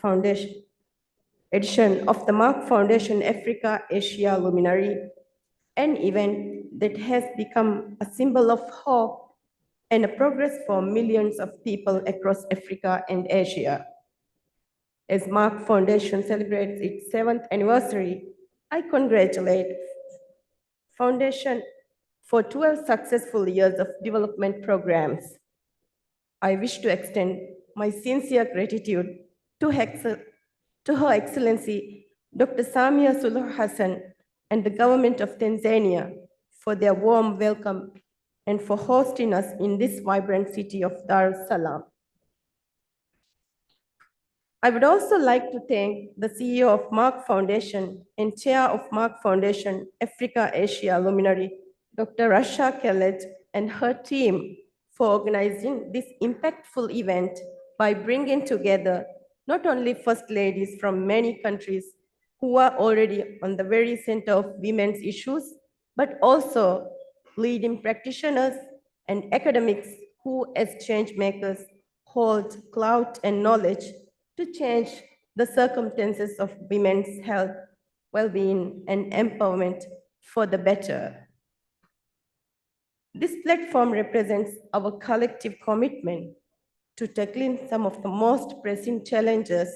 S10: Merck Foundation Africa Asia Luminary, an event that has become a symbol of hope and a progress for millions of people across Africa and Asia. As Merck Foundation celebrates its 7th anniversary, I congratulate Foundation for 12 successful years of development programs. I wish to extend my sincere gratitude to Her Excellency Dr. SAMIA SULUHU HASSAN and the government of Tanzania for their warm welcome and for hosting us in this vibrant city of Dar es Salaam. I would also like to thank the CEO of Merck Foundation and Chair of Merck Foundation Africa Asia Luminary, Dr. Rasha Kelej, and her team for organizing this impactful event by bringing together not only first ladies from many countries who are already on the very center of women's issues, but also leading practitioners and academics who, as change makers, hold clout and knowledge to change the circumstances of women's health, well-being, and empowerment for the better. This platform represents our collective commitment to tackling some of the most pressing challenges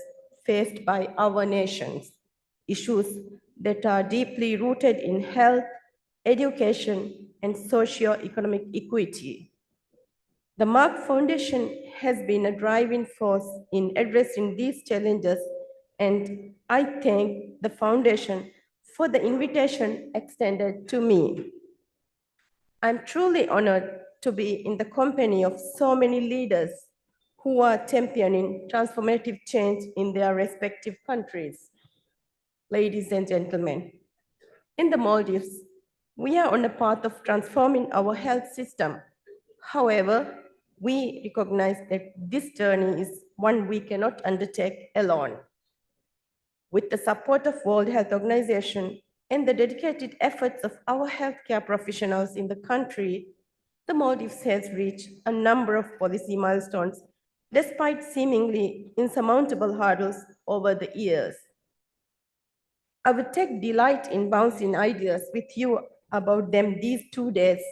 S10: faced by our nations, issues that are deeply rooted in health, education, and socio-economic equity. The Merck Foundation has been a driving force in addressing these challenges, and I thank the Foundation for the invitation extended to me. I'm truly honored to be in the company of so many leaders who are championing transformative change in their respective countries. Ladies and gentlemen, in the Maldives, we are on a path of transforming our health system. However, we recognize that this journey is one we cannot undertake alone. With the support of World Health Organization and the dedicated efforts of our healthcare professionals in the country, the Maldives has reached a number of policy milestones despite seemingly insurmountable hurdles over the years. I would take delight in bouncing ideas with you about them these 2 days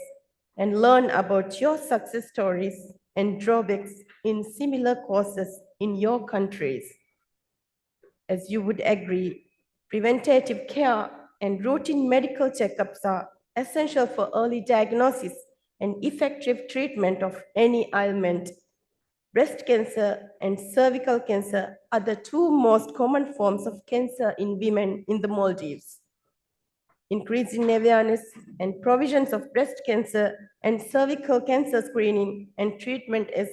S10: and learn about your success stories and drawbacks in similar causes in your countries. As you would agree, preventative care and routine medical checkups are essential for early diagnosis and effective treatment of any ailment. Breast cancer and cervical cancer are the two most common forms of cancer in women in the Maldives. Increasing awareness and provisions of breast cancer and cervical cancer screening and treatment as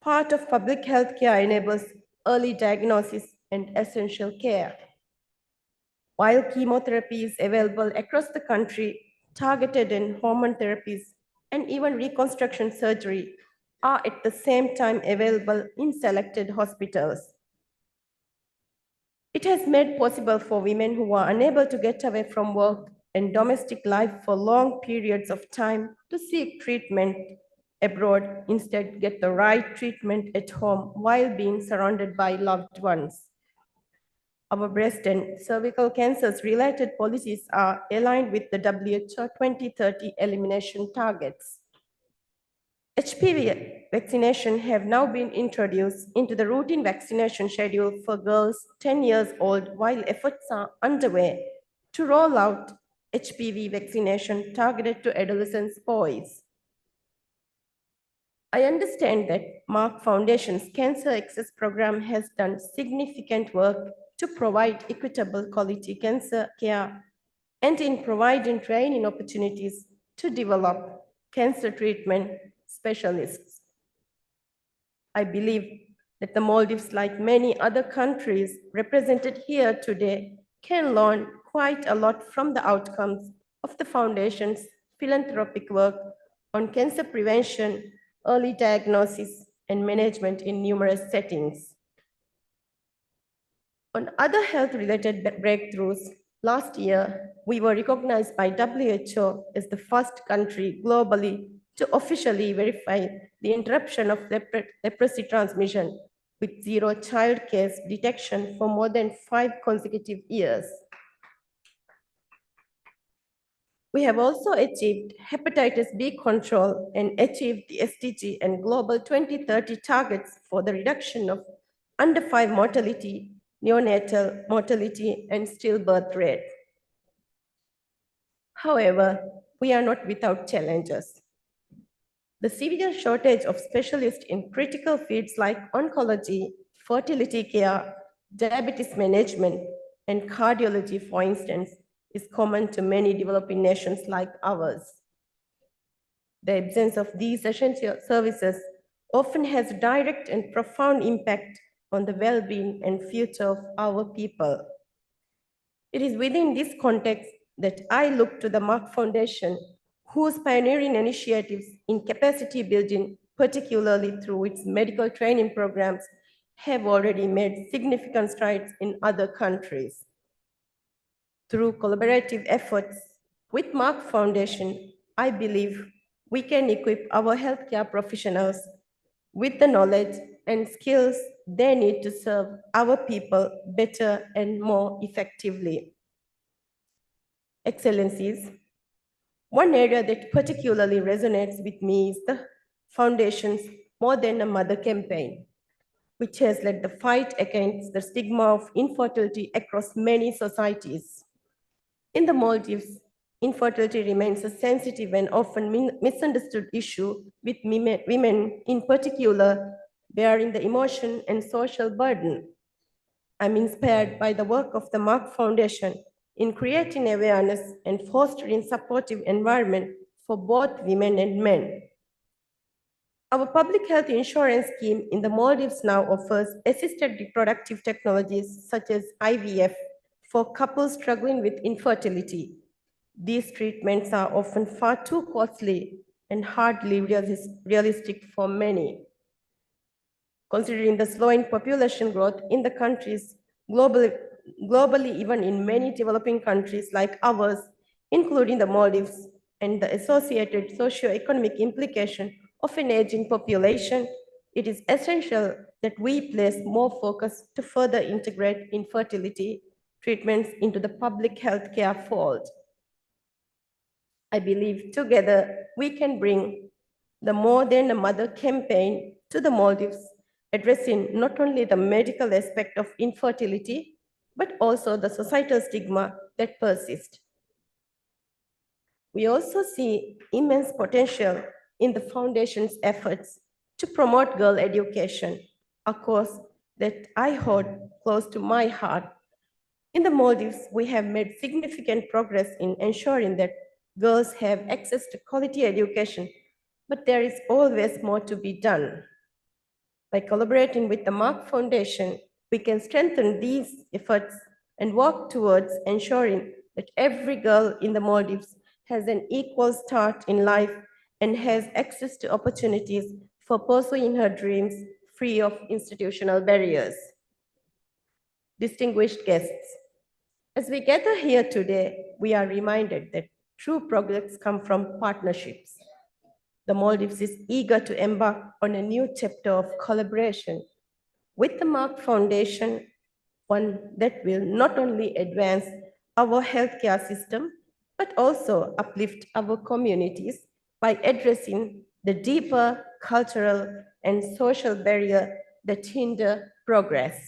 S10: part of public health care enables early diagnosis and essential care. While chemotherapy is available across the country, targeted and hormone therapies and even reconstruction surgery are at the same time available in selected hospitals. It has made possible for women who are unable to get away from work and domestic life for long periods of time to seek treatment abroad, instead get the right treatment at home while being surrounded by loved ones. Our breast and cervical cancers related policies are aligned with the WHO 2030 elimination targets. HPV vaccination have now been introduced into the routine vaccination schedule for girls 10 years old, while efforts are underway to roll out HPV vaccination targeted to adolescent boys. I understand that Merck Foundation's Cancer Access Program has done significant work to provide equitable quality cancer care and in providing training opportunities to develop cancer treatment specialists. I believe that the Maldives, like many other countries represented here today, can learn quite a lot from the outcomes of the Foundation's philanthropic work on cancer prevention, early diagnosis, and management in numerous settings. On other health-related breakthroughs, last year, we were recognized by WHO as the first country globally to officially verify the interruption of leprosy transmission with zero child case detection for more than 5 consecutive years. We have also achieved hepatitis B control and achieved the SDG and Global 2030 targets for the reduction of under 5 mortality, neonatal mortality, and stillbirth rate. However, we are not without challenges. The severe shortage of specialists in critical fields like oncology, fertility care, diabetes management, and cardiology, for instance, is common to many developing nations like ours. The absence of these essential services often has direct and profound impact on the well-being and future of our people. It is within this context that I look to the Merck Foundation, whose pioneering initiatives in capacity building, particularly through its medical training programs, have already made significant strides in other countries. Through collaborative efforts with Merck Foundation, I believe we can equip our healthcare professionals with the knowledge and skills they need to serve our people better and more effectively. Excellencies, one area that particularly resonates with me is the Foundation's More Than a Mother campaign, which has led the fight against the stigma of infertility across many societies. In the Maldives, infertility remains a sensitive and often misunderstood issue, with women in particular bearing the emotion and social burden. I'm inspired by the work of the Merck Foundation in creating awareness and fostering supportive environment for both women and men. Our public health insurance scheme in the Maldives now offers assisted reproductive technologies such as IVF for couples struggling with infertility. These treatments are often far too costly and hardly realistic for many. Considering the slowing population growth in the countries globally, even in many developing countries like ours, including the Maldives, and the associated socio-economic implication of an aging population, it is essential that we place more focus to further integrate infertility treatments into the public health care fold. I believe together we can bring the More Than a Mother campaign to the Maldives, addressing not only the medical aspect of infertility, but also the societal stigma that persist. We also see immense potential in the Foundation's efforts to promote girl education, a cause that I hold close to my heart. In the Maldives, we have made significant progress in ensuring that girls have access to quality education, but there is always more to be done. By collaborating with the Merck Foundation, we can strengthen these efforts and work towards ensuring that every girl in the Maldives has an equal start in life and has access to opportunities for pursuing her dreams free of institutional barriers. Distinguished guests, as we gather here today, we are reminded that true progress comes from partnerships. The Maldives is eager to embark on a new chapter of collaboration with the Merck Foundation, one that will not only advance our healthcare system, but also uplift our communities by addressing the deeper cultural and social barriers that hinder progress.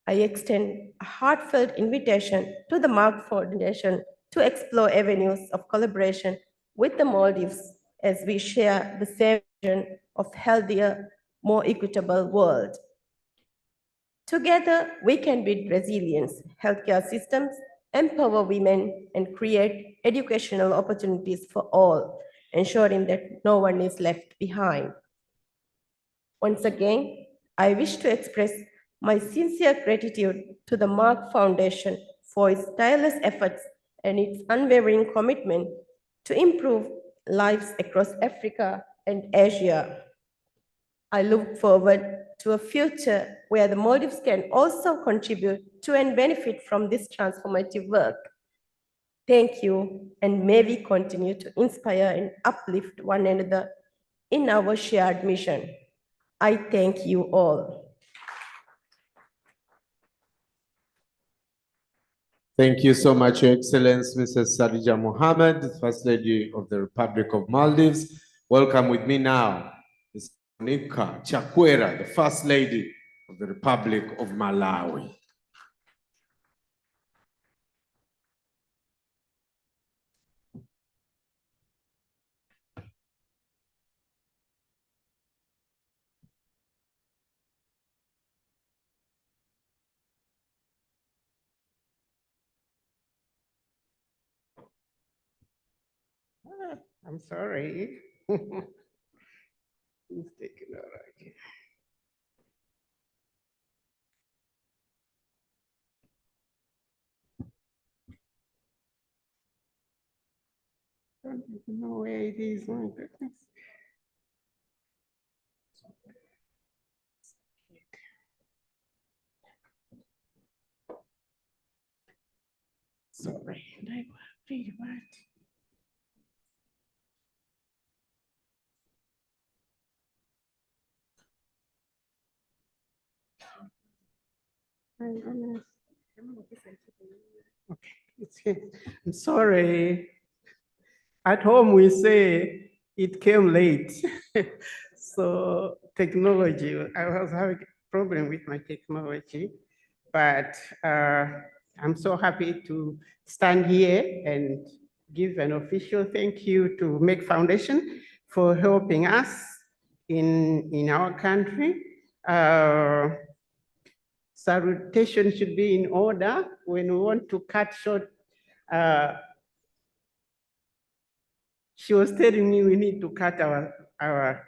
S10: I extend a heartfelt invitation to the Merck Foundation to explore avenues of collaboration with the Maldives as we share the same vision of healthier, more equitable world. Together, we can build resilient healthcare systems, empower women, and create educational opportunities for all, ensuring that no one is left behind. Once again, I wish to express my sincere gratitude to the Merck Foundation for its tireless efforts and its unwavering commitment to improve lives across Africa and Asia. I look forward to a future where the Maldives can also contribute to and benefit from this transformative work. Thank you, and may we continue to inspire and uplift one another in our shared mission. I thank you all.
S1: Thank you so much, Your Excellency, Mrs. Sadija Mohammed, First Lady of the Republic of Maldives. Welcome with me now, Ms. Monica Chakwera, the First Lady of the Republic of Malawi.
S11: I'm sorry. He's taking it right. I don't even know where it is. My goodness. Sorry, I really bad. My goodness. Okay, it's here. I'm sorry. At home we say it came late. So technology, I was having a problem with my technology, but I'm so happy to stand here and give an official thank you to Merck Foundation for helping us in our country. Salutation should be in order when we want to cut short. She was telling me we need to cut our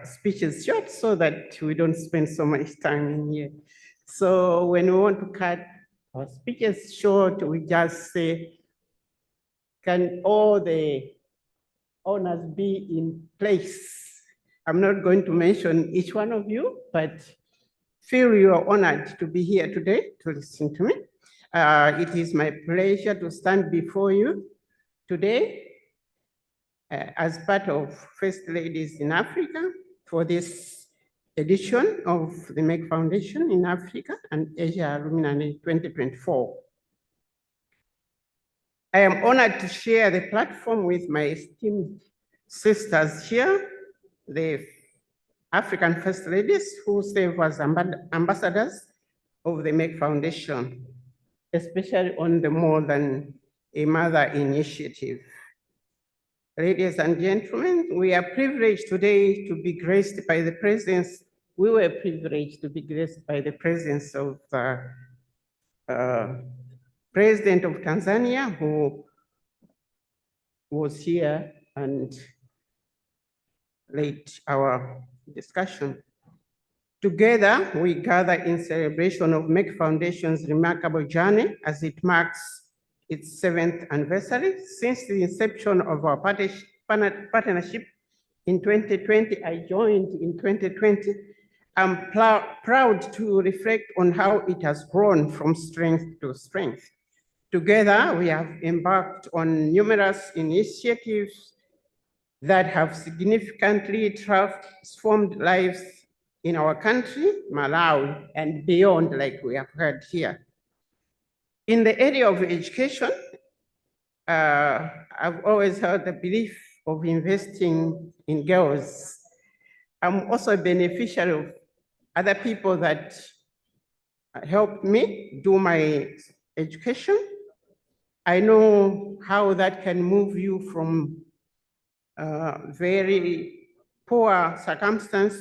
S11: speeches short so that we don't spend so much time in here. So when we want to cut our speeches short, we just say, can all the honors be in place? I'm not going to mention each one of you, but feel you are honored to be here today to listen to me. It is my pleasure to stand before you today as part of First Ladies in Africa for this edition of the Merck Foundation in Africa and Asia Luminary 2024. I am honored to share the platform with my esteemed sisters here, the African First Ladies who serve as ambassadors of the Merck Foundation. especially on the More Than a Mother initiative. Ladies and gentlemen, we are privileged today to be graced by the presence, we were privileged to be graced by the presence of the President of Tanzania, who was here and led our discussion. Together, we gather in celebration of Merck Foundation's remarkable journey as it marks its 7th anniversary. Since the inception of our partnership in 2020, I joined in 2020. I'm proud to reflect on how it has grown from strength to strength. Together, we have embarked on numerous initiatives that have significantly transformed lives in our country, Malawi, and beyond, like we have heard here. In the area of education, I've always held the belief of investing in girls. I'm also a beneficiary of other people that helped me do my education. I know how that can move you from very poor circumstance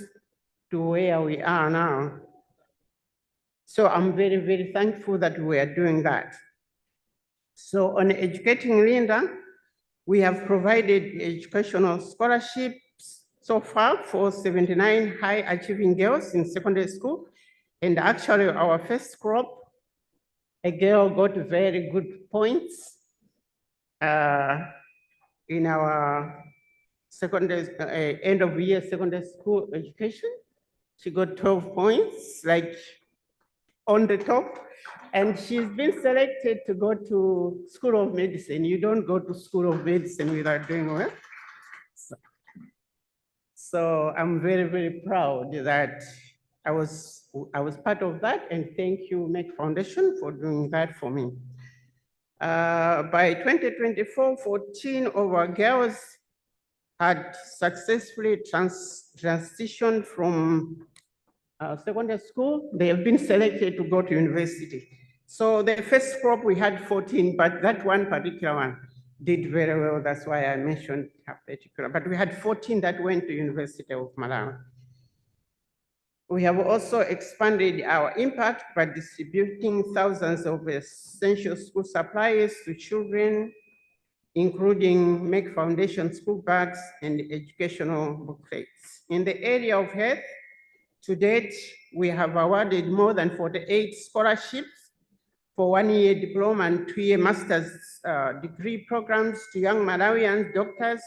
S11: to where we are now. So I'm very, very thankful that we are doing that. So on educating Linda, we have provided educational scholarships so far for 79 high achieving girls in secondary school. And actually our first crop, a girl got very good points in our secondary, end of year secondary school education. She got 12 points, like on the top. And she's been selected to go to School of Medicine. You don't go to School of Medicine without doing well. So I'm very, very proud that I was part of that, and thank you, Merck Foundation, for doing that for me. By 2024, 14 of our girls had successfully transitioned from secondary school. They have been selected to go to university. So the first crop we had 14, but that one particular one did very well. That's why I mentioned her particular. But we had 14 that went to University of Malawi. We have also expanded our impact by distributing thousands of essential school supplies to children, including Merck Foundation school bags and educational booklets. In the area of health, to date, we have awarded more than 48 scholarships for one-year diploma and two-year master's degree programs to young Malawian doctors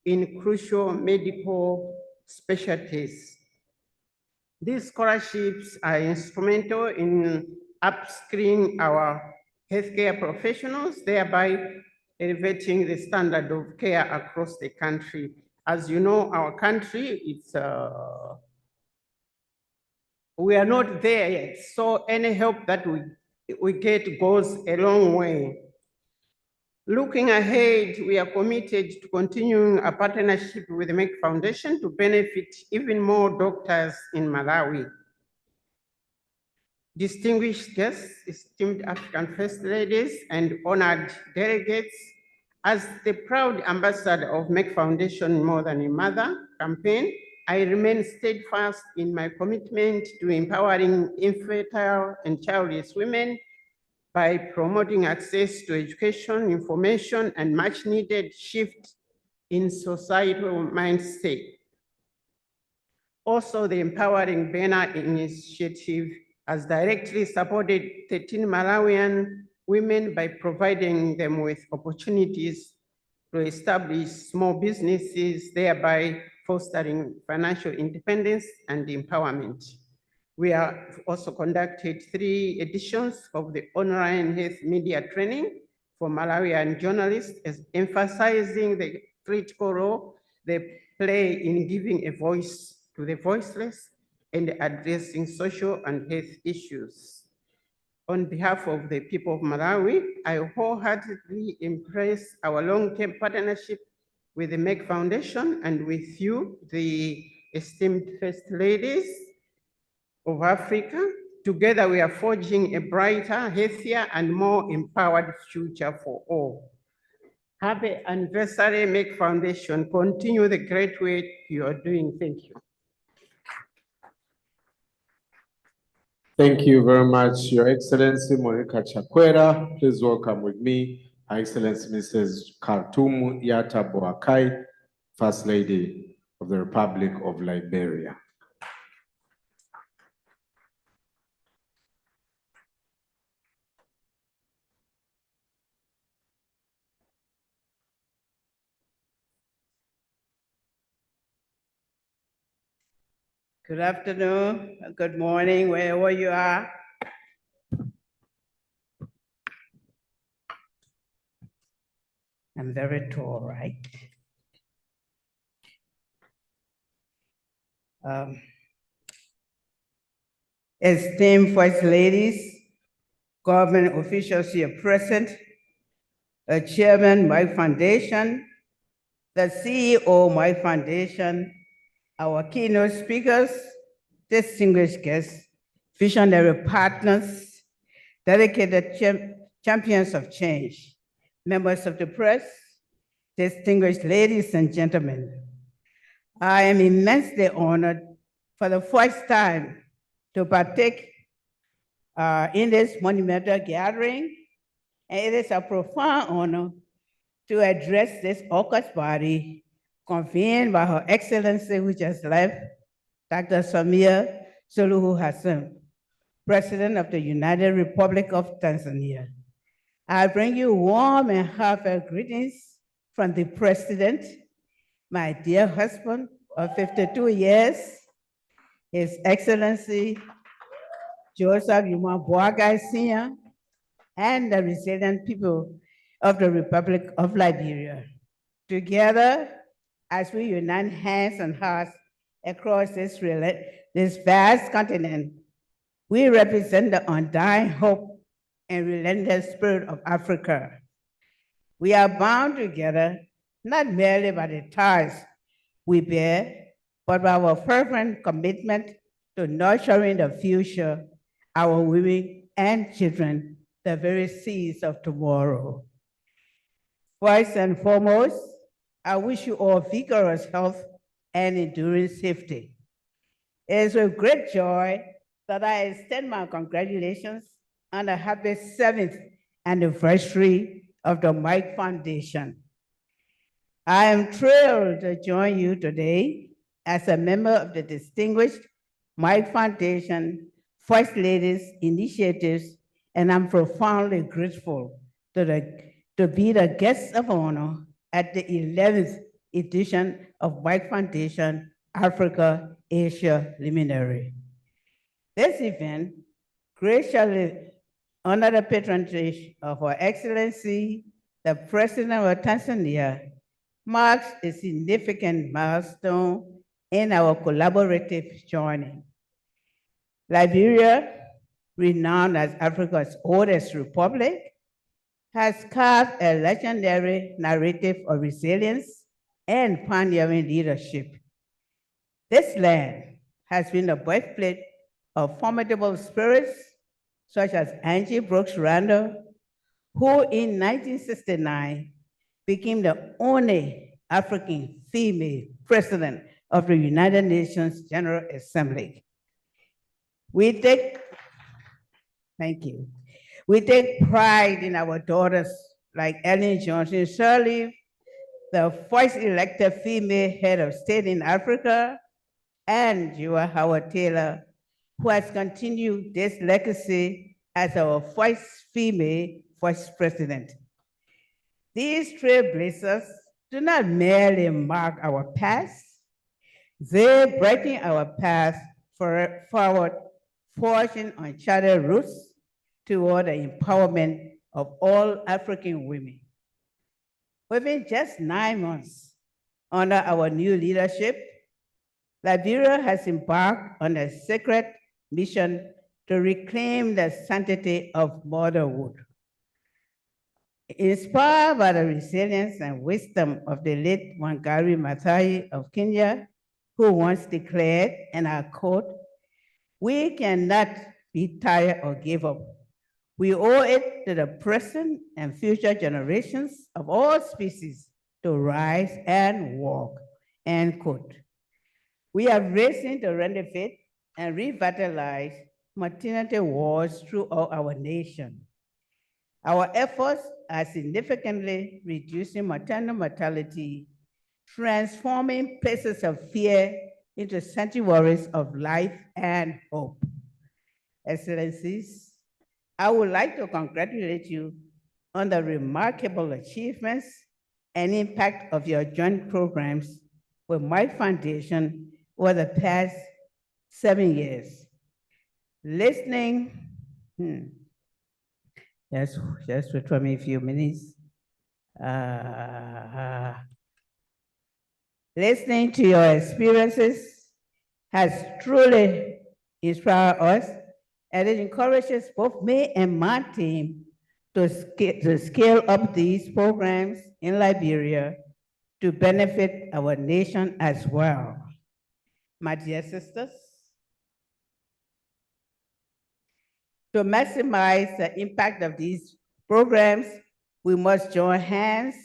S11: in crucial medical specialties. These scholarships are instrumental in upskilling our healthcare professionals, thereby elevating the standard of care across the country. As you know, our country, we are not there yet. So any help that we get goes a long way. Looking ahead, we are committed to continuing a partnership with the Merck Foundation to benefit even more doctors in Malawi. Distinguished guests, esteemed African First Ladies, and honored delegates, as the proud ambassador of Merck Foundation More Than a Mother campaign, I remain steadfast in my commitment to empowering infertile and childless women by promoting access to education, information, and much needed shift in societal mindset. Also, the Empowering Bena initiative has directly supported 13 Malawian women by providing them with opportunities to establish small businesses, thereby fostering financial independence and empowerment. We have also conducted 3 editions of the online health media training for Malawian journalists, emphasizing the critical role they play in giving a voice to the voiceless and addressing social and health issues. On behalf of the people of Malawi, I wholeheartedly embrace our long-term partnership with the Merck Foundation and with you, the esteemed First Ladies of Africa, Together we are forging a brighter, healthier, and more empowered future for all. Happy anniversary, Merck Foundation. Continue the great work you are doing. Thank you.
S1: Thank you very much, Your Excellency Monica Chakwera. Please welcome with me, Her Excellency Mrs. Khartoum Yatta Boakai, First Lady of the Republic of Liberia.
S11: Good afternoon, good morning, wherever you are. I'm very tall, right? Esteemed First Ladies, government officials here present, Chairman, Merck Foundation, the CEO, Merck Foundation, our keynote speakers, distinguished guests, visionary partners, dedicated champions of change, members of the press, distinguished ladies and gentlemen. I am immensely honored for the first time to partake in this monumental gathering, and it is a profound honor to address this august body convened by Her Excellency, who just left, Dr. SAMIA Suluhu Hassan, President of the United Republic of Tanzania. I bring you warm and heartfelt greetings from the President, my dear husband of 52 years, His Excellency Joseph Yuma Boakai Sr., and the resilient people of the Republic of Liberia. Together, as we unite hands and hearts across this vast continent, we represent the undying hope and relentless spirit of Africa. We are bound together not merely by the ties we bear, but by our fervent commitment to nurturing the future, our women and children, the very seeds of tomorrow. First and foremost, I wish you all vigorous health and enduring safety. It is with great joy that I extend my congratulations on the happy 7th anniversary of the Merck Foundation. I am thrilled to join you today as a member of the distinguished Merck Foundation First Ladies Initiatives, and I'm profoundly grateful to be the guest of honor at the 11th edition of Merck Foundation Africa Asia Luminary. This event graciously under the patronage of Her Excellency, the President of Tanzania, marks a significant milestone in our collaborative journey. Liberia, renowned as Africa's oldest republic, has carved a legendary narrative of resilience and pioneering leadership. This land has been the birthplace of formidable spirits such as Angie Brooks Randall, who in 1969 became the only African female president of the United Nations General Assembly. Thank you. We take pride in our daughters like Ellen Johnson Sirleaf, the first elected female head of state in Africa, and Joa Howard Taylor, who has continued this legacy as our first female vice president. These trailblazers do not merely mark our past, they brighten our path forward, forging uncharted routes toward the empowerment of all African women. Within just 9 months under our new leadership, Liberia has embarked on a sacred mission to reclaim the sanctity of motherhood. Inspired by the resilience and wisdom of the late Wangari Maathai of Kenya, who once declared, and I quote, "We cannot
S12: retire, or give up. We owe it to the present and future generations of all species to rise and walk, end quote. We have risen to renovate and revitalize maternity wards throughout our nation. Our efforts are significantly reducing maternal mortality, transforming places of fear into sanctuaries of life and hope. Excellencies, I would like to congratulate you on the remarkable achievements and impact of your joint programs with my foundation over the past 7 years. Listening, just wait for me a few minutes. Listening to your experiences has truly inspired us, and it encourages both me and my team to scale up these programs in Liberia to benefit our nation as well. My dear sisters, to maximize the impact of these programs, we must join hands,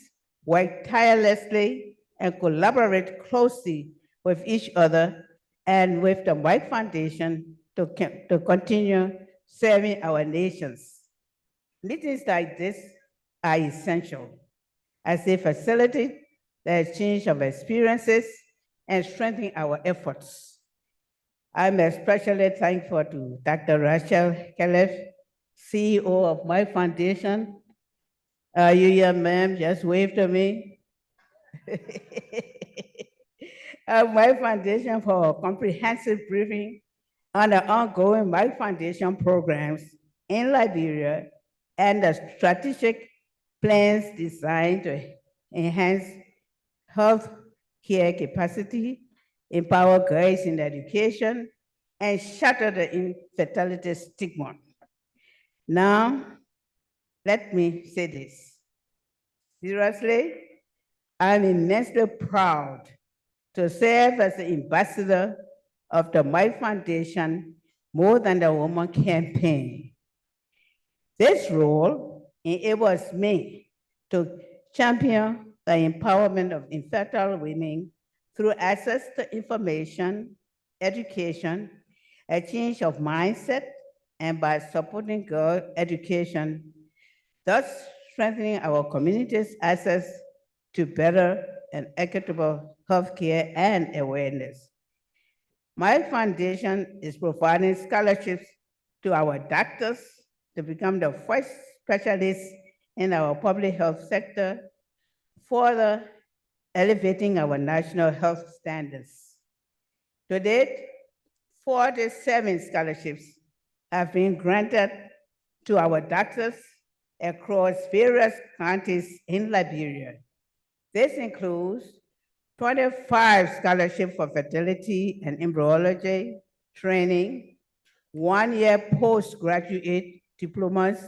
S12: work tirelessly, and collaborate closely with each other and with the Merck Foundation to continue serving our nations. Meetings like this are essential as they facilitate the exchange of experiences and strengthen our efforts. I'm especially thankful to Dr. Rasha Kelej, CEO of Merck Foundation. You young ma'am just waved to me. Merck Foundation for a comprehensive briefing on the ongoing Merck Foundation programs in Liberia and the strategic plans designed to enhance health care capacity, empower girls in education, and shatter the infertility stigma. Now, let me say this. Seriously, I'm immensely proud to serve as the ambassador of the Merck Foundation More Than the Woman campaign. This role enables me to champion the empowerment of infertile women through access to information, education, a change of mindset, and by supporting girl education, thus strengthening our community's access to better and equitable healthcare and awareness. My foundation is providing scholarships to our doctors to become the first specialists in our public health sector, further elevating our national health standards. To date, 47 scholarships have been granted to our doctors across various counties in Liberia. This includes 25 scholarships for fertility and embryology training, 1-year postgraduate diplomas,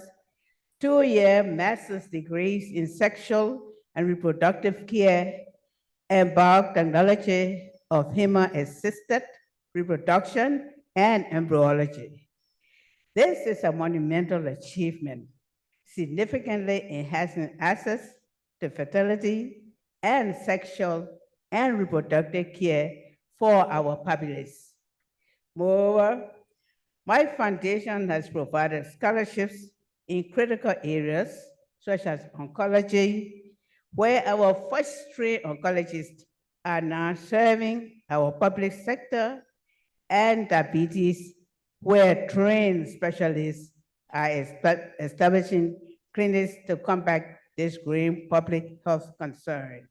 S12: 2-year master's degrees in sexual and reproductive care and biotechnology of human-assisted reproduction and embryology. This is a monumental achievement, significantly enhancing access to fertility and sexual and reproductive care for our populace. Moreover, my foundation has provided scholarships in critical areas such as oncology, where our first 3 oncologists are now serving our public sector, and diabetes, where trained specialists are establishing clinics to combat this growing public health concern.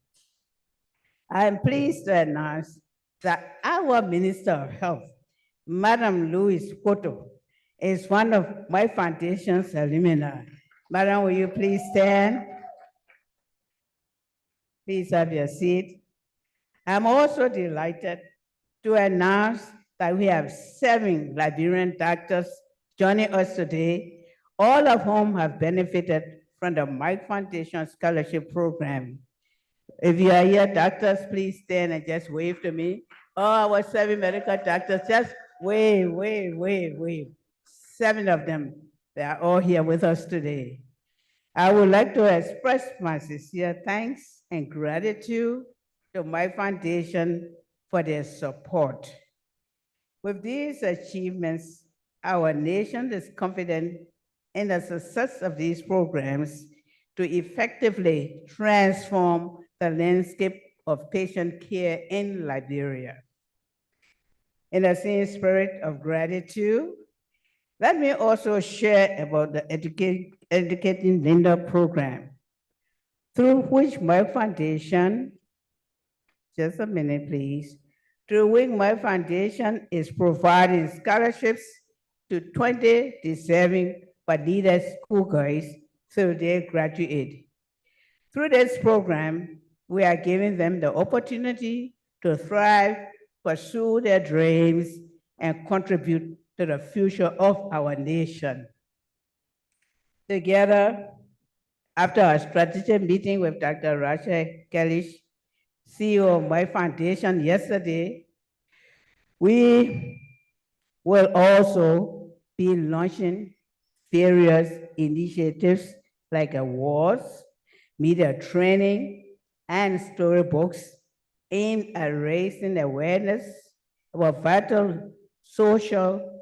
S12: I am pleased to announce that our Minister of Health, Madam Louise Koto, is one of my foundation's alumni. Madam, will you please stand? Please have your seat. I'm also delighted to announce that we have 7 Liberian doctors joining us today, all of whom have benefited from the Merck Foundation Scholarship Program. If you are here, doctors, please stand and just wave to me. All our 7 medical doctors, just wave, wave, wave, wave. 7 of them. They are all here with us today. I would like to express my sincere thanks and gratitude to my foundation for their support. With these achievements, our nation is confident in the success of these programs to effectively transform the landscape of patient care in Liberia. In the same spirit of gratitude, let me also share about the Educating Linda program, through which my foundation, just a minute please, through which my foundation is providing scholarships to 20 deserving but needed schoolgirls so they graduate. Through this program, we are giving them the opportunity to thrive, pursue their dreams, and contribute to the future of our nation. Together, after a strategic meeting with Dr. Rasha Kelej, CEO of my foundation yesterday, we will also be launching various initiatives like awards, media training, and storybooks aimed at raising awareness about vital social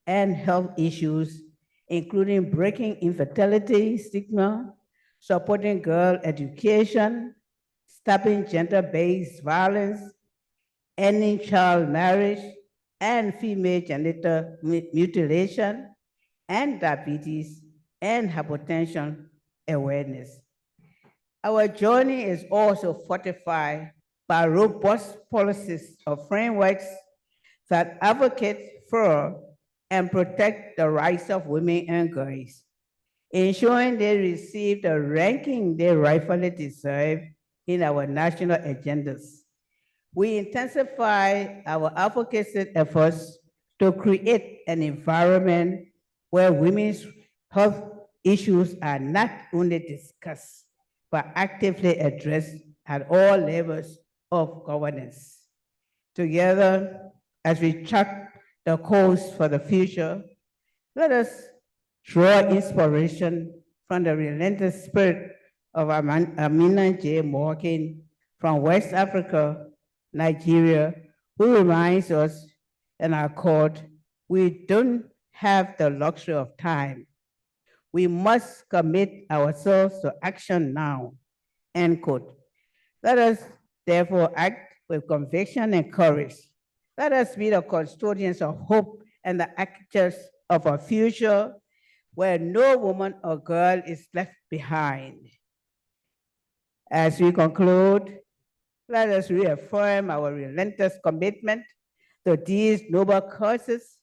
S12: and health issues, including breaking infertility stigma, supporting girl education, stopping gender-based violence, ending child marriage and female genital mutilation, and diabetes and hypertension awareness. Our journey is also fortified by robust policies or frameworks that advocate for and protect the rights of women and girls, ensuring they receive the ranking they rightfully deserve in our national agendas. We intensify our advocacy efforts to create an environment where women's health issues are not only discussed, but actively addressed at all levels of governance. Together, as we chart the course for the future, let us draw inspiration from the relentless spirit of Amina J. Morgan from West Africa, Nigeria, who reminds us in our court, we don't have the luxury of time. We must commit ourselves to action now, end quote. Let us therefore act with conviction and courage. Let us be the custodians of hope and the actors of a future where no woman or girl is left behind. As we conclude, let us reaffirm our relentless commitment to these noble causes,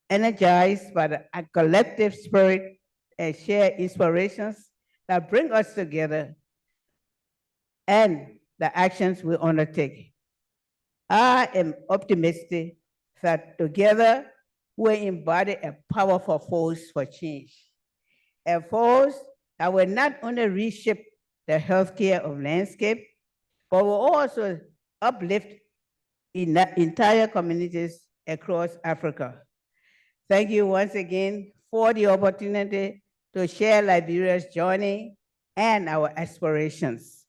S12: energized by the collective spirit and shared inspirations that bring us together and the actions we undertake. I am optimistic that together we embody a powerful force for change, a force that will not only reshape the healthcare of landscape, but will also uplift entire communities across Africa. Thank you once again for the opportunity to share Liberia's journey and our aspirations.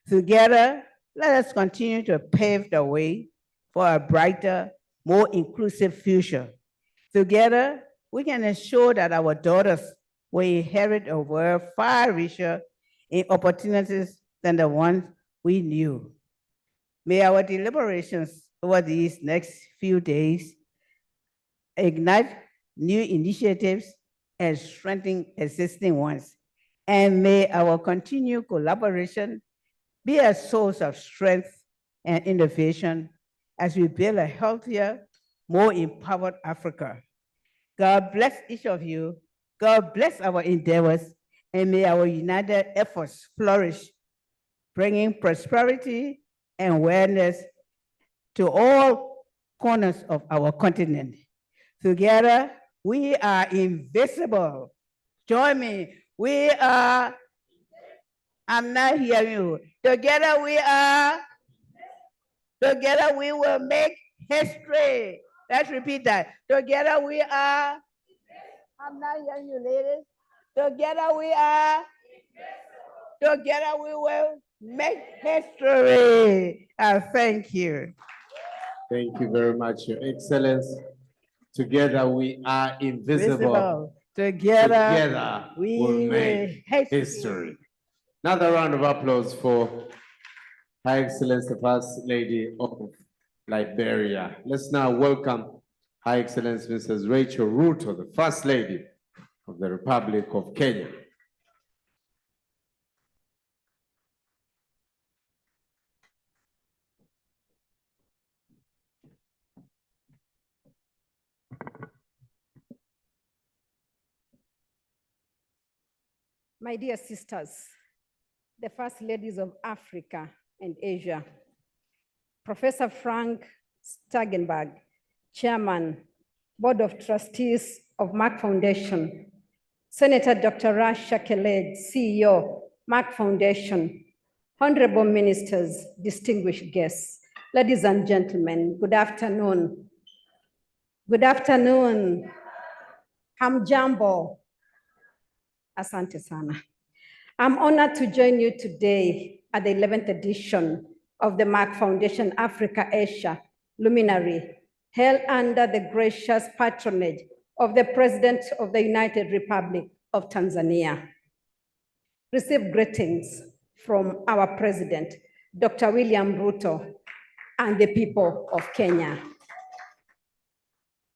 S12: Together, let us continue to pave the way for a brighter, more inclusive future. Together, we can ensure that our daughters will inherit a world far richer in opportunities than the ones we knew. May our deliberations over these next few days ignite new initiatives and strengthen existing ones. And may our continued collaboration be a source of strength and innovation as we build a healthier, more empowered Africa. God bless each of you. God bless our endeavors, and may our united efforts flourish, bringing prosperity and wellness to all corners of our continent. Together, we are invisible. Join me. We are, I'm not hearing you. Together we are, together we will make history. Let's repeat that. Together we are, I'm not hearing you, ladies. Together we are. Together we will make history. Thank you.
S1: Thank you very much, Your Excellence. Together we are invisible.
S12: Together
S1: we will make history. Another round of applause for Her Excellency the First Lady of Liberia. Let's now welcome Her Excellency Mrs. Rachel Ruto, the First Lady of the Republic of Kenya.
S13: My dear sisters, the First Ladies of Africa and Asia, Professor Frank Stegenberg, Chairman, Board of Trustees of Merck Foundation, Senator Dr. Rasha Kelej, CEO, Merck Foundation, Honorable Ministers, distinguished guests, ladies and gentlemen, good afternoon. Good afternoon. Hamjambo. Asante sana. I'm honored to join you today at the 11th edition of the Merck Foundation Africa Asia Luminary, held under the gracious patronage of the President of the United Republic of Tanzania. Receive greetings from our President, Dr. William Ruto, and the people of Kenya.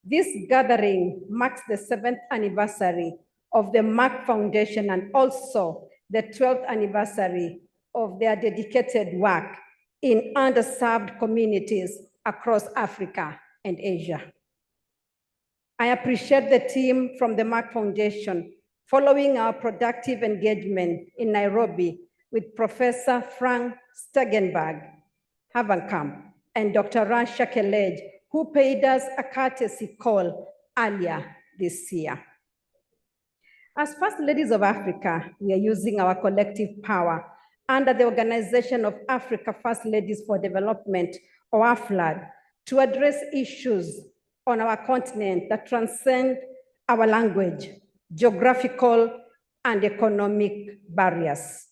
S13: This gathering marks the 7th anniversary of the Merck Foundation and also the 12th anniversary of their dedicated work in underserved communities across Africa and Asia. I appreciate the team from the Merck Foundation following our productive engagement in Nairobi with Professor Frank Stegenberg, Havankamp, and Dr. Rasha Kelej, who paid us a courtesy call earlier this year. As First Ladies of Africa, we are using our collective power under the Organization of Africa First Ladies for Development, or AFLAD, to address issues on our continent that transcend our language, geographical, and economic barriers.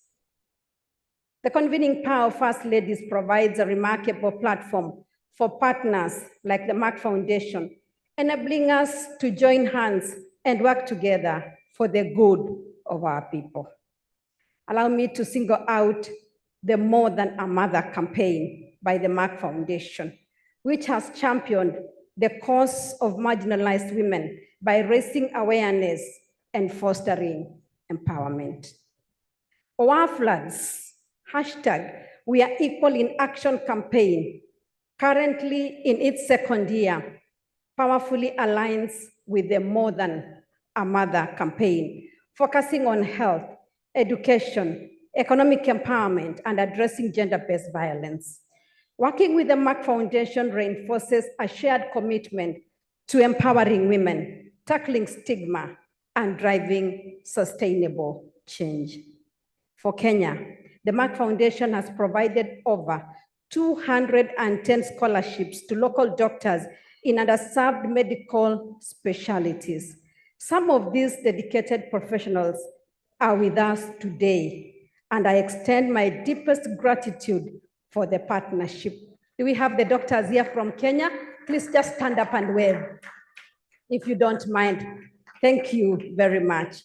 S13: The convening power of First Ladies provides a remarkable platform for partners like the Merck Foundation, enabling us to join hands and work together for the good of our people. Allow me to single out the More Than a Mother campaign by the Merck Foundation, which has championed the cause of marginalized women by raising awareness and fostering empowerment. OAFLAD's hashtag We Are Equal in Action campaign, currently in its second year, powerfully aligns with the More Than a Mother campaign, focusing on health, education, economic empowerment, and addressing gender-based violence. Working with the Merck Foundation reinforces a shared commitment to empowering women, tackling stigma, and driving sustainable change. For Kenya, the Merck Foundation has provided over 210 scholarships to local doctors in underserved medical specialties. Some of these dedicated professionals are with us today, and I extend my deepest gratitude for the partnership. Do we have the doctors here from Kenya? Please just stand up and wave, if you don't mind. Thank you very much.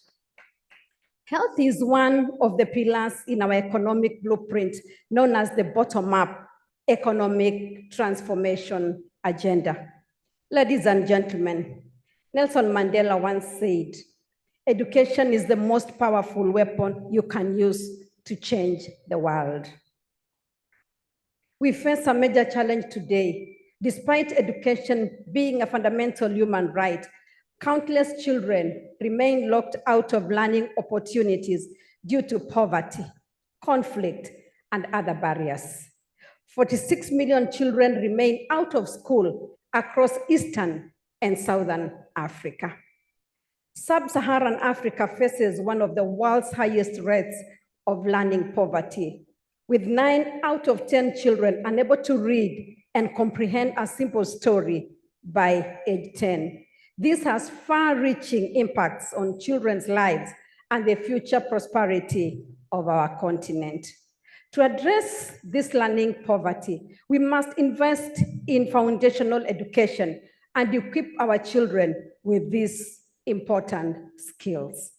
S13: Health is one of the pillars in our economic blueprint, known as the bottom-up economic transformation agenda. Ladies and gentlemen, Nelson Mandela once said, education is the most powerful weapon you can use to change the world. We face a major challenge today. Despite education being a fundamental human right, countless children remain locked out of learning opportunities due to poverty, conflict, and other barriers. 46 million children remain out of school across Eastern and Southern Africa. Sub-Saharan Africa faces one of the world's highest rates of learning poverty, with 9 out of 10 children unable to read and comprehend a simple story by age 10. This has far-reaching impacts on children's lives and the future prosperity of our continent. To address this learning poverty, we must invest in foundational education and equip our children with these important skills.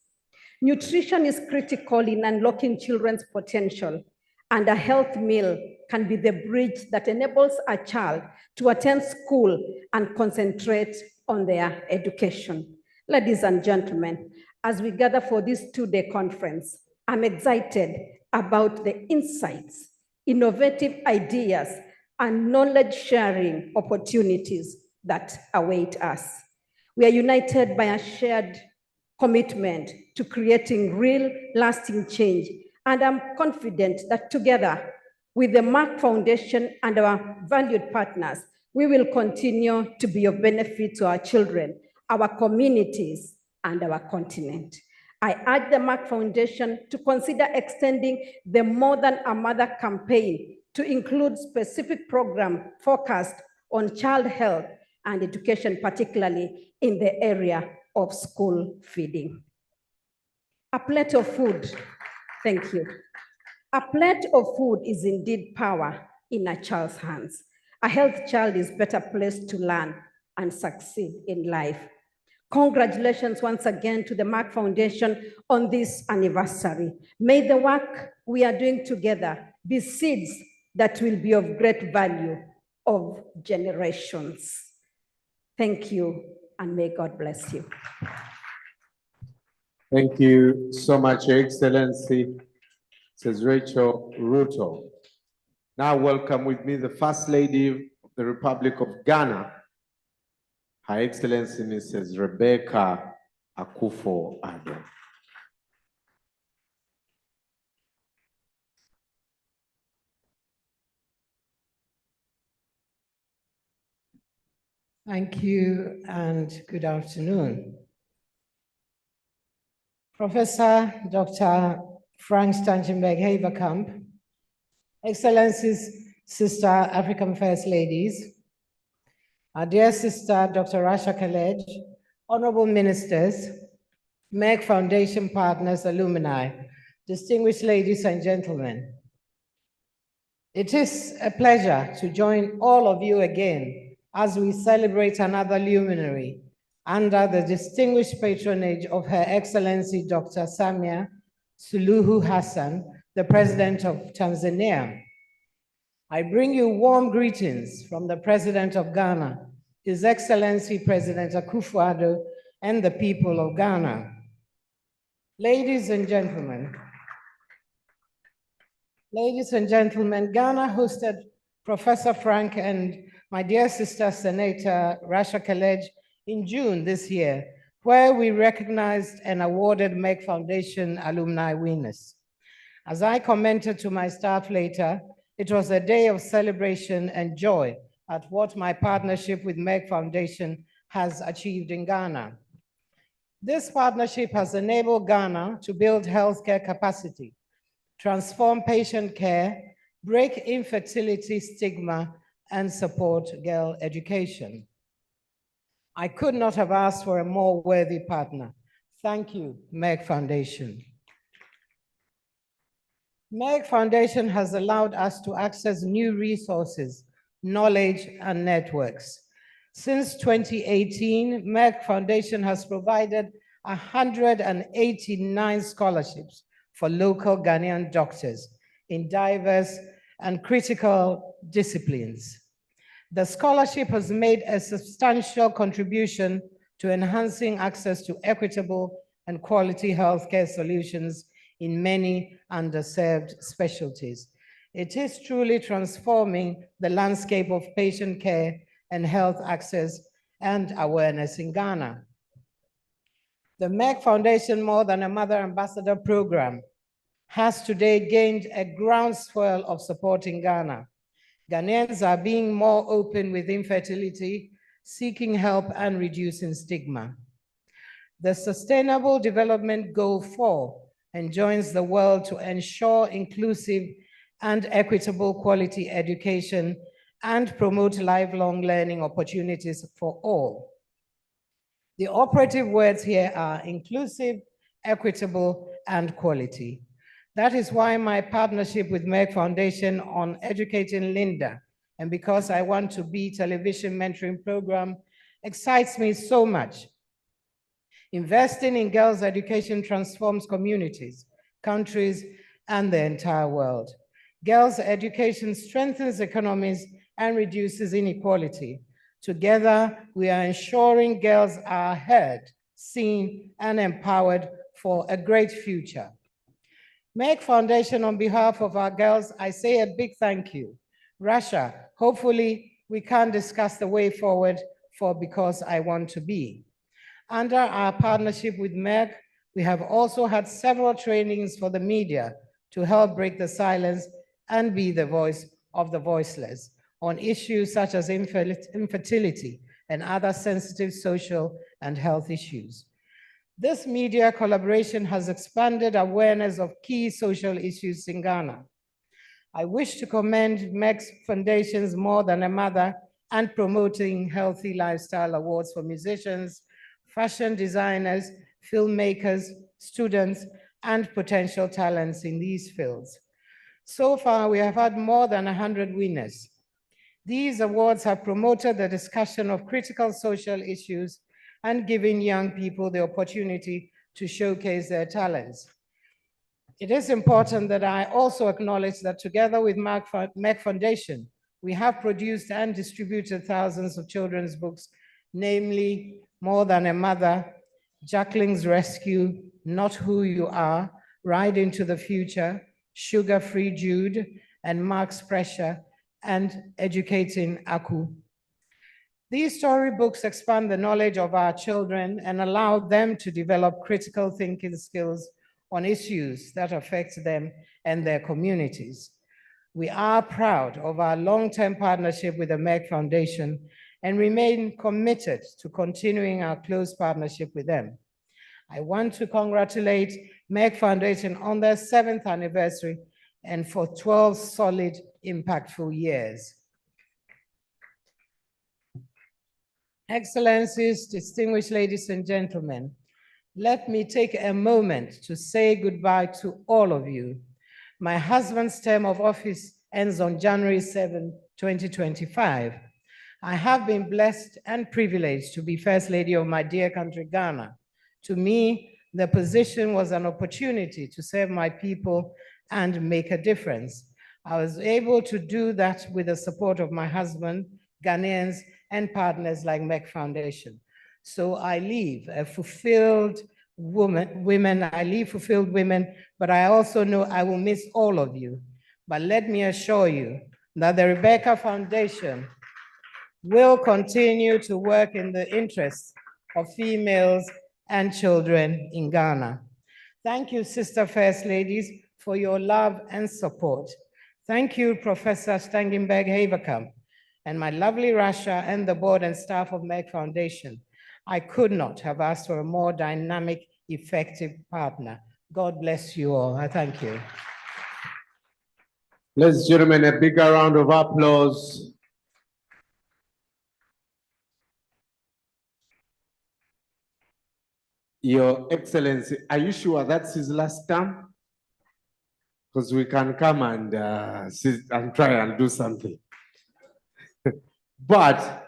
S13: Nutrition is critical in unlocking children's potential, and a health meal can be the bridge that enables a child to attend school and concentrate on their education. Ladies and gentlemen, as we gather for this two-day conference, I'm excited about the insights, innovative ideas, and knowledge-sharing opportunities that await us. We are united by a shared commitment to creating real, lasting change, and I'm confident that together with the Merck Foundation and our valued partners, we will continue to be of benefit to our children, our communities, and our continent. I urge the Merck Foundation to consider extending the More Than a Mother campaign to include specific programs focused on child health and education, particularly in the area of school feeding. A plate of food, thank you. A plate of food is indeed power in a child's hands. A healthy child is better placed to learn and succeed in life. Congratulations once again to the Merck Foundation on this anniversary. May the work we are doing together be seeds that will be of great value of generations. Thank you, and may God bless you.
S1: Thank you so much, Your Excellency, Mrs. Rachel Ruto. Now welcome with me the First Lady of the Republic of Ghana, Her Excellency Mrs. Rebecca Akufo-Addo.
S14: Thank you and good afternoon. Professor Dr. Frank Stangenberg-Haverkamp, Excellencies, Sister African First Ladies, our dear sister Dr. Rasha Kelej, Honorable Ministers, Merck Foundation partners, alumni, distinguished ladies and gentlemen. It is a pleasure to join all of you again as we celebrate another luminary under the distinguished patronage of Her Excellency Dr. SAMIA Suluhu Hassan, the President of Tanzania. I bring you warm greetings from the President of Ghana, His Excellency President Akufo-Addo, and the people of Ghana. Ladies and gentlemen, Ghana hosted Professor Frank and my dear sister Senator Rasha Kelej in June this year, where we recognized and awarded Merck Foundation alumni winners. As I commented to my staff later, it was a day of celebration and joy at what my partnership with Merck Foundation has achieved in Ghana. This partnership has enabled Ghana to build healthcare capacity, transform patient care, break infertility stigma, and support girl education. I could not have asked for a more worthy partner. Thank you, Merck Foundation. Merck Foundation has allowed us to access new resources, knowledge, and networks. Since 2018, Merck Foundation has provided 189 scholarships for local Ghanaian doctors in diverse and critical disciplines. The scholarship has made a substantial contribution to enhancing access to equitable and quality healthcare solutions in many underserved specialties. It is truly transforming the landscape of patient care and health access and awareness in Ghana. The Merck Foundation More Than a Mother Ambassador Program has today gained a groundswell of support in Ghana. Ghanaians are being more open with infertility, seeking help and reducing stigma. The Sustainable Development Goal 4 enjoins the world to ensure inclusive and equitable quality education and promote lifelong learning opportunities for all. The operative words here are inclusive, equitable, and quality. That is why my partnership with Merck Foundation on Educating Linda, and Because I Want to Be television mentoring program excites me so much. Investing in girls' education transforms communities, countries, and the entire world. Girls' education strengthens economies and reduces inequality. Together, we are ensuring girls are heard, seen, and empowered for a great future. Merck Foundation, on behalf of our girls, I say a big thank you. Rasha, hopefully we can discuss the way forward for Because I Want to Be. Under our partnership with Merck, we have also had several trainings for the media to help break the silence and be the voice of the voiceless on issues such as infertility and other sensitive social and health issues. This media collaboration has expanded awareness of key social issues in Ghana. I wish to commend Merck Foundation's More Than a Mother and Promoting Healthy Lifestyle Awards for musicians, fashion designers, filmmakers, students, and potential talents in these fields. So far, we have had more than 100 winners. These awards have promoted the discussion of critical social issues and given young people the opportunity to showcase their talents. It is important that I also acknowledge that together with Merck Foundation, we have produced and distributed thousands of children's books, namely More Than a Mother, Jacqueline's Rescue, Not Who You Are, Ride Into the Future, Sugar-Free Jude, and Mark's Pressure, and Educating Aku. These storybooks expand the knowledge of our children and allow them to develop critical thinking skills on issues that affect them and their communities. We are proud of our long-term partnership with the Merck Foundation and remain committed to continuing our close partnership with them. I want to congratulate Merck Foundation on their 7th anniversary and for 12 solid, impactful years. Excellencies, distinguished ladies and gentlemen, let me take a moment to say goodbye to all of you. My husband's term of office ends on January 7, 2025. I have been blessed and privileged to be First Lady of my dear country, Ghana. To me, the position was an opportunity to serve my people and make a difference. I was able to do that with the support of my husband, Ghanaians, and partners like Merck Foundation. So I leave a fulfilled women, but I also know I will miss all of you. But let me assure you that the Rebecca Foundation will continue to work in the interests of females and children in Ghana. Thank you, Sister First Ladies, for your love and support. Thank you, Professor Stangenberg-Haverkamp, and my lovely Rasha and the board and staff of Merck Foundation. I could not have asked for a more dynamic, effective partner. God bless you all. I thank you.
S1: Ladies and gentlemen, a bigger round of applause. Your Excellency, are you sure that's his last term? Because we can come and sit and try and do something. But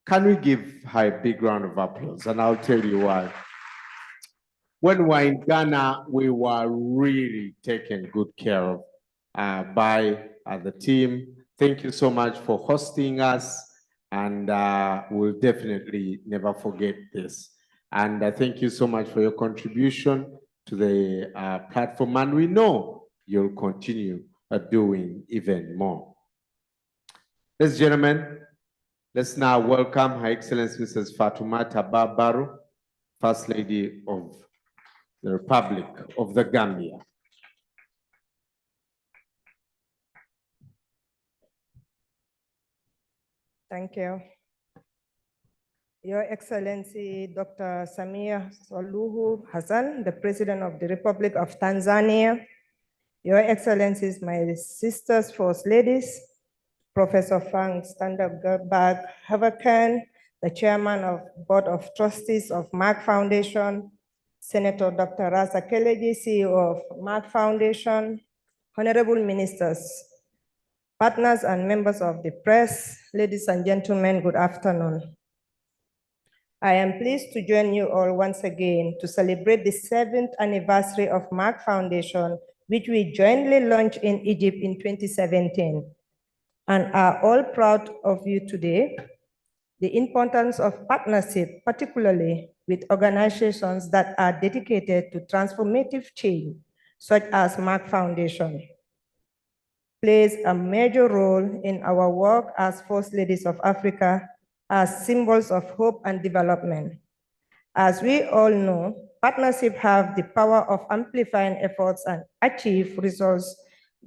S1: can we give her a big round of applause? And I'll tell you why. When we were in Ghana, we were really taken good care of by the team. Thank you so much for hosting us, and we'll definitely never forget this. And thank you so much for your contribution to the platform, and we know you'll continue doing even more. Ladies and gentlemen, let's now welcome Her Excellency Mrs. Fatoumata Barrow, First Lady of the Republic of the Gambia.
S15: Thank you. Your Excellency, Dr. SAMIA SULUHU HASSAN, the President of the Republic of Tanzania, Your Excellencies, my sisters, First Ladies, Professor Frank Stangenberg-Haverkamp, the Chairman of Board of Trustees of Merck Foundation, Senator Dr. Rasha Kelej, CEO of Merck Foundation, honorable ministers, partners and members of the press, ladies and gentlemen, good afternoon. I am pleased to join you all once again to celebrate the 7th anniversary of Merck Foundation, which we jointly launched in Egypt in 2017, and are all proud of you today. The importance of partnership, particularly with organizations that are dedicated to transformative change, such as Merck Foundation, plays a major role in our work as First Ladies of Africa as symbols of hope and development. As we all know, partnerships have the power of amplifying efforts and achieve results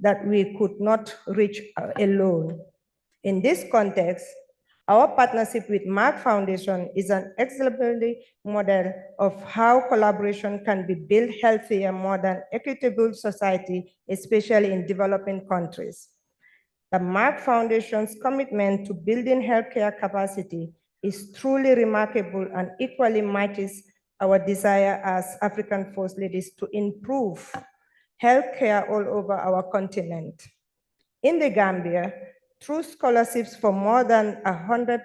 S15: that we could not reach alone. In this context, our partnership with Merck Foundation is an exemplary model of how collaboration can be built healthier, more than equitable society, especially in developing countries. The Merck Foundation's commitment to building healthcare capacity is truly remarkable and equally matches our desire as African First Ladies to improve healthcare all over our continent. In the Gambia, through scholarships for more than 100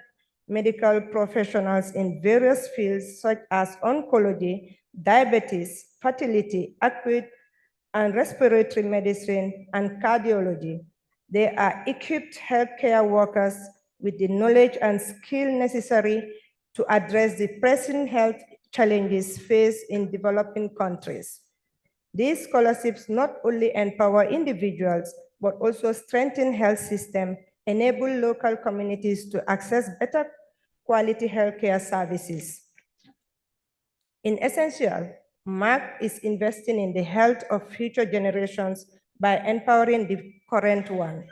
S15: medical professionals in various fields such as oncology, diabetes, fertility, acute and respiratory medicine, and cardiology, they are equipped healthcare workers with the knowledge and skill necessary to address the pressing health challenges faced in developing countries. These scholarships not only empower individuals, but also strengthen health systems, enable local communities to access better quality healthcare services. In essential, Merck is investing in the health of future generations by empowering the current one.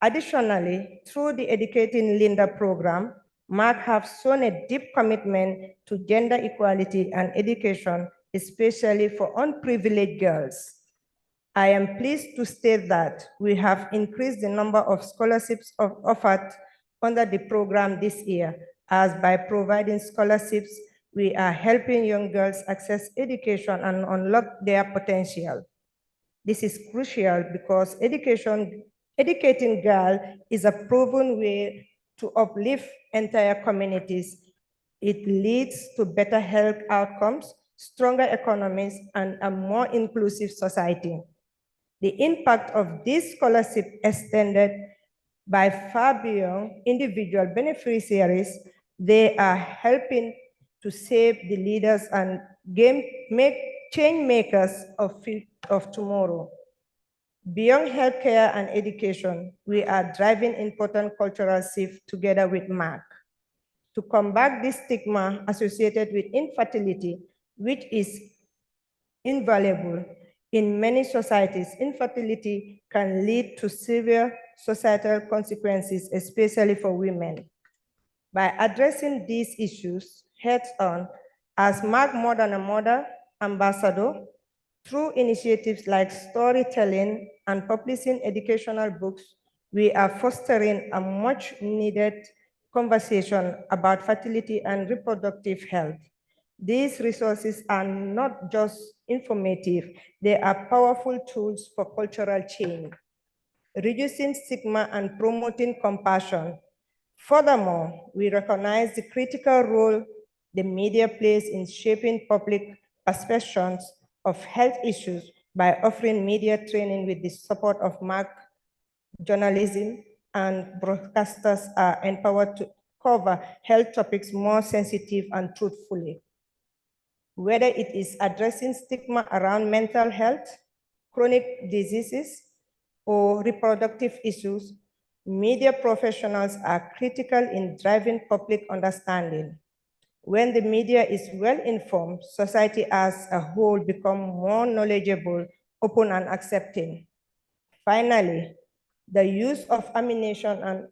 S15: Additionally, through the Educating Linda program, Merck have shown a deep commitment to gender equality and education, especially for unprivileged girls. I am pleased to state that we have increased the number of scholarships offered under the program this year, as by providing scholarships, we are helping young girls access education and unlock their potential. This is crucial because educating girls is a proven way to uplift entire communities. It leads to better health outcomes, stronger economies, and a more inclusive society. The impact of this scholarship extended by far beyond individual beneficiaries. They are helping to save the leaders and change makers of tomorrow. Beyond healthcare and education, we are driving important cultural shift together with Merck to combat this stigma associated with infertility, which is invaluable. In many societies, infertility can lead to severe societal consequences, especially for women. By addressing these issues head-on, as Merck More Than a Mother ambassador, through initiatives like storytelling and publishing educational books, we are fostering a much-needed conversation about fertility and reproductive health. These resources are not just informative, they are powerful tools for cultural change, reducing stigma and promoting compassion. Furthermore, we recognize the critical role the media plays in shaping public perceptions of health issues by offering media training with the support of Merck. Journalism and broadcasters are empowered to cover health topics more sensitive and truthfully. Whether it is addressing stigma around mental health, chronic diseases, or reproductive issues, media professionals are critical in driving public understanding. When the media is well informed, society as a whole becomes more knowledgeable, open, and accepting. Finally, the use of animation and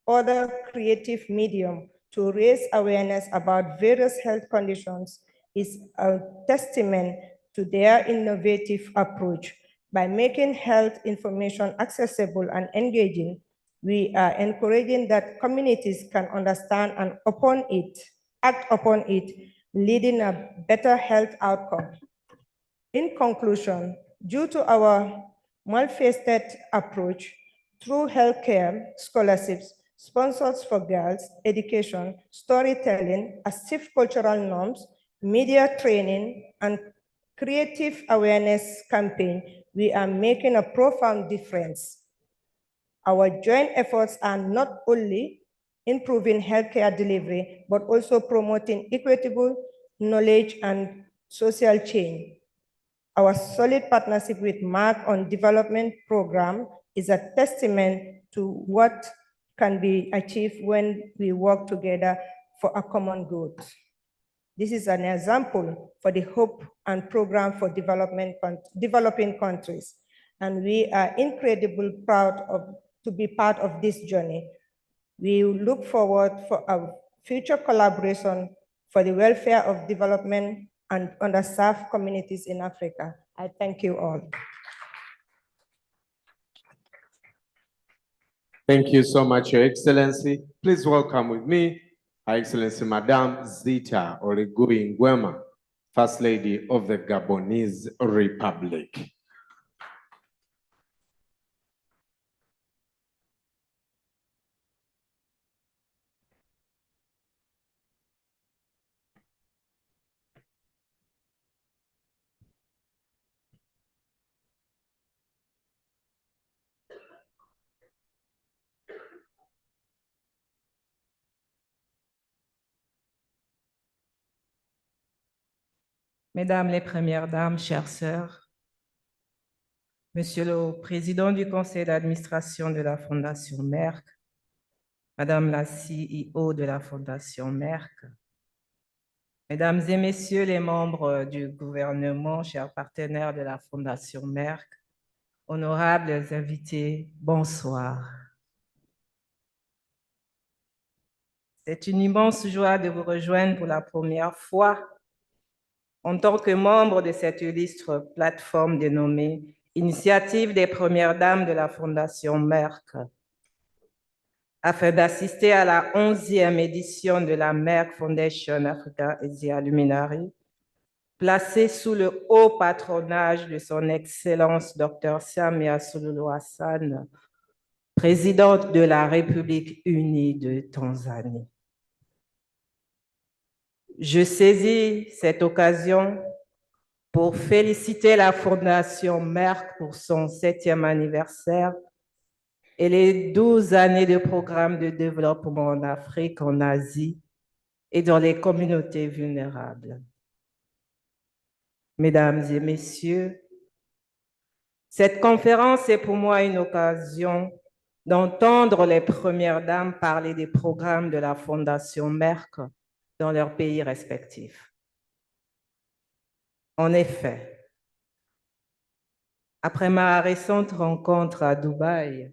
S15: other creative medium to raise awareness about various health conditions is a testament to their innovative approach. By making health information accessible and engaging, We are encouraging that communities can understand and act upon it, leading a better health outcome. In conclusion, due to our multifaceted approach through healthcare, scholarships, sponsors for girls, education, storytelling, assistive cultural norms, media training, and creative awareness campaign, we are making a profound difference. Our joint efforts are not only improving healthcare delivery, but also promoting equitable knowledge and social change. Our solid partnership with Merck on development program is a testament to what can be achieved when we work together for a common good. This is an example for the Hope and Program for Developing Countries, and we are incredibly proud to be part of this journey. We look forward for a future collaboration for the welfare of development and underserved communities in Africa. I thank you all.
S1: Thank you so much, Your Excellency. Please welcome with me, Her Excellency Madame Zita Oligui Nguema, First Lady of the Gabonese Republic.
S16: Mesdames les Premières Dames, chères sœurs, Monsieur le Président du Conseil d'administration de la Fondation Merck, Madame la CEO de la Fondation Merck, Mesdames et Messieurs les membres du gouvernement, chers partenaires de la Fondation Merck, honorables invités, bonsoir. C'est une immense joie de vous rejoindre pour la première fois en tant que membre de cette illustre plateforme dénommée Initiative des Premières Dames de la Fondation Merck, afin d'assister à la 11e édition de la Merck Foundation Africa Asia Luminary, placée sous le haut patronage de son Excellence Dr. SAMIA SULUHU HASSAN, présidente de la République unie de Tanzanie. Je saisis cette occasion pour féliciter la Fondation Merck pour son 7e anniversaire et les 12 années de programme de développement en Afrique, en Asie et dans les communautés vulnérables. Mesdames et messieurs, cette conférence est pour moi une occasion d'entendre les Premières Dames parler des programmes de la Fondation Merck dans leurs pays respectifs. En effet, après ma récente rencontre à Dubaï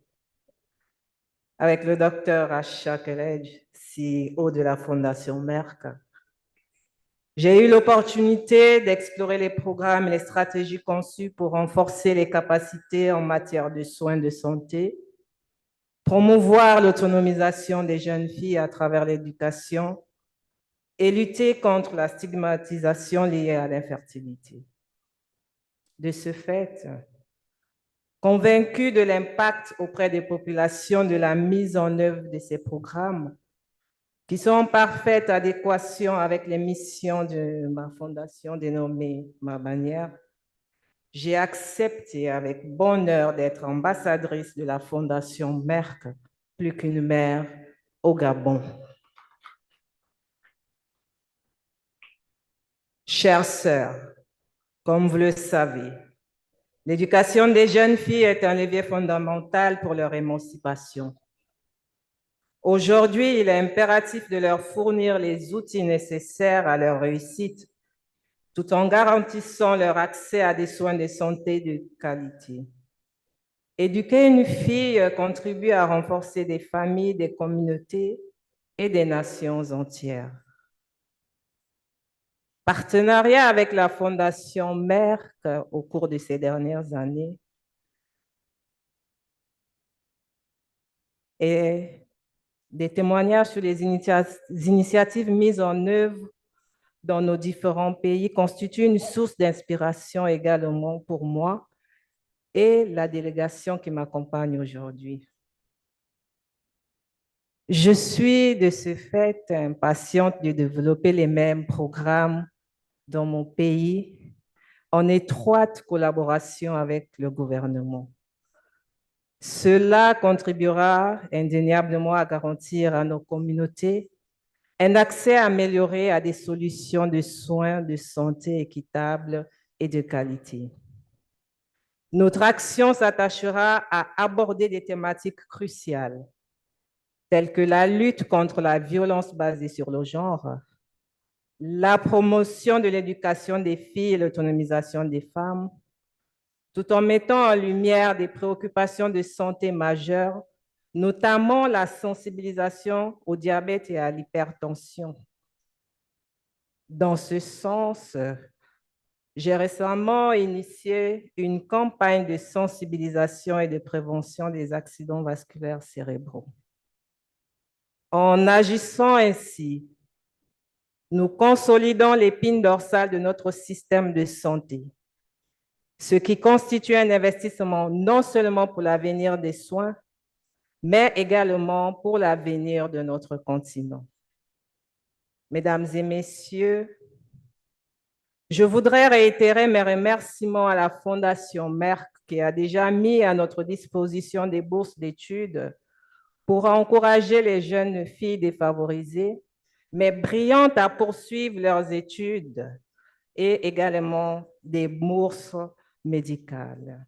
S16: avec le docteur Rasha Kelej, CEO de la Fondation Merck, j'ai eu l'opportunité d'explorer les programmes et les stratégies conçues pour renforcer les capacités en matière de soins de santé, promouvoir l'autonomisation des jeunes filles à travers l'éducation et lutter contre la stigmatisation liée à l'infertilité. De ce fait, convaincu de l'impact auprès des populations de la mise en œuvre de ces programmes, qui sont en parfaite adéquation avec les missions de ma fondation dénommée Ma Bannière, j'ai accepté avec bonheur d'être ambassadrice de la Fondation Merck, plus qu'une mère, au Gabon. Chères sœurs, comme vous le savez, l'éducation des jeunes filles est un levier fondamental pour leur émancipation. Aujourd'hui, il est impératif de leur fournir les outils nécessaires à leur réussite, tout en garantissant leur accès à des soins de santé de qualité. Éduquer une fille contribue à renforcer des familles, des communautés et des nations entières. Partenariat avec la Fondation Merck au cours de ces dernières années et des témoignages sur les initiatives mises en œuvre dans nos différents pays constituent une source d'inspiration également pour moi et la délégation qui m'accompagne aujourd'hui. Je suis de ce fait impatiente de développer les mêmes programmes dans mon pays en étroite collaboration avec le gouvernement. Cela contribuera indéniablement à garantir à nos communautés un accès amélioré à des solutions de soins de santé équitables et de qualité. Notre action s'attachera à aborder des thématiques cruciales telles que la lutte contre la violence basée sur le genre, la promotion de l'éducation des filles et l'autonomisation des femmes, tout en mettant en lumière des préoccupations de santé majeures, notamment la sensibilisation au diabète et à l'hypertension. Dans ce sens, j'ai récemment initié une campagne de sensibilisation et de prévention des accidents vasculaires cérébraux. En agissant ainsi, nous consolidons l'épine dorsale de notre système de santé, ce qui constitue un investissement non seulement pour l'avenir des soins, mais également pour l'avenir de notre continent. Mesdames et messieurs, je voudrais réitérer mes remerciements à la Fondation Merck qui a déjà mis à notre disposition des bourses d'études pour encourager les jeunes filles défavorisées, mais brillantes à poursuivre leurs études, et également des bourses médicales.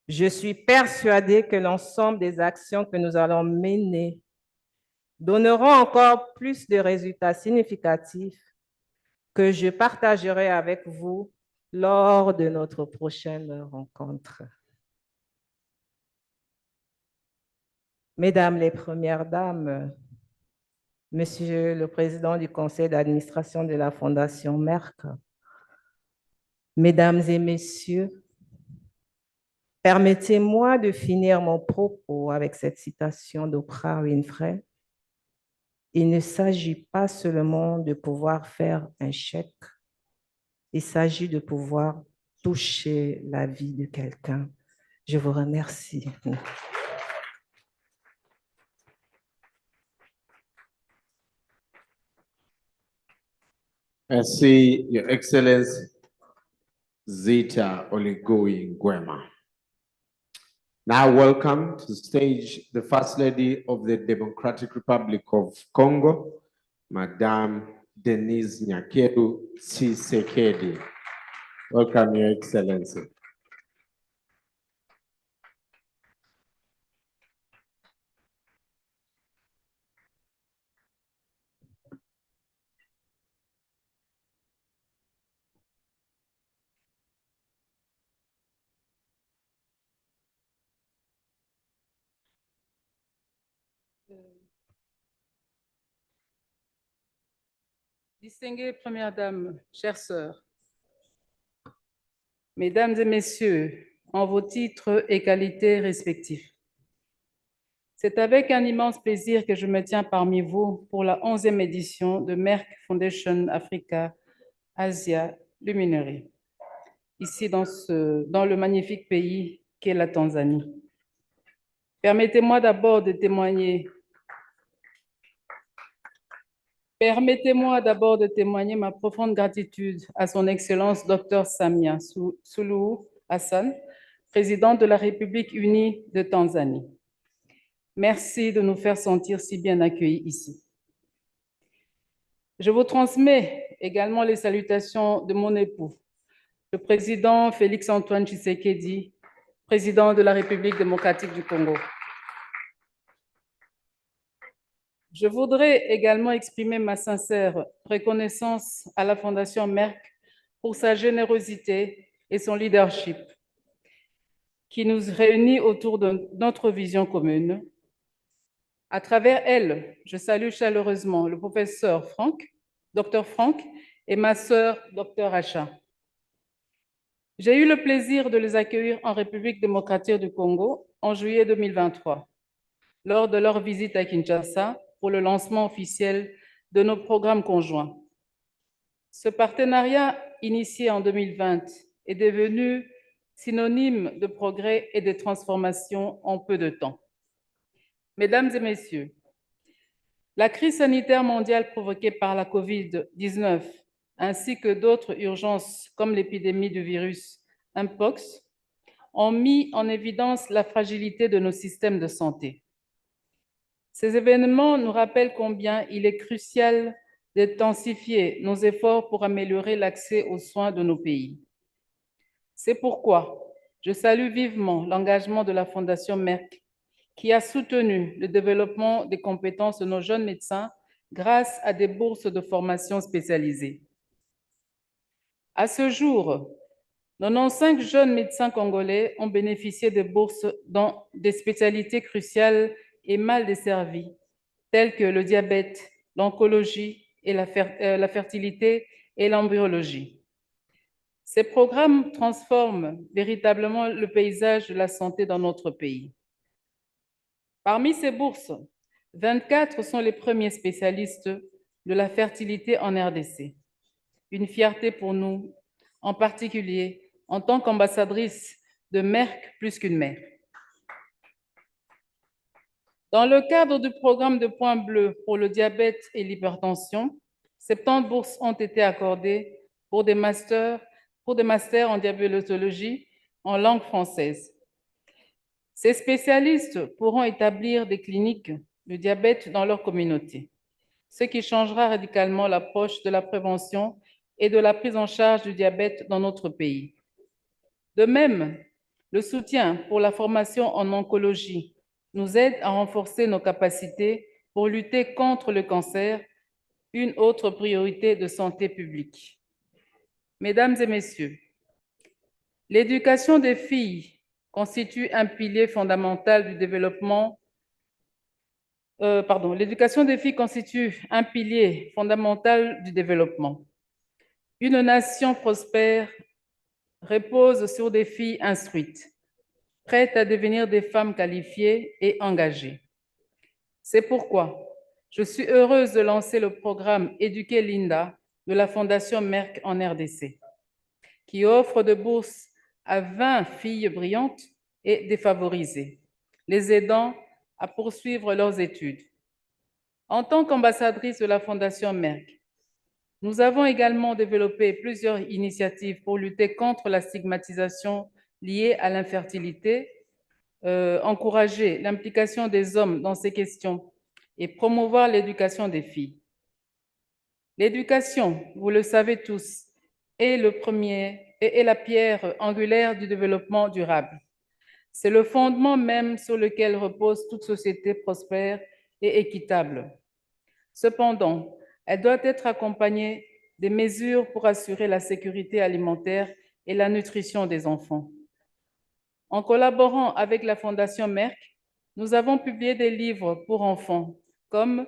S16: Je suis persuadée que l'ensemble des actions que nous allons mener donneront encore plus de résultats significatifs que je partagerai avec vous lors de notre prochaine rencontre. Mesdames les Premières Dames, Monsieur le Président du Conseil d'administration de la Fondation Merck, Mesdames et Messieurs, permettez-moi de finir mon propos avec cette citation d'Oprah Winfrey. Il ne s'agit pas seulement de pouvoir faire un chèque, il s'agit de pouvoir toucher la vie de quelqu'un. Je vous remercie.
S1: Merci, Your Excellency Zita Oligui Nguema. Now welcome to the stage the First Lady of the Democratic Republic of Congo, Madame Denise Nyakeru Tshisekedi. Welcome, Your Excellency.
S5: Distinguées Premières Dames, chères sœurs, Mesdames et Messieurs, en vos titres et qualités respectifs, c'est avec un immense plaisir que je me tiens parmi vous pour la 11e édition de Merck Foundation Africa Asia Luminary, ici dans le magnifique pays qu'est la Tanzanie. Permettez-moi d'abord de témoigner ma profonde gratitude à son Excellence Dr SAMIA SULUHU HASSAN, présidente de la République unie de Tanzanie. Merci de nous faire sentir si bien accueillis ici. Je vous transmets également les salutations de mon époux, le président Félix Antoine Tshisekedi, président de la République démocratique du Congo. Je voudrais également exprimer ma sincère reconnaissance à la Fondation Merck pour sa générosité et son leadership qui nous réunit autour de notre vision commune. À travers elle, je salue chaleureusement le professeur Dr Franck, et ma sœur, Dr Rasha. J'ai eu le plaisir de les accueillir en République démocratique du Congo en juillet 2023. lors de leur visite à Kinshasa pour le lancement officiel de nos programmes conjoints. Ce partenariat, initié en 2020, est devenu synonyme de progrès et de transformation en peu de temps. Mesdames et messieurs, la crise sanitaire mondiale provoquée par la COVID-19 ainsi que d'autres urgences comme l'épidémie du virus Mpox ont mis en évidence la fragilité de nos systèmes de santé. Ces événements nous rappellent combien il est crucial d'intensifier nos efforts pour améliorer l'accès aux soins de nos pays. C'est pourquoi je salue vivement l'engagement de la Fondation Merck, qui a soutenu le développement des compétences de nos jeunes médecins grâce à des bourses de formation spécialisées. À ce jour, 95 jeunes médecins congolais ont bénéficié de bourses dans des spécialités cruciales et mal desservies, telles que le diabète, l'oncologie et la fertilité et l'embryologie. Ces programmes transforment véritablement le paysage de la santé dans notre pays. Parmi ces bourses, 24 sont les premiers spécialistes de la fertilité en RDC. Une fierté pour nous, en particulier en tant qu'ambassadrice de Merck plus qu'une mère. Dans le cadre du programme de points bleus pour le diabète et l'hypertension, 70 bourses ont été accordées pour des masters en diabétologie en langue française. Ces spécialistes pourront établir des cliniques de diabète dans leur communauté, ce qui changera radicalement l'approche de la prévention et de la prise en charge du diabète dans notre pays. De même, le soutien pour la formation en oncologie nous aide à renforcer nos capacités pour lutter contre le cancer, une autre priorité de santé publique. Mesdames et messieurs, l'éducation des filles constitue un pilier fondamental du développement. L'éducation des filles constitue un pilier fondamental du développement. Une nation prospère repose sur des filles instruites, prêtes à devenir des femmes qualifiées et engagées. C'est pourquoi je suis heureuse de lancer le programme Éduquer Linda de la Fondation Merck en RDC, qui offre de bourses à 20 filles brillantes et défavorisées, les aidant à poursuivre leurs études. En tant qu'ambassadrice de la Fondation Merck, nous avons également développé plusieurs initiatives pour lutter contre la stigmatisation liée à l'infertilité, encourager l'implication des hommes dans ces questions et promouvoir l'éducation des filles. L'éducation, vous le savez tous, est la pierre angulaire du développement durable. C'est le fondement même sur lequel repose toute société prospère et équitable. Cependant, elle doit être accompagnée des mesures pour assurer la sécurité alimentaire et la nutrition des enfants. En collaborant avec la Fondation Merck, nous avons publié des livres pour enfants comme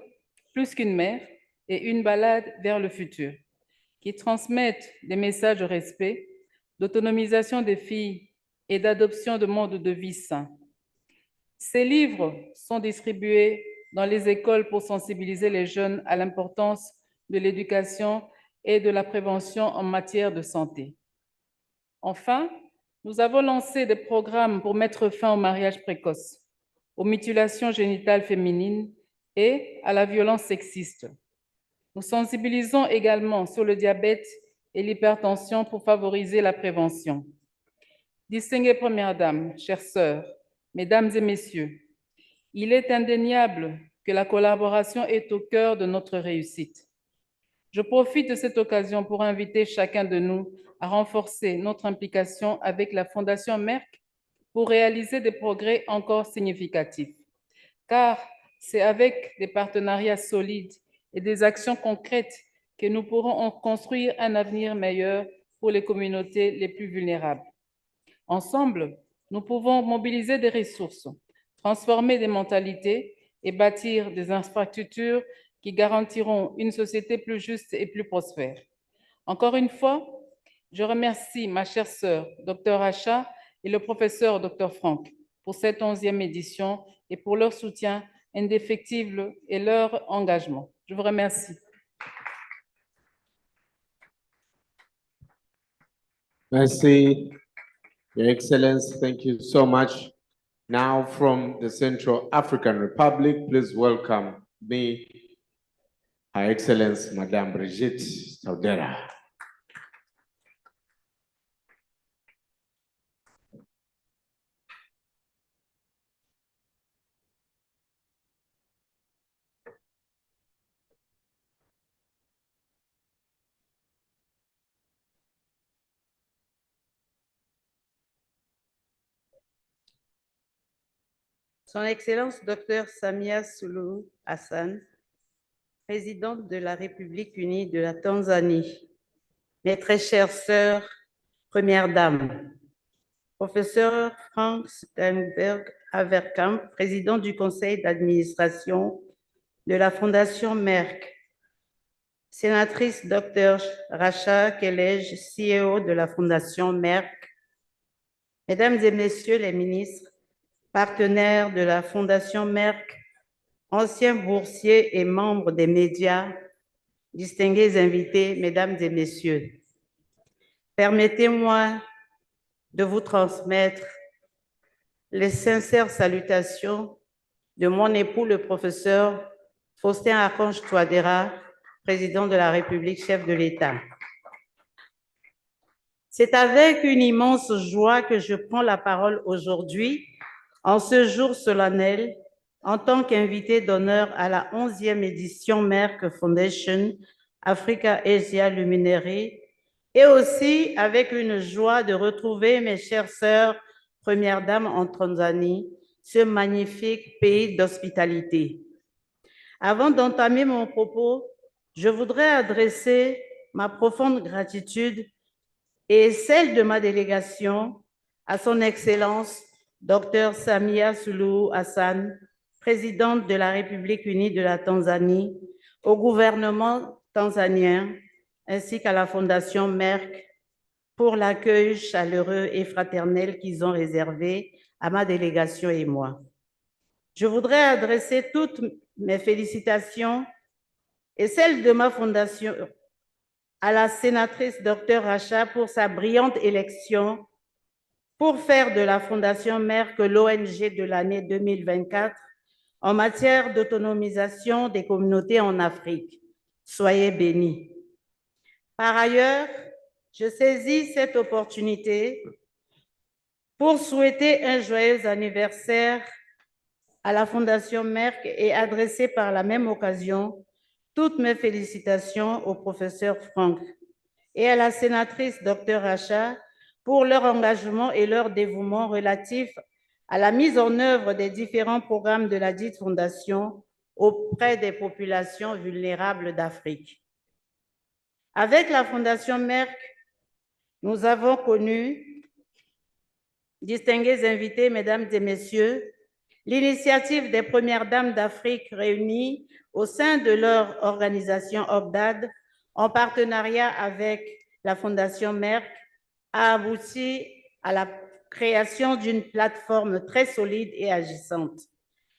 S5: Plus qu'une mère et Une balade vers le futur, qui transmettent des messages de respect, d'autonomisation des filles et d'adoption de modes de vie sains. Ces livres sont distribués dans les écoles pour sensibiliser les jeunes à l'importance de l'éducation et de la prévention en matière de santé. Enfin, nous avons lancé des programmes pour mettre fin au mariage précoce, aux mutilations génitales féminines et à la violence sexiste. Nous sensibilisons également sur le diabète et l'hypertension pour favoriser la prévention. Distinguées Premières Dames, chères sœurs, Mesdames et Messieurs, il est indéniable que la collaboration est au cœur de notre réussite. Je profite de cette occasion pour inviter chacun de nous à renforcer notre implication avec la Fondation Merck pour réaliser des progrès encore significatifs. Car c'est avec des partenariats solides et des actions concrètes que nous pourrons construire un avenir meilleur pour les communautés les plus vulnérables. Ensemble, nous pouvons mobiliser des ressources, transformer des mentalités et bâtir des infrastructures qui garantiront une société plus juste et plus prospère. Encore une fois, je remercie ma chère sœur, Dr Rasha, et le professeur Dr Franck, pour cette 11e édition et pour leur soutien indéfectible et leur engagement. Je vous remercie.
S1: Merci, Your Excellency. Thank you so much. Now from the Central African Republic, please welcome me, Her Excellency, Madame Brigitte Saudera.
S17: Son Excellence Dr Samia Suluhu Hassan, présidente de la République unie de la Tanzanie, mes très chères sœurs, premières dames, professeur Frank Steinberg-Haverkamp, président du conseil d'administration de la Fondation Merck, sénatrice Dr Rasha Kelej, CEO de la Fondation Merck, mesdames et messieurs les ministres, partenaires de la Fondation Merck, anciens boursiers et membres des médias, distingués invités, mesdames et messieurs, permettez-moi de vous transmettre les sincères salutations de mon époux, le professeur Faustin Archange Touadéra, président de la République, chef de l'État. C'est avec une immense joie que je prends la parole aujourd'hui, en ce jour solennel, en tant qu'invité d'honneur à la 11e édition Merck Foundation Africa Asia Luminary, et aussi avec une joie de retrouver mes chères sœurs, premières dames en Tanzanie, ce magnifique pays d'hospitalité. Avant d'entamer mon propos, je voudrais adresser ma profonde gratitude et celle de ma délégation à son Excellence Dr Samia Suluhu Hassan, présidente de la République unie de la Tanzanie, au gouvernement tanzanien, ainsi qu'à la Fondation Merck pour l'accueil chaleureux et fraternel qu'ils ont réservé à ma délégation et moi. Je voudrais adresser toutes mes félicitations et celles de ma fondation à la sénatrice Dr Rasha pour sa brillante élection pour faire de la Fondation Merck l'ONG de l'année 2024 en matière d'autonomisation des communautés en Afrique. Soyez bénis. Par ailleurs, je saisis cette opportunité pour souhaiter un joyeux anniversaire à la Fondation Merck et adresser par la même occasion toutes mes félicitations au professeur Frank et à la sénatrice Dr Rasha pour leur engagement et leur dévouement relatifs à la mise en œuvre des différents programmes de la dite Fondation auprès des populations vulnérables d'Afrique. Avec la Fondation Merck, nous avons connu, distingués invités, mesdames et messieurs, l'initiative des premières dames d'Afrique réunies au sein de leur organisation OBDAD, en partenariat avec la Fondation Merck, a abouti à la création d'une plateforme très solide et agissante.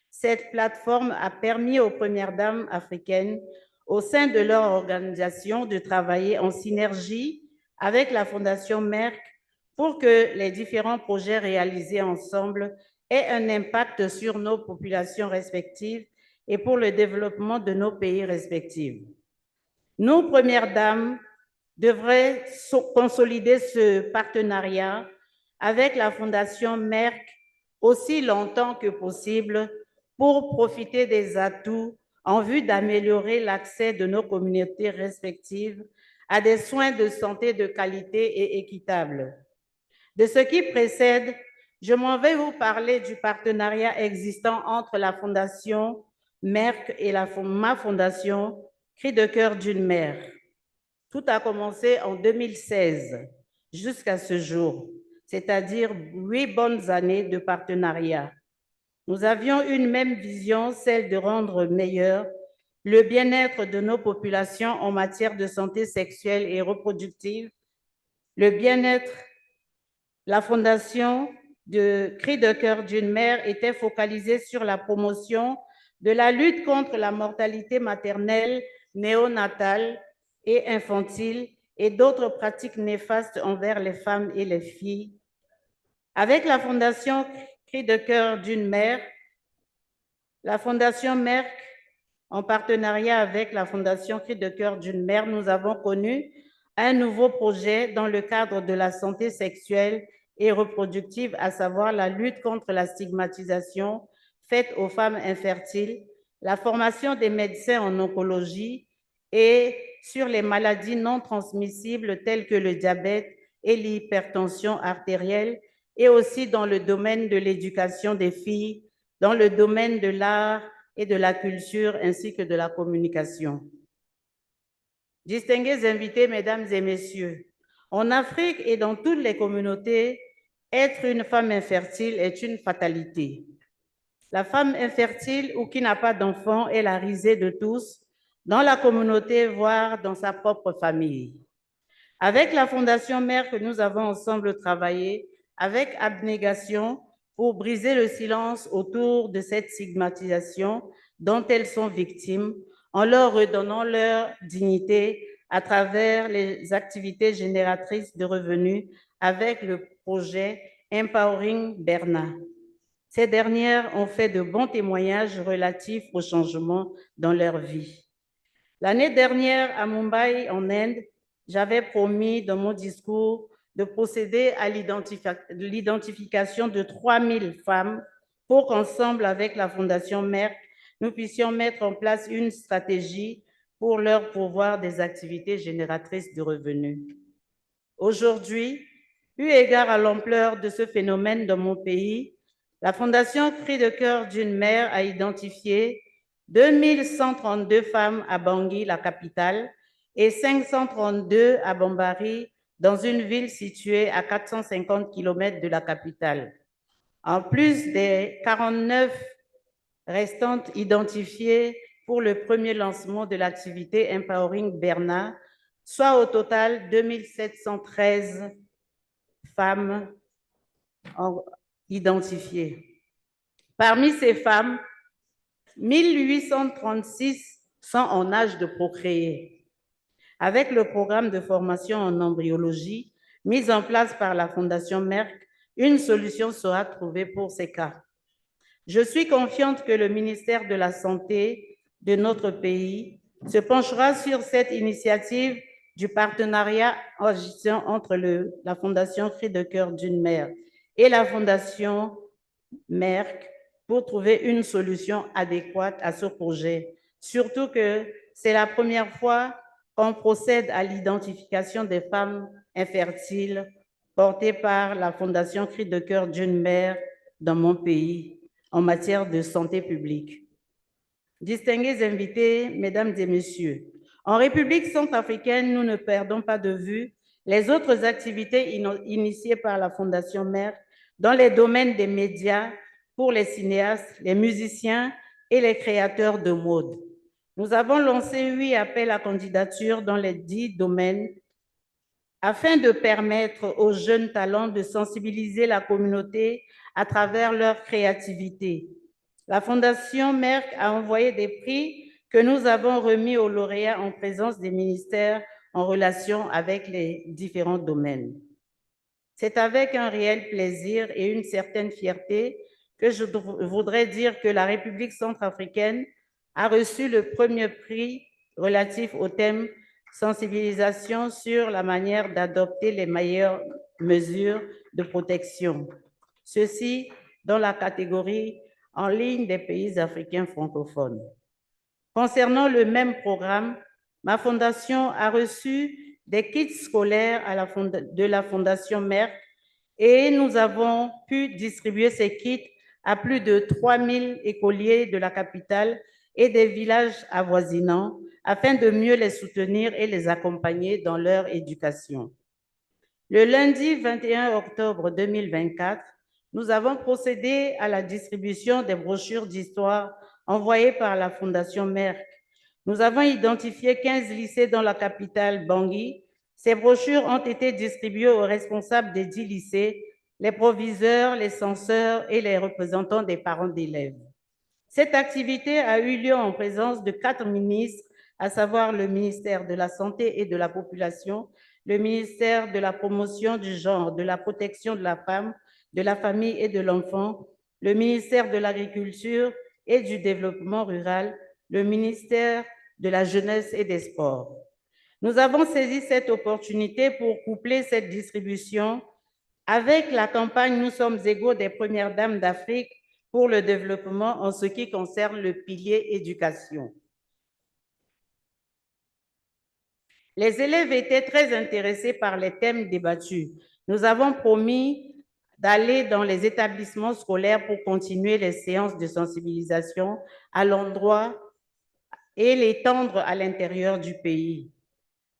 S17: Cette plateforme a permis aux premières dames africaines, au sein de leur organisation, de travailler en synergie avec la Fondation Merck pour que les différents projets réalisés ensemble aient un impact sur nos populations respectives et pour le développement de nos pays respectifs. Nos premières dames devraient consolider ce partenariat avec la Fondation Merck aussi longtemps que possible pour profiter des atouts en vue d'améliorer l'accès de nos communautés respectives à des soins de santé de qualité et équitables. De ce qui précède, je m'en vais vous parler du partenariat existant entre la Fondation Merck et ma fondation, Cri de cœur d'une mère. Tout a commencé en 2016 jusqu'à ce jour, c'est-à-dire 8 bonnes années de partenariat. Nous avions une même vision, celle de rendre meilleur le bien-être de nos populations en matière de santé sexuelle et reproductive, le bien-être. La Fondation de Cris de cœur d'une mère était focalisé sur la promotion de la lutte contre la mortalité maternelle, néonatale et infantile et d'autres pratiques néfastes envers les femmes et les filles. Avec la Fondation Cris de cœur d'une mère, la Fondation Merck, en partenariat avec la Fondation Cris de cœur d'une mère, nous avons connu un nouveau projet dans le cadre de la santé sexuelle et reproductive, à savoir la lutte contre la stigmatisation faite aux femmes infertiles, la formation des médecins en oncologie et sur les maladies non transmissibles telles que le diabète et l'hypertension artérielle, et aussi dans le domaine de l'éducation des filles, dans le domaine de l'art et de la culture, ainsi que de la communication. Distingués invités, mesdames et messieurs, en Afrique et dans toutes les communautés, être une femme infertile est une fatalité. La femme infertile ou qui n'a pas d'enfant est la risée de tous, dans la communauté, voire dans sa propre famille. Avec la Fondation Mère que nous avons ensemble travaillé avec abnégation pour briser le silence autour de cette stigmatisation dont elles sont victimes, en leur redonnant leur dignité à travers les activités génératrices de revenus avec le projet Empowering Berna. Ces dernières ont fait de bons témoignages relatifs au changement dans leur vie. L'année dernière, à Mumbai, en Inde, j'avais promis dans mon discours de procéder à l'identification de 3000 femmes pour qu'ensemble, avec la Fondation Merck, nous puissions mettre en place une stratégie pour leur pourvoir des activités génératrices de revenus. Aujourd'hui, eu égard à l'ampleur de ce phénomène dans mon pays, la Fondation Cris de cœur d'une mère a identifié 2132 femmes à Bangui, la capitale, et 532 à Bambari, dans une ville située à 450 km de la capitale. En plus des 49 restantes identifiées pour le premier lancement de l'activité Empowering Berna, soit au total 2713 femmes identifiées. Parmi ces femmes, 1836 sont en âge de procréer. Avec le programme de formation en embryologie mis en place par la Fondation Merck, une solution sera trouvée pour ces cas. Je suis confiante que le ministère de la Santé de notre pays se penchera sur cette initiative du partenariat en gestion entre la Fondation Cris de cœur d'une mère et la Fondation Merck pour trouver une solution adéquate à ce projet. Surtout que c'est la première fois qu'on procède à l'identification des femmes infertiles portée par la Fondation Cris de cœur d'une mère dans mon pays en matière de santé publique. Distingués invités, mesdames et messieurs, en République centrafricaine, nous ne perdons pas de vue les autres activités initiées par la Fondation Merck dans les domaines des médias pour les cinéastes, les musiciens et les créateurs de mode. Nous avons lancé 8 appels à candidature dans les 10 domaines afin de permettre aux jeunes talents de sensibiliser la communauté à travers leur créativité. La Fondation Merck a envoyé des prix que nous avons remis aux lauréats en présence des ministères en relation avec les différents domaines. C'est avec un réel plaisir et une certaine fierté que je voudrais dire que la République centrafricaine a reçu le premier prix relatif au thème sensibilisation sur la manière d'adopter les meilleures mesures de protection. Ceci dans la catégorie en ligne des pays africains francophones. Concernant le même programme, ma fondation a reçu des kits scolaires de la Fondation Merck et nous avons pu distribuer ces kits à plus de 3000 écoliers de la capitale et des villages avoisinants afin de mieux les soutenir et les accompagner dans leur éducation. Le lundi 21 octobre 2024, nous avons procédé à la distribution des brochures d'histoire envoyées par la Fondation Merck. Nous avons identifié 15 lycées dans la capitale Bangui. Ces brochures ont été distribuées aux responsables des 10 lycées les proviseurs, les censeurs et les représentants des parents d'élèves. Cette activité a eu lieu en présence de 4 ministres, à savoir le ministère de la Santé et de la Population, le ministère de la Promotion du genre, de la Protection de la femme, de la famille et de l'enfant, le ministère de l'Agriculture et du Développement rural, le ministère de la Jeunesse et des Sports. Nous avons saisi cette opportunité pour coupler cette distribution avec la campagne « Nous sommes égaux » des Premières Dames d'Afrique pour le développement en ce qui concerne le pilier éducation. Les élèves étaient très intéressés par les thèmes débattus. Nous avons promis d'aller dans les établissements scolaires pour continuer les séances de sensibilisation à l'endroit et l'étendre à l'intérieur du pays.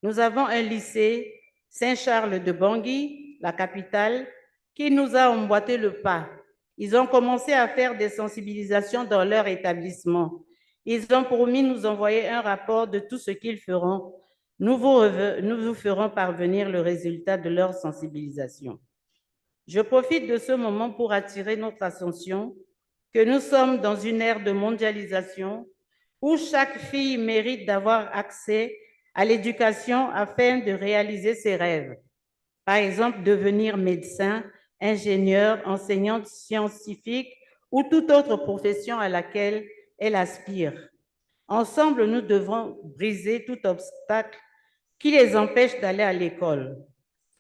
S17: Nous avons un lycée, Saint-Charles de Bangui, la capitale, qui nous a emboîté le pas. Ils ont commencé à faire des sensibilisations dans leur établissement. Ils ont promis de nous envoyer un rapport de tout ce qu'ils feront. Nous vous ferons parvenir le résultat de leur sensibilisation. Je profite de ce moment pour attirer notre attention que nous sommes dans une ère de mondialisation où chaque fille mérite d'avoir accès à l'éducation afin de réaliser ses rêves. Par exemple, devenir médecin, ingénieur, enseignante scientifique ou toute autre profession à laquelle elle aspire. Ensemble, nous devrons briser tout obstacle qui les empêche d'aller à l'école.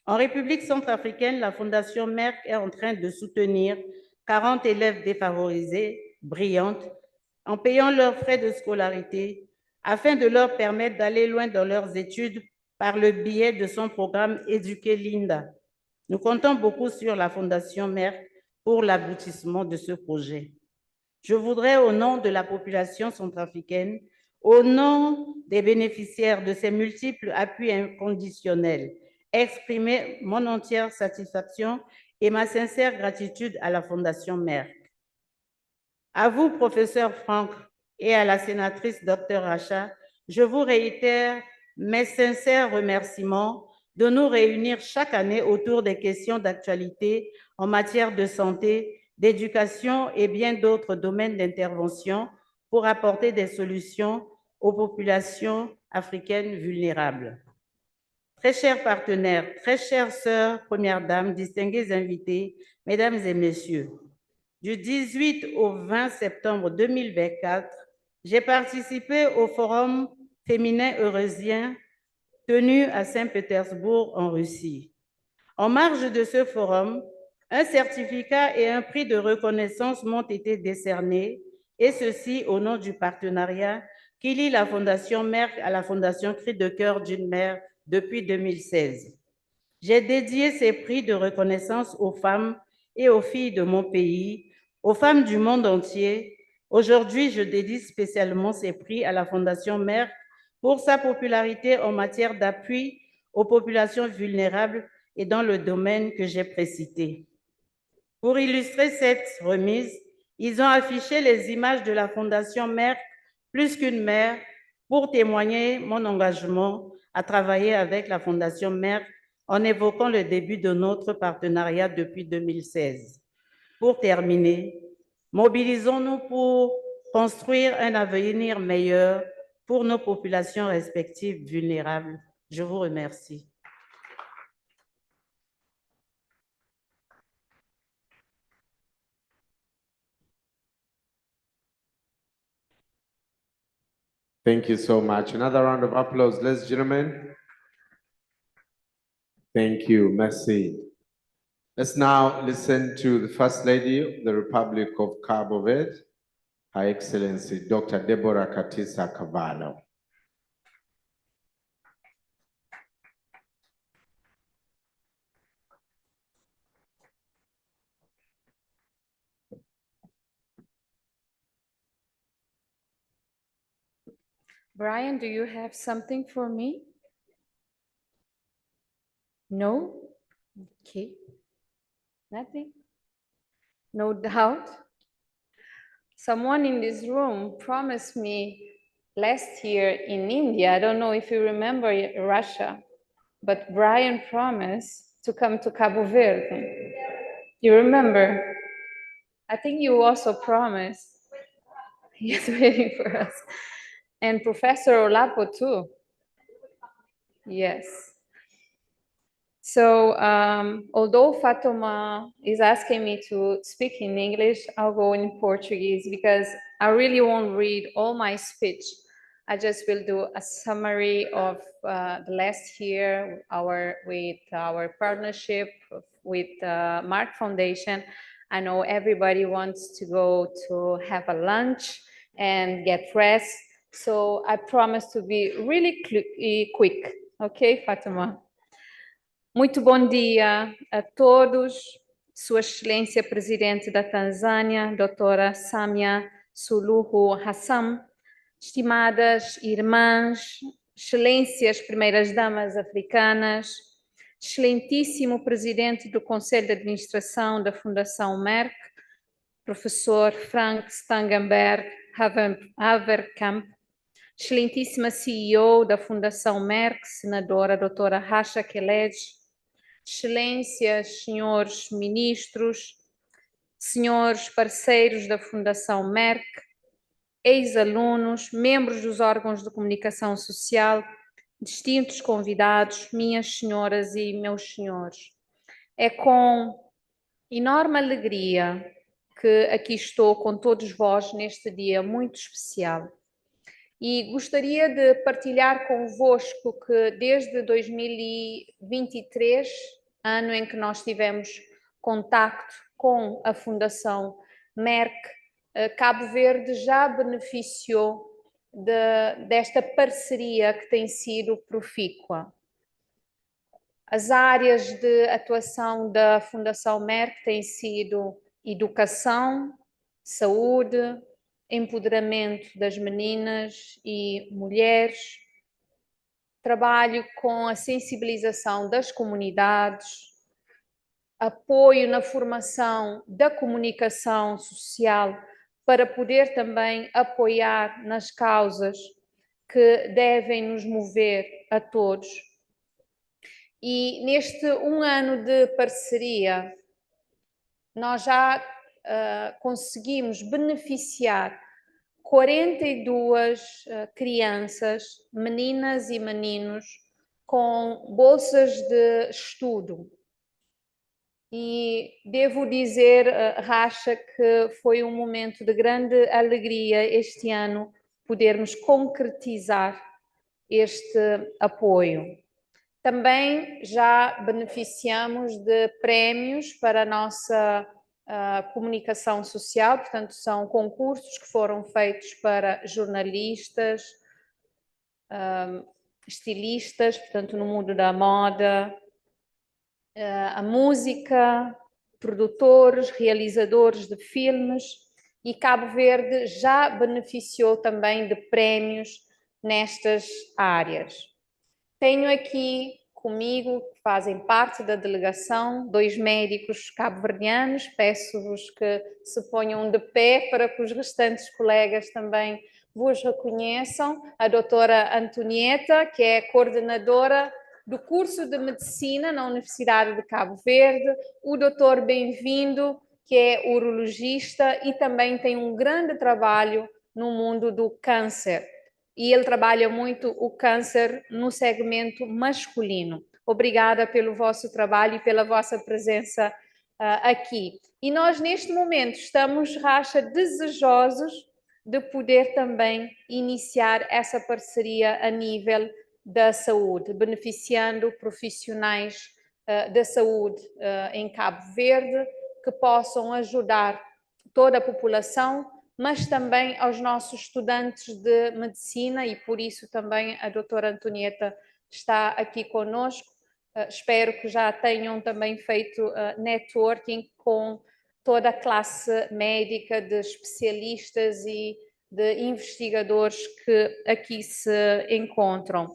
S17: En République centrafricaine, la Fondation Merck est en train de soutenir 40 élèves défavorisés, brillantes, en payant leurs frais de scolarité afin de leur permettre d'aller loin dans leurs études par le biais de son programme Éduquer Linda. Nous comptons beaucoup sur la Fondation Merck pour l'aboutissement de ce projet. Je voudrais, au nom de la population centrafricaine, au nom des bénéficiaires de ces multiples appuis inconditionnels, exprimer mon entière satisfaction et ma sincère gratitude à la Fondation Merck. À vous, professeur Franck, et à la sénatrice Dr Rasha, je vous réitère mes sincères remerciements de nous réunir chaque année autour des questions d'actualité en matière de santé, d'éducation et bien d'autres domaines d'intervention pour apporter des solutions aux populations africaines vulnérables. Très chers partenaires, très chères sœurs, premières dames, distingués invités, mesdames et messieurs, du 18 au 20 septembre 2024, j'ai participé au Forum féminin eurasien tenu à Saint-Pétersbourg en Russie. En marge de ce forum, un certificat et un prix de reconnaissance m'ont été décernés, et ceci au nom du partenariat qui lie la Fondation Merck à la Fondation Cri de cœur d'une mère depuis 2016. J'ai dédié ces prix de reconnaissance aux femmes et aux filles de mon pays, aux femmes du monde entier. Aujourd'hui, je dédie spécialement ces prix à la Fondation Merck pour sa popularité en matière d'appui aux populations vulnérables et dans le domaine que j'ai précité. Pour illustrer cette remise, ils ont affiché les images de la Fondation Merck, plus qu'une mère, pour témoigner mon engagement à travailler avec la Fondation Merck en évoquant le début de notre partenariat depuis 2016. Pour terminer, mobilisons-nous pour construire un avenir meilleur pour nos populations respectives vulnérables. Je vous remercie.
S1: Thank you so much. Another round of applause, ladies and gentlemen. Thank you, merci. Let's now listen to the First Lady of the Republic of Cabo Verde, Her Excellency, Dr. Deborah Katisa Cavallo.
S18: Brian, do you have something for me? No? Okay. Nothing? No doubt. Someone in this room promised me last year in India, I don't know if you remember Russia, but Brian promised to come to Cabo Verde. You remember? I think you also promised. He's waiting for us. And Professor Olapo too. Yes. So although Fatoma is asking me to speak in English, I'll go in Portuguese because I really won't read all my speech. I just will do a summary of the last year with our partnership with Merck Foundation. I know everybody wants to go to have a lunch and get rest. So I promise to be really quick. Okay, Fatoma? Muito bom dia a todos. Sua Excelência Presidente da Tanzânia, doutora SAMIA Suluhu Hassan, estimadas irmãs, excelências primeiras damas africanas, excelentíssimo Presidente do Conselho de Administração da Fundação Merck, professor Frank Stangenberg Haverkamp, excelentíssima CEO da Fundação Merck, senadora doutora Rasha Kelej, excelências, senhores ministros, senhores parceiros da Fundação Merck, ex-alunos, membros dos órgãos de comunicação social, distintos convidados, minhas senhoras e meus senhores. É com enorme alegria que aqui estou com todos vós neste dia muito especial. E gostaria de partilhar convosco que desde 2023, ano em que nós tivemos contacto com a Fundação Merck, Cabo Verde já beneficiou desta parceria que tem sido profícua. As áreas de atuação da Fundação Merck têm sido educação, saúde, empoderamento das meninas e mulheres, trabalho com a sensibilização das comunidades, apoio na formação da comunicação social para poder também apoiar nas causas que devem nos mover a todos. E neste ano de parceria, nós já conseguimos beneficiar 42 crianças, meninas e meninos, com bolsas de estudo. E devo dizer, Rasha, que foi um momento de grande alegria este ano podermos concretizar este apoio. Também já beneficiamos de prémios para a nossa comunicação social, portanto são concursos que foram feitos para jornalistas, estilistas, portanto no mundo da moda, a música, produtores, realizadores de filmes, e Cabo Verde já beneficiou também de prémios nestas áreas. Tenho aqui comigo, que fazem parte da delegação, 2 médicos cabo-verdianos. Peço-vos que se ponham de pé para que os restantes colegas também vos reconheçam. A doutora Antonieta, que é coordenadora do curso de Medicina na Universidade de Cabo Verde, o doutor Bem-vindo, que é urologista e também tem um grande trabalho no mundo do câncer. E ele trabalha muito o câncer no segmento masculino. Obrigada pelo vosso trabalho e pela vossa presença aqui. E nós, neste momento, estamos, Rasha, desejosos de poder também iniciar essa parceria a nível da saúde, beneficiando profissionais da saúde em Cabo Verde, que possam ajudar toda a população, mas também aos nossos estudantes de medicina, e por isso também a doutora Antonieta está aqui conosco. Espero que já tenham também feito networking com toda a classe médica de especialistas e de investigadores que aqui se encontram.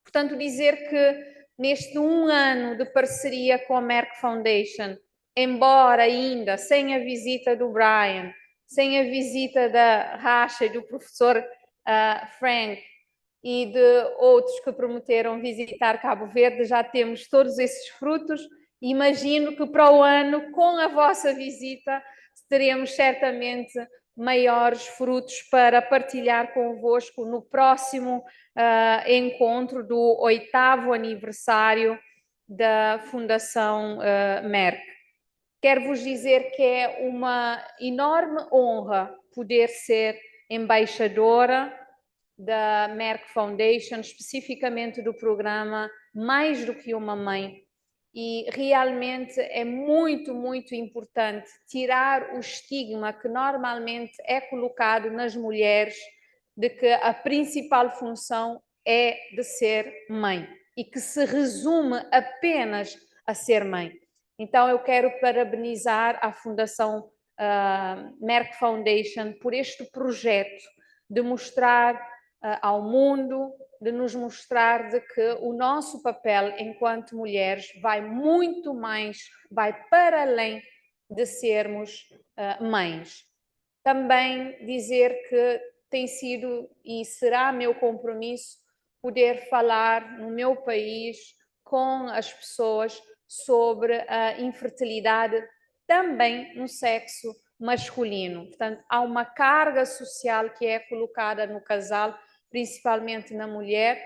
S18: Portanto, dizer que neste 1 ano de parceria com a Merck Foundation, embora ainda sem a visita do Brian, sem a visita da Rasha e do professor Frank e de outros que prometeram visitar Cabo Verde, já temos todos esses frutos Imagino que para o ano, com a vossa visita, teremos certamente maiores frutos para partilhar convosco no próximo encontro do 8º aniversário da Fundação Merck. Quero vos dizer que é uma enorme honra poder ser embaixadora da Merck Foundation, especificamente do programa Mais do que uma Mãe. E realmente é muito, muito importante tirar o estigma que normalmente é colocado nas mulheres de que a principal função é de ser mãe e que se resume apenas a ser mãe. Então eu quero parabenizar a Fundação Merck Foundation por este projeto de mostrar ao mundo, de nos mostrar de que o nosso papel enquanto mulheres vai muito mais, vai para além de sermos mães. Também dizer que tem sido e será meu compromisso poder falar no meu país com as pessoas sobre a infertilidade também no sexo masculino. Portanto, há uma carga social que é colocada no casal, principalmente na mulher.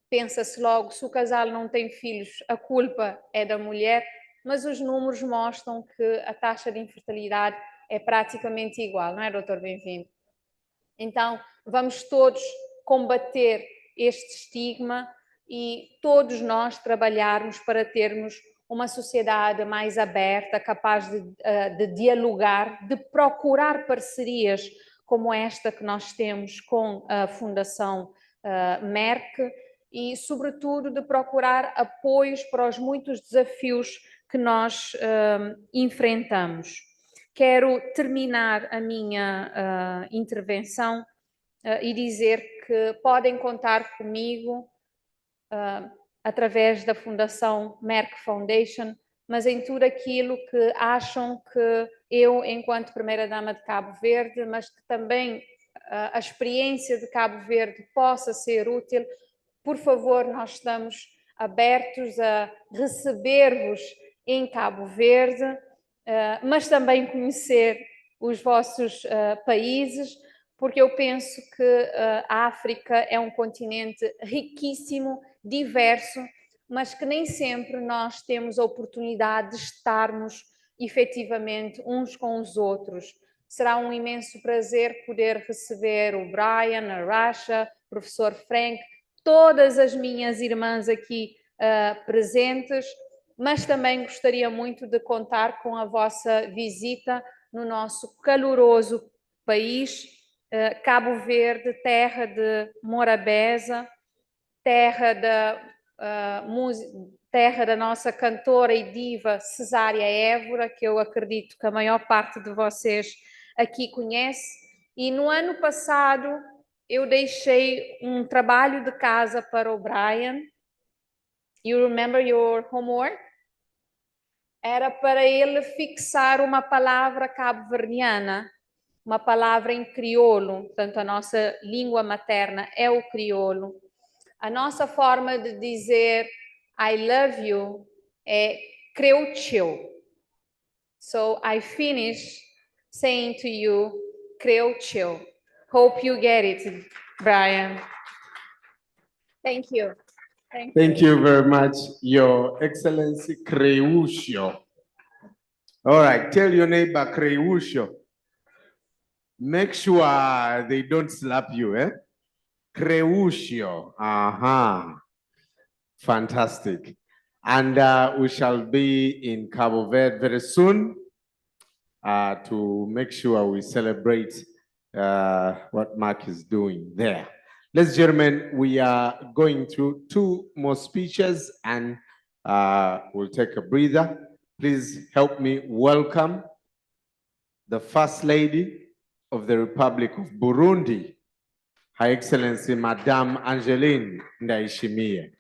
S18: Pensa-se logo, se o casal não tem filhos, a culpa é da mulher, mas os números mostram que a taxa de infertilidade é praticamente igual, não é, doutor? Bem-vindo. Então, vamos todos combater este estigma e todos nós trabalharmos para termos uma sociedade mais aberta, capaz de dialogar, de procurar parcerias como esta que nós temos com a Fundação Merck e, sobretudo, de procurar apoios para os muitos desafios que nós enfrentamos. Quero terminar a minha intervenção e dizer que podem contar comigo através da Fundação Merck Foundation, mas em tudo aquilo que acham que eu, enquanto Primeira-Dama de Cabo Verde, mas que também a experiência de Cabo Verde possa ser útil, por favor, nós estamos abertos a receber-vos em Cabo Verde, mas também conhecer os vossos países, porque eu penso que a África é um continente riquíssimo, diverso, mas que nem sempre nós temos a oportunidade de estarmos efetivamente uns com os outros. Será um imenso prazer poder receber o Brian, a Rasha, o professor Frank, todas as minhas irmãs aqui presentes, mas também gostaria muito de contar com a vossa visita no nosso caloroso país, Cabo Verde, terra de Morabeza, terra da nossa cantora e diva Cesária Évora, que eu acredito que a maior parte de vocês aqui conhece. E no ano passado eu deixei um trabalho de casa para o Brian. You remember your homework? Era para ele fixar uma palavra cabo-verdiana, uma palavra em crioulo, portanto a nossa língua materna é o crioulo. A nossa forma de dizer I love you é creucheu. So I finish saying to you creucheu. Hope you get it, Brian. Thank you.
S1: Thank you very much, Your Excellency Creucho. All right, tell your neighbor Creucho. Make sure they don't slap you, eh? Creucho. Fantastic. And we shall be in Cabo Verde very soon to make sure we celebrate what Mark is doing there. Ladies and gentlemen, we are going through 2 more speeches and we'll take a breather. Please help me welcome the First Lady of the Republic of Burundi, Her Excellency Madame Angeline Ndayishimiye.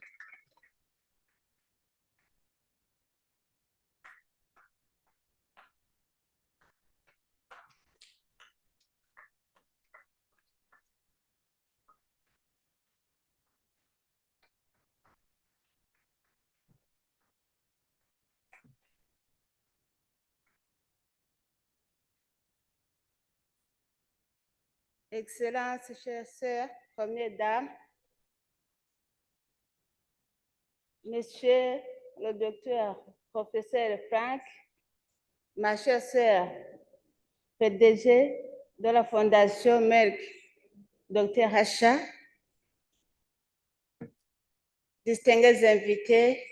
S19: Excellences, chères sœurs, premières dames, Monsieur le docteur, professeur Frank, ma chère sœur, PDG de la Fondation Merck, Dr. Rasha, distingués invités,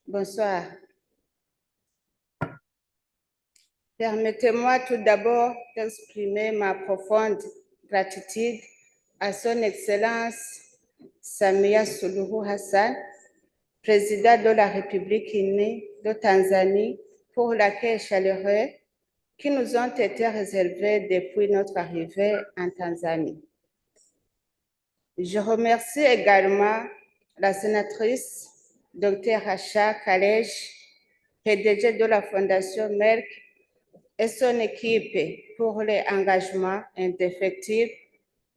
S19: bonsoir. Permettez-moi tout d'abord d'exprimer ma profonde gratitude à son Excellence SAMIA SULUHU HASSAN, président de la République unie de Tanzanie, pour l'accueil chaleureux qui nous ont été réservés depuis notre arrivée en Tanzanie. Je remercie également la sénatrice Dr. Rasha Kelej, PDG de la Fondation Merck, et son équipe pour l'engagement indéfectible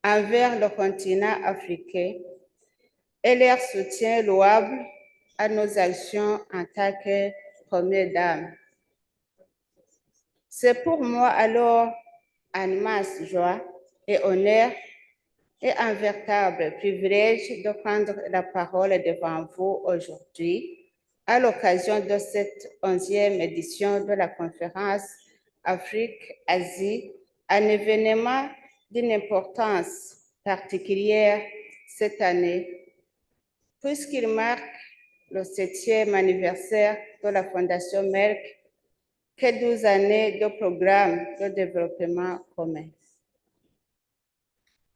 S19: envers le continent africain et leur soutien louable à nos actions en tant que première dame. C'est pour moi alors un immense joie et honneur et un véritable privilège de prendre la parole devant vous aujourd'hui à l'occasion de cette 11e édition de la conférence Afrique-Asie, un événement d'une importance particulière cette année, puisqu'il marque le 7e anniversaire de la Fondation Merck, que 12 années de programme de développement commun.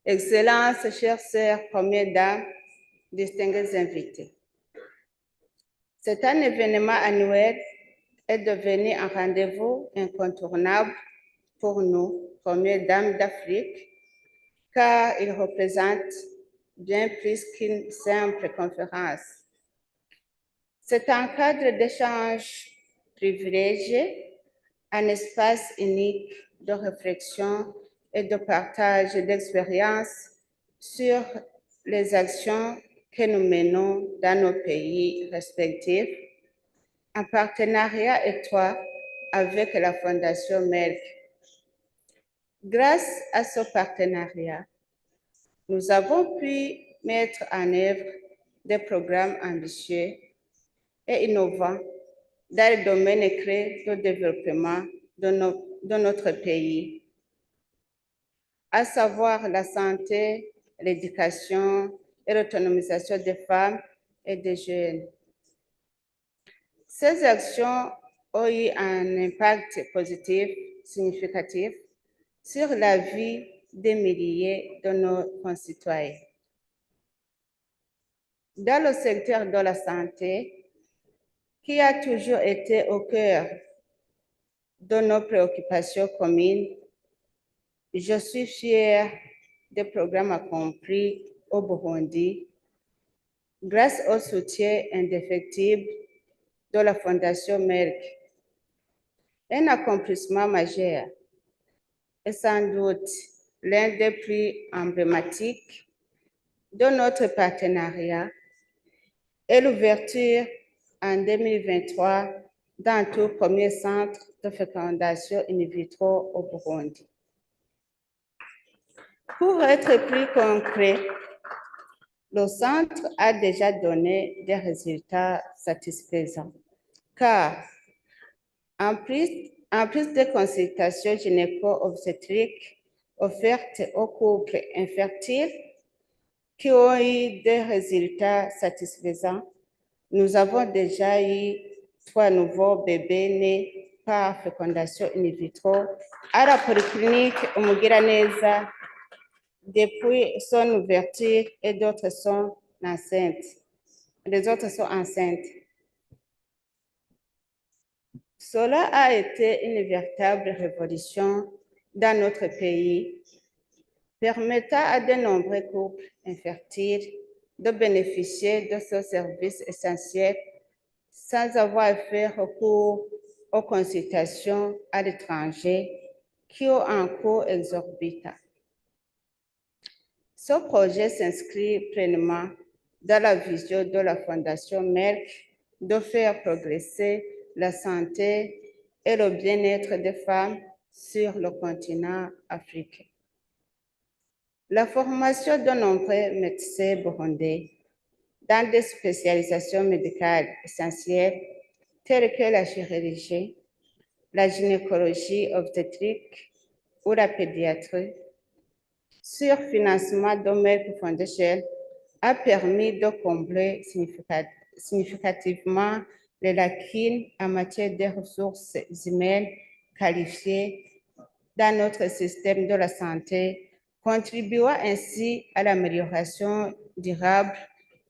S19: Excellences, chères sœurs, premières dames, distingués invités. C'est un événement annuel est devenu un rendez-vous incontournable pour nous, premières dames d'Afrique, car il représente bien plus qu'une simple conférence. C'est un cadre d'échange privilégié, un espace unique de réflexion et de partage d'expériences sur les actions que nous menons dans nos pays respectifs, en partenariat étroit avec la Fondation Merck. Grâce à ce partenariat, nous avons pu mettre en œuvre des programmes ambitieux et innovants dans le domaine clé de développement de notre pays, à savoir la santé, l'éducation et l'autonomisation des femmes et des jeunes. Ces actions ont eu un impact positif significatif sur la vie des milliers de nos concitoyens. Dans le secteur de la santé, qui a toujours été au cœur de nos préoccupations communes, je suis fière des programmes accomplis au Burundi grâce au soutien indéfectible de la Fondation Merck. Un accomplissement majeur est sans doute l'un des plus emblématiques de notre partenariat et l'ouverture en 2023 d'un tout premier centre de fécondation in vitro au Burundi. Pour être plus concret, le centre a déjà donné des résultats satisfaisants, car en plus des consultations gynéco-obstétriques offertes aux couples infertiles qui ont eu des résultats satisfaisants, nous avons déjà eu 3 nouveaux bébés nés par fécondation in vitro à la polyclinique Umugiraneza depuis son ouverture et d'autres sont enceintes. Les autres sont enceintes. Cela a été une véritable révolution dans notre pays, permettant à de nombreux couples infertiles de bénéficier de ce service essentiel sans avoir fait recours aux consultations à l'étranger qui ont un coût exorbitant. Ce projet s'inscrit pleinement dans la vision de la Fondation Merck de faire progresser la santé et le bien-être des femmes sur le continent africain. La formation de nombreux médecins burundais dans des spécialisations médicales essentielles telles que la chirurgie, la gynécologie obstétrique ou la pédiatrie, sur financement de Merck Foundation, a permis de combler significativement les lacunes en matière de ressources humaines qualifiées dans notre système de la santé, contribuant ainsi à l'amélioration durable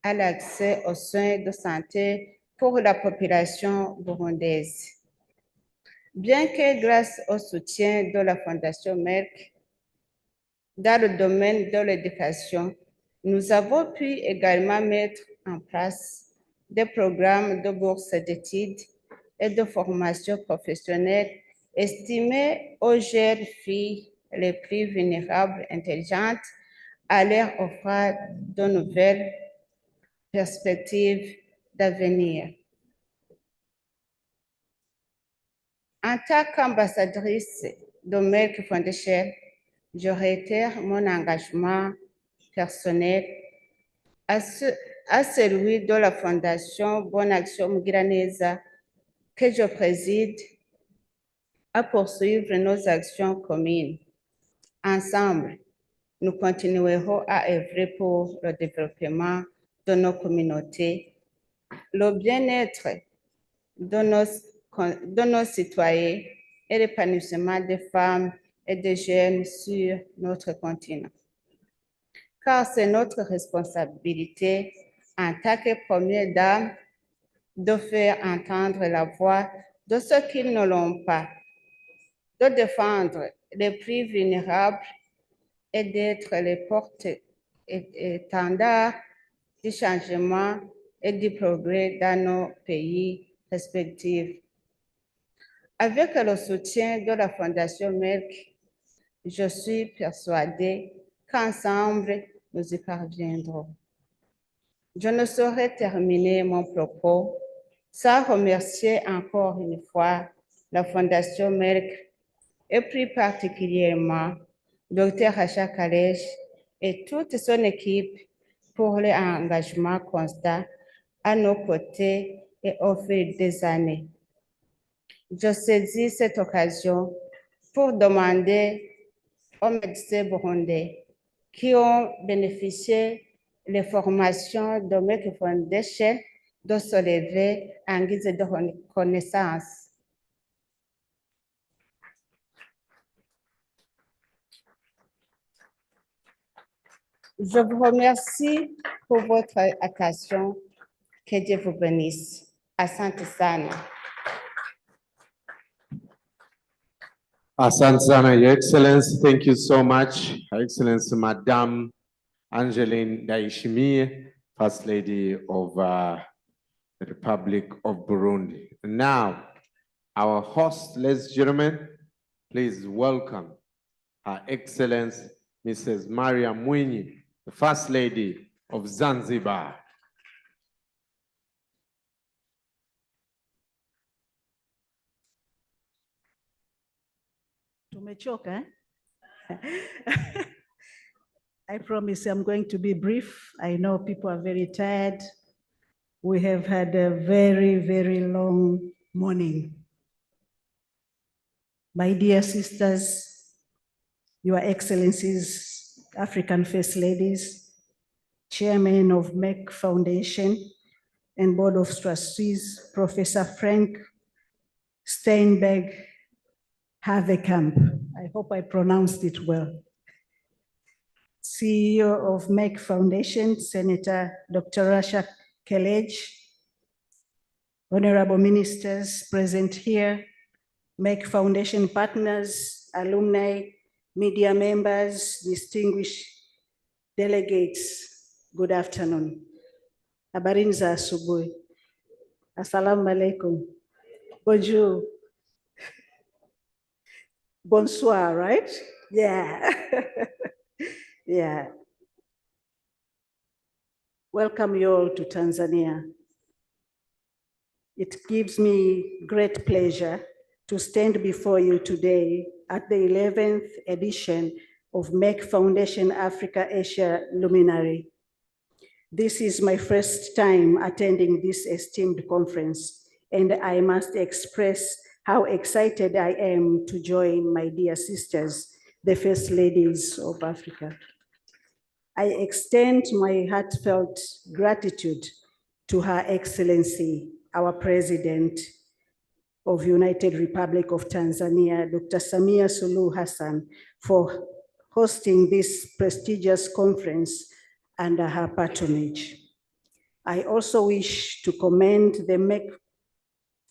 S19: à l'accès aux soins de santé pour la population burundaise. Bien que grâce au soutien de la Fondation Merck, dans le domaine de l'éducation, nous avons pu également mettre en place des programmes de bourse d'études et de formation professionnelle estimés aux jeunes filles les plus vulnérables, intelligentes, à leur offrant de nouvelles perspectives d'avenir. En tant qu'ambassadrice de Merck Foundation, je réitère mon engagement personnel à celui de la Fondation Bonne Action Mugiraneza que je préside à poursuivre nos actions communes. Ensemble, nous continuerons à œuvrer pour le développement de nos communautés, le bien-être de nos citoyens et l'épanouissement des femmes et des jeunes sur notre continent. Car c'est notre responsabilité en tant que première dame de faire entendre la voix de ceux qui ne l'ont pas, de défendre les plus vulnérables et d'être les porte-étendards du changement et du progrès dans nos pays respectifs. Avec le soutien de la Fondation Merck, je suis persuadée qu'ensemble, nous y parviendrons. Je ne saurais terminer mon propos sans remercier encore une fois la Fondation Merck et plus particulièrement Dr. Rasha Kelej et toute son équipe pour leur engagement constant à nos côtés et au fil des années. Je saisis cette occasion pour demander aux médecins burundais qui ont bénéficié des formations de Merck Foundation de se lever en guise de reconnaissance. Je vous remercie pour votre attention. Que Dieu vous bénisse. Asante sana.
S1: Asante sana, Your Excellency. Thank you so much, Her Excellency Madame Angeline Ndayishimiye, First Lady of the Republic of Burundi. Now, our host, ladies and gentlemen, please welcome Her Excellency Mrs. Maria Mwinyi, the First Lady of Zanzibar.
S20: Tumechoka, eh? I promise I'm going to be brief. I know people are very tired. We have had a very, very long morning. My dear sisters, Your Excellencies, African First Ladies, Chairman of Merck Foundation and Board of Trustees, Professor Frank Steinberg Havekamp. I hope I pronounced it well. CEO of Merck Foundation, Senator Dr. Rasha Kelej, honorable ministers present here, Merck Foundation partners, alumni, media members, distinguished delegates, good afternoon. Habarini za asubuhi. Assalamu alaikum. Bonjour. Bonsoir, right? Yeah. Yeah. Welcome you all to Tanzania. It gives me great pleasure to stand before you today at the 11th edition of Merck Foundation Africa Asia Luminary. This is my first time attending this esteemed conference, and I must express how excited I am to join my dear sisters, the First Ladies of Africa. I extend my heartfelt gratitude to Her Excellency, our President of United Republic of Tanzania, Dr. SAMIA SULUHU HASSAN, for hosting this prestigious conference under her patronage. I also wish to commend the Merck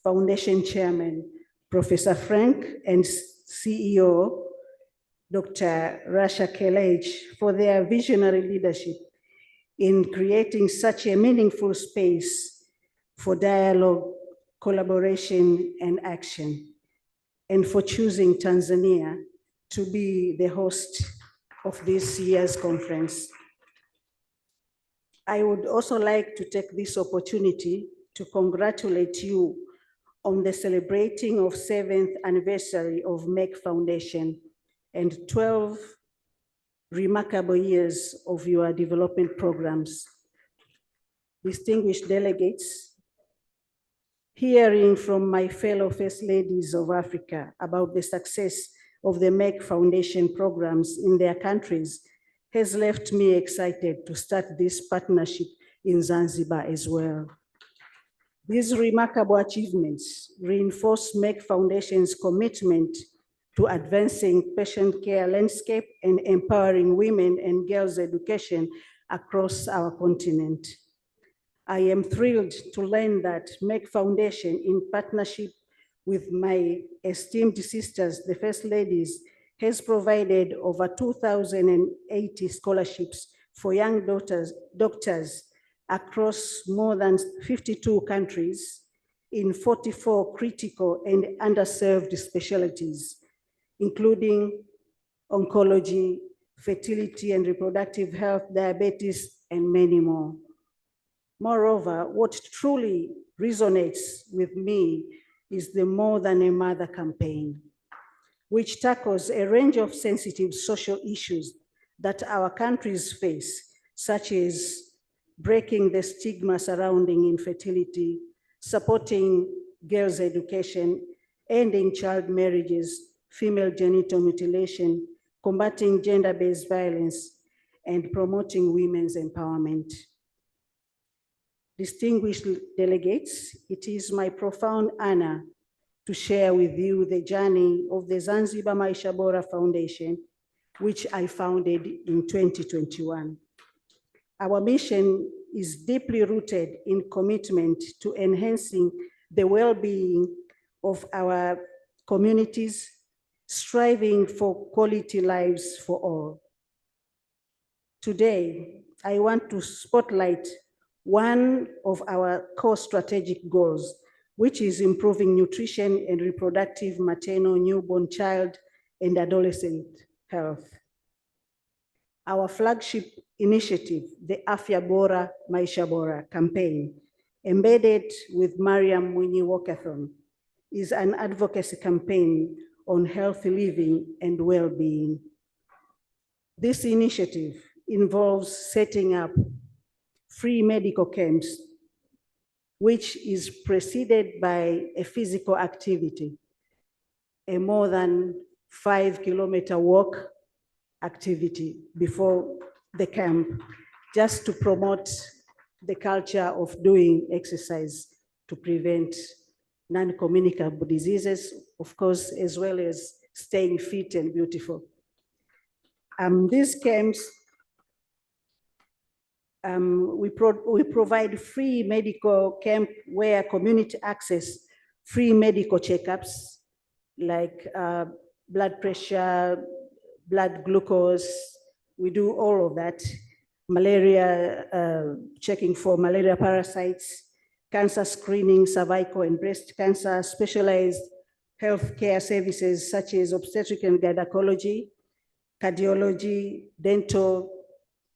S20: Foundation Chairman, Professor Frank, and CEO, Dr. Rasha Kelej, for their visionary leadership in creating such a meaningful space for dialogue, collaboration, and action, and for choosing Tanzania to be the host of this year's conference. I would also like to take this opportunity to congratulate you on the celebrating of 7th anniversary of Merck Foundation and 12 remarkable years of your development programs. Distinguished delegates, hearing from my fellow First Ladies of Africa about the success of the Merck Foundation programs in their countries has left me excited to start this partnership in Zanzibar as well. These remarkable achievements reinforce Merck Foundation's commitment to advancing patient care landscape and empowering women and girls' education across our continent. I am thrilled to learn that Merck Foundation, in partnership with my esteemed sisters, the First Ladies, has provided over 2,080 scholarships for young doctors across more than 52 countries in 44 critical and underserved specialties, including oncology, fertility and reproductive health, diabetes, and many more. Moreover, what truly resonates with me is the More Than a Mother campaign, which tackles a range of sensitive social issues that our countries face, such as breaking the stigma surrounding infertility, supporting girls' education, ending child marriages, female genital mutilation, combating gender-based violence, and promoting women's empowerment. Distinguished delegates, it is my profound honor to share with you the journey of the Zanzibar Maisha Bora Foundation, which I founded in 2021. Our mission is deeply rooted in commitment to enhancing the well-being of our communities, striving for quality lives for all. Today, I want to spotlight one of our core strategic goals, which is improving nutrition and reproductive, maternal, newborn, child, and adolescent health. Our flagship initiative, the Afya Bora Maisha Bora campaign, embedded with Mariam Mwinyi Walkathon, is an advocacy campaign on healthy living and well-being. This initiative involves setting up free medical camps, which is preceded by a physical activity, a more than 5-kilometer walk activity before the camp, just to promote the culture of doing exercise to prevent non-communicable diseases, of course, as well as staying fit and beautiful. These camps, we provide free medical camp where community access free medical checkups like blood pressure, blood glucose. We do all of that. Malaria, checking for malaria parasites, cancer screening, cervical and breast cancer, specialized healthcare services such as obstetric and gynecology, cardiology, dental,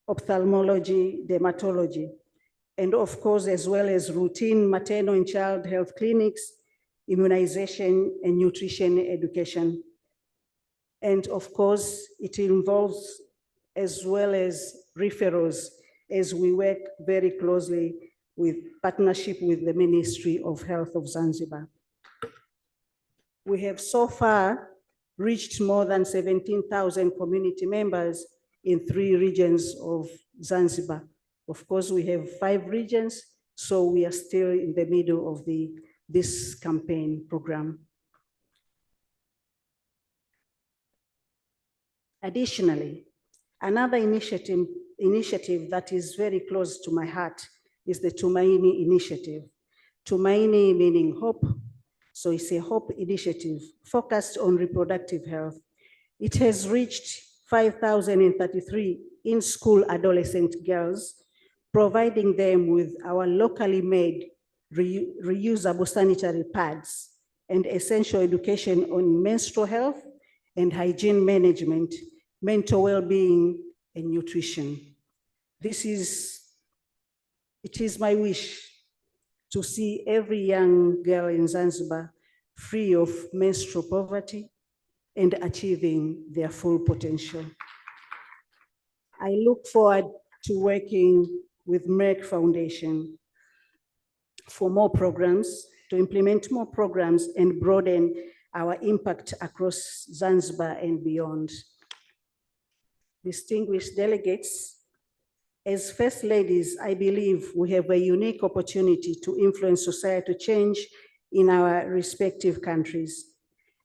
S20: ophthalmology, dermatology, and of course, as well as routine maternal and child health clinics, immunization, and nutrition education. And of course, it involves as well as referrals as we work very closely with partnership with the Ministry of Health of Zanzibar. We have so far reached more than 17,000 community members in 3 regions of Zanzibar. Of course, we have 5 regions, so we are still in the middle of this campaign program. Additionally, another initiative that is very close to my heart is the Tumaini initiative. Tumaini meaning hope. So it's a hope initiative focused on reproductive health. It has reached 5,033 in-school adolescent girls, providing them with our locally made reusable sanitary pads and essential education on menstrual health and hygiene management, mental well-being, and nutrition. It is my wish to see every young girl in Zanzibar free of menstrual poverty and achieving their full potential. I look forward to working with Merck Foundation for more programs, to implement more programs and broaden our impact across Zanzibar and beyond. Distinguished delegates, as First Ladies, I believe we have a unique opportunity to influence societal change in our respective countries.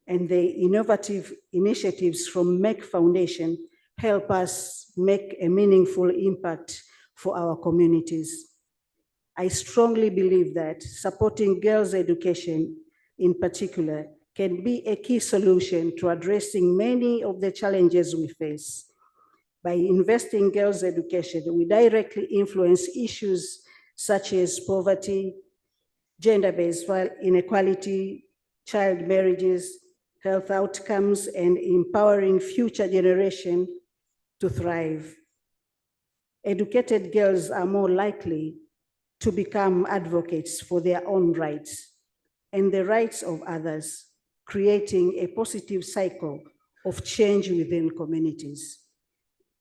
S20: And the innovative initiatives from Merck Foundation help us make a meaningful impact for our communities. I strongly believe that supporting girls' education in particular can be a key solution to addressing many of the challenges we face. By investing in girls' education, we directly influence issues such as poverty, gender-based inequality, child marriages, health outcomes, and empowering future generations to thrive. Educated girls are more likely to become advocates for their own rights and the rights of others, creating a positive cycle of change within communities.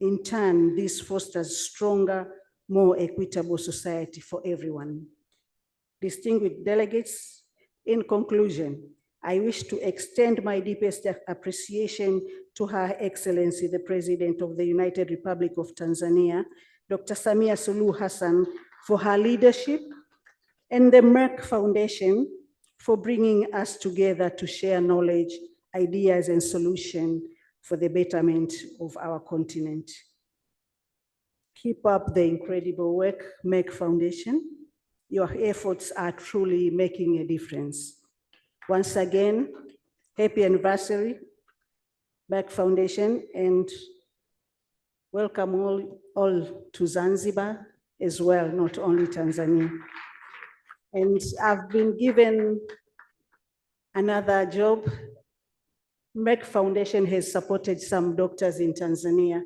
S20: In turn, this fosters stronger, more equitable society for everyone. Distinguished delegates, in conclusion, I wish to extend my deepest appreciation to Her Excellency, the President of the United Republic of Tanzania, Dr. SAMIA Suluhu Hassan, for her leadership, and the Merck Foundation for bringing us together to share knowledge, ideas, and solutions for the betterment of our continent. Keep up the incredible work, Merck Foundation. Your efforts are truly making a difference. Once again, happy anniversary, Merck Foundation, and welcome all to Zanzibar as well, not only Tanzania. And I've been given another job. Merck Foundation has supported some doctors in Tanzania,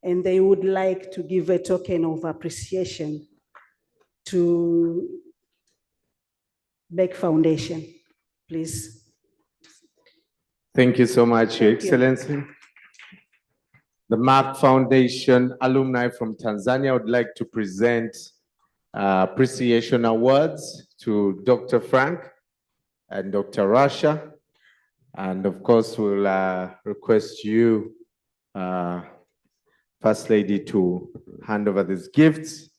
S20: and they would like to give a token of appreciation to Merck Foundation, please.
S1: Thank you so much, Your Excellency. The Merck Foundation alumni from Tanzania would like to present appreciation awards to Dr. Frank and Dr. Rasha. And of course, we'll request you, First Lady, to hand over these gifts.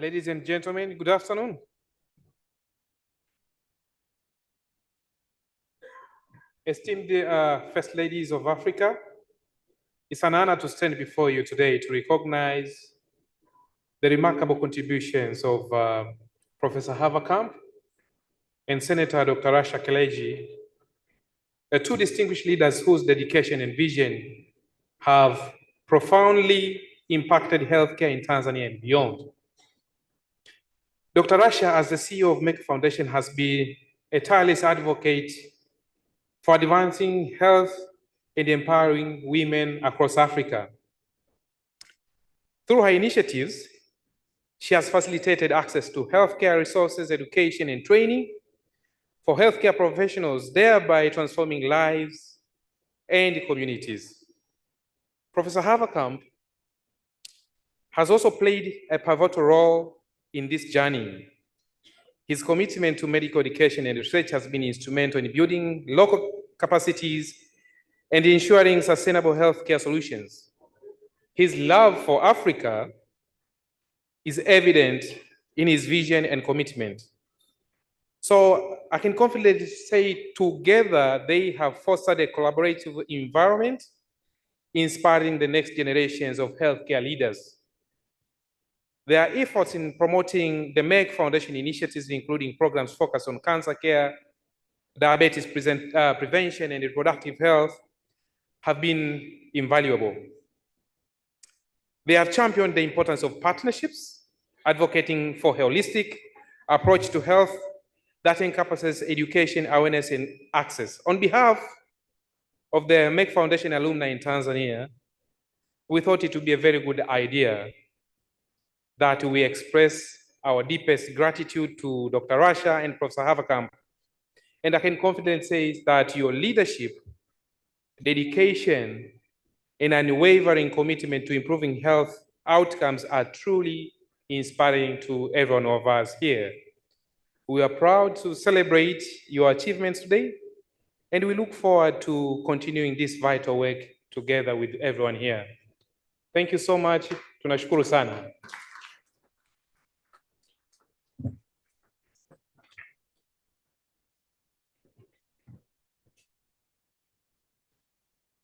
S21: Ladies and gentlemen, good afternoon. Esteemed First Ladies of Africa, it's an honor to stand before you today to recognize the remarkable contributions of Professor Haverkamp and Senator Dr. Rasha Kelej, two distinguished leaders whose dedication and vision have profoundly impacted healthcare in Tanzania and beyond. Dr. Rasha, as the CEO of Merck Foundation, has been a tireless advocate for advancing health and empowering women across Africa. Through her initiatives, she has facilitated access to healthcare resources, education, and training for healthcare professionals, thereby transforming lives and communities. Professor Haverkamp has also played a pivotal role in this journey. His commitment to medical education and research has been instrumental in building local capacities and ensuring sustainable healthcare solutions. His love for Africa is evident in his vision and commitment. So I can confidently say together they have fostered a collaborative environment, inspiring the next generations of healthcare leaders. Their efforts in promoting the Merck Foundation initiatives, including programs focused on cancer care, diabetes prevention, and reproductive health, have been invaluable. They have championed the importance of partnerships, advocating for a holistic approach to health that encompasses education, awareness, and access. On behalf of the Merck Foundation alumni in Tanzania, we thought it would be a very good idea that we express our deepest gratitude to Dr. Rasha and Professor Haverkamp. And I can confidently say that your leadership, dedication, and unwavering commitment to improving health outcomes are truly inspiring to every one of us here. We are proud to celebrate your achievements today, and we look forward to continuing this vital work together with everyone here. Thank you so much. Tunashukuru sana.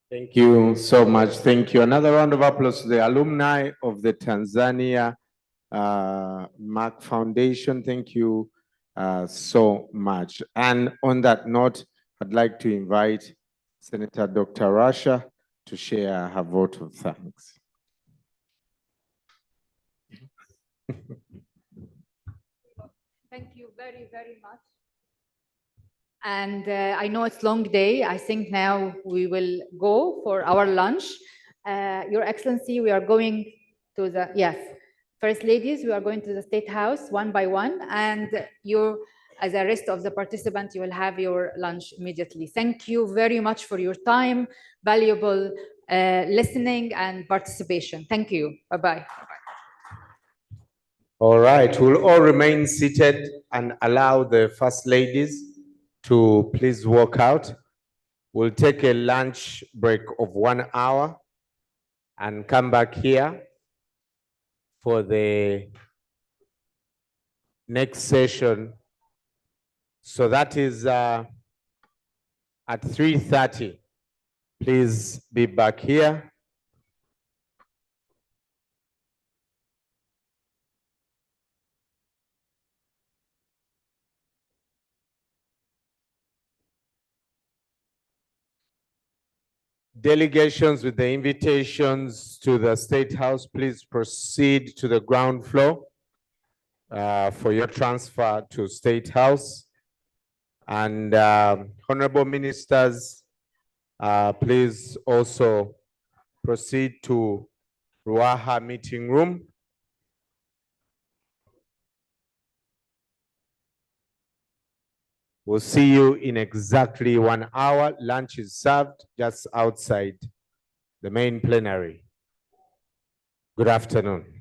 S1: Thank you so much. Thank you. Another round of applause to the alumni of the Tanzania Merck Foundation. Thank you so much. And on that note, I'd like to invite Senator Dr. Rasha to share her vote of thanks.
S3: Thank you very, very much. And I know it's a long day. I think now we will go for our lunch. Your Excellency, we are going to the, yes, First Ladies, we are going to the State House one by one. And you, as the rest of the participants, you will have your lunch immediately. Thank you very much for your time, valuable listening and participation. Thank you. Bye-bye.
S1: All right, we'll all remain seated and allow the First Ladies to please walk out. We'll take a lunch break of 1 hour and come back here for the next session. So that is at 3:30. Please be back here. Delegations with the invitations to the State House, please proceed to the ground floor for your transfer to State House. And honorable ministers, please also proceed to Ruaha meeting room. We'll see you in exactly 1 hour. Lunch is served just outside the main plenary. Good afternoon.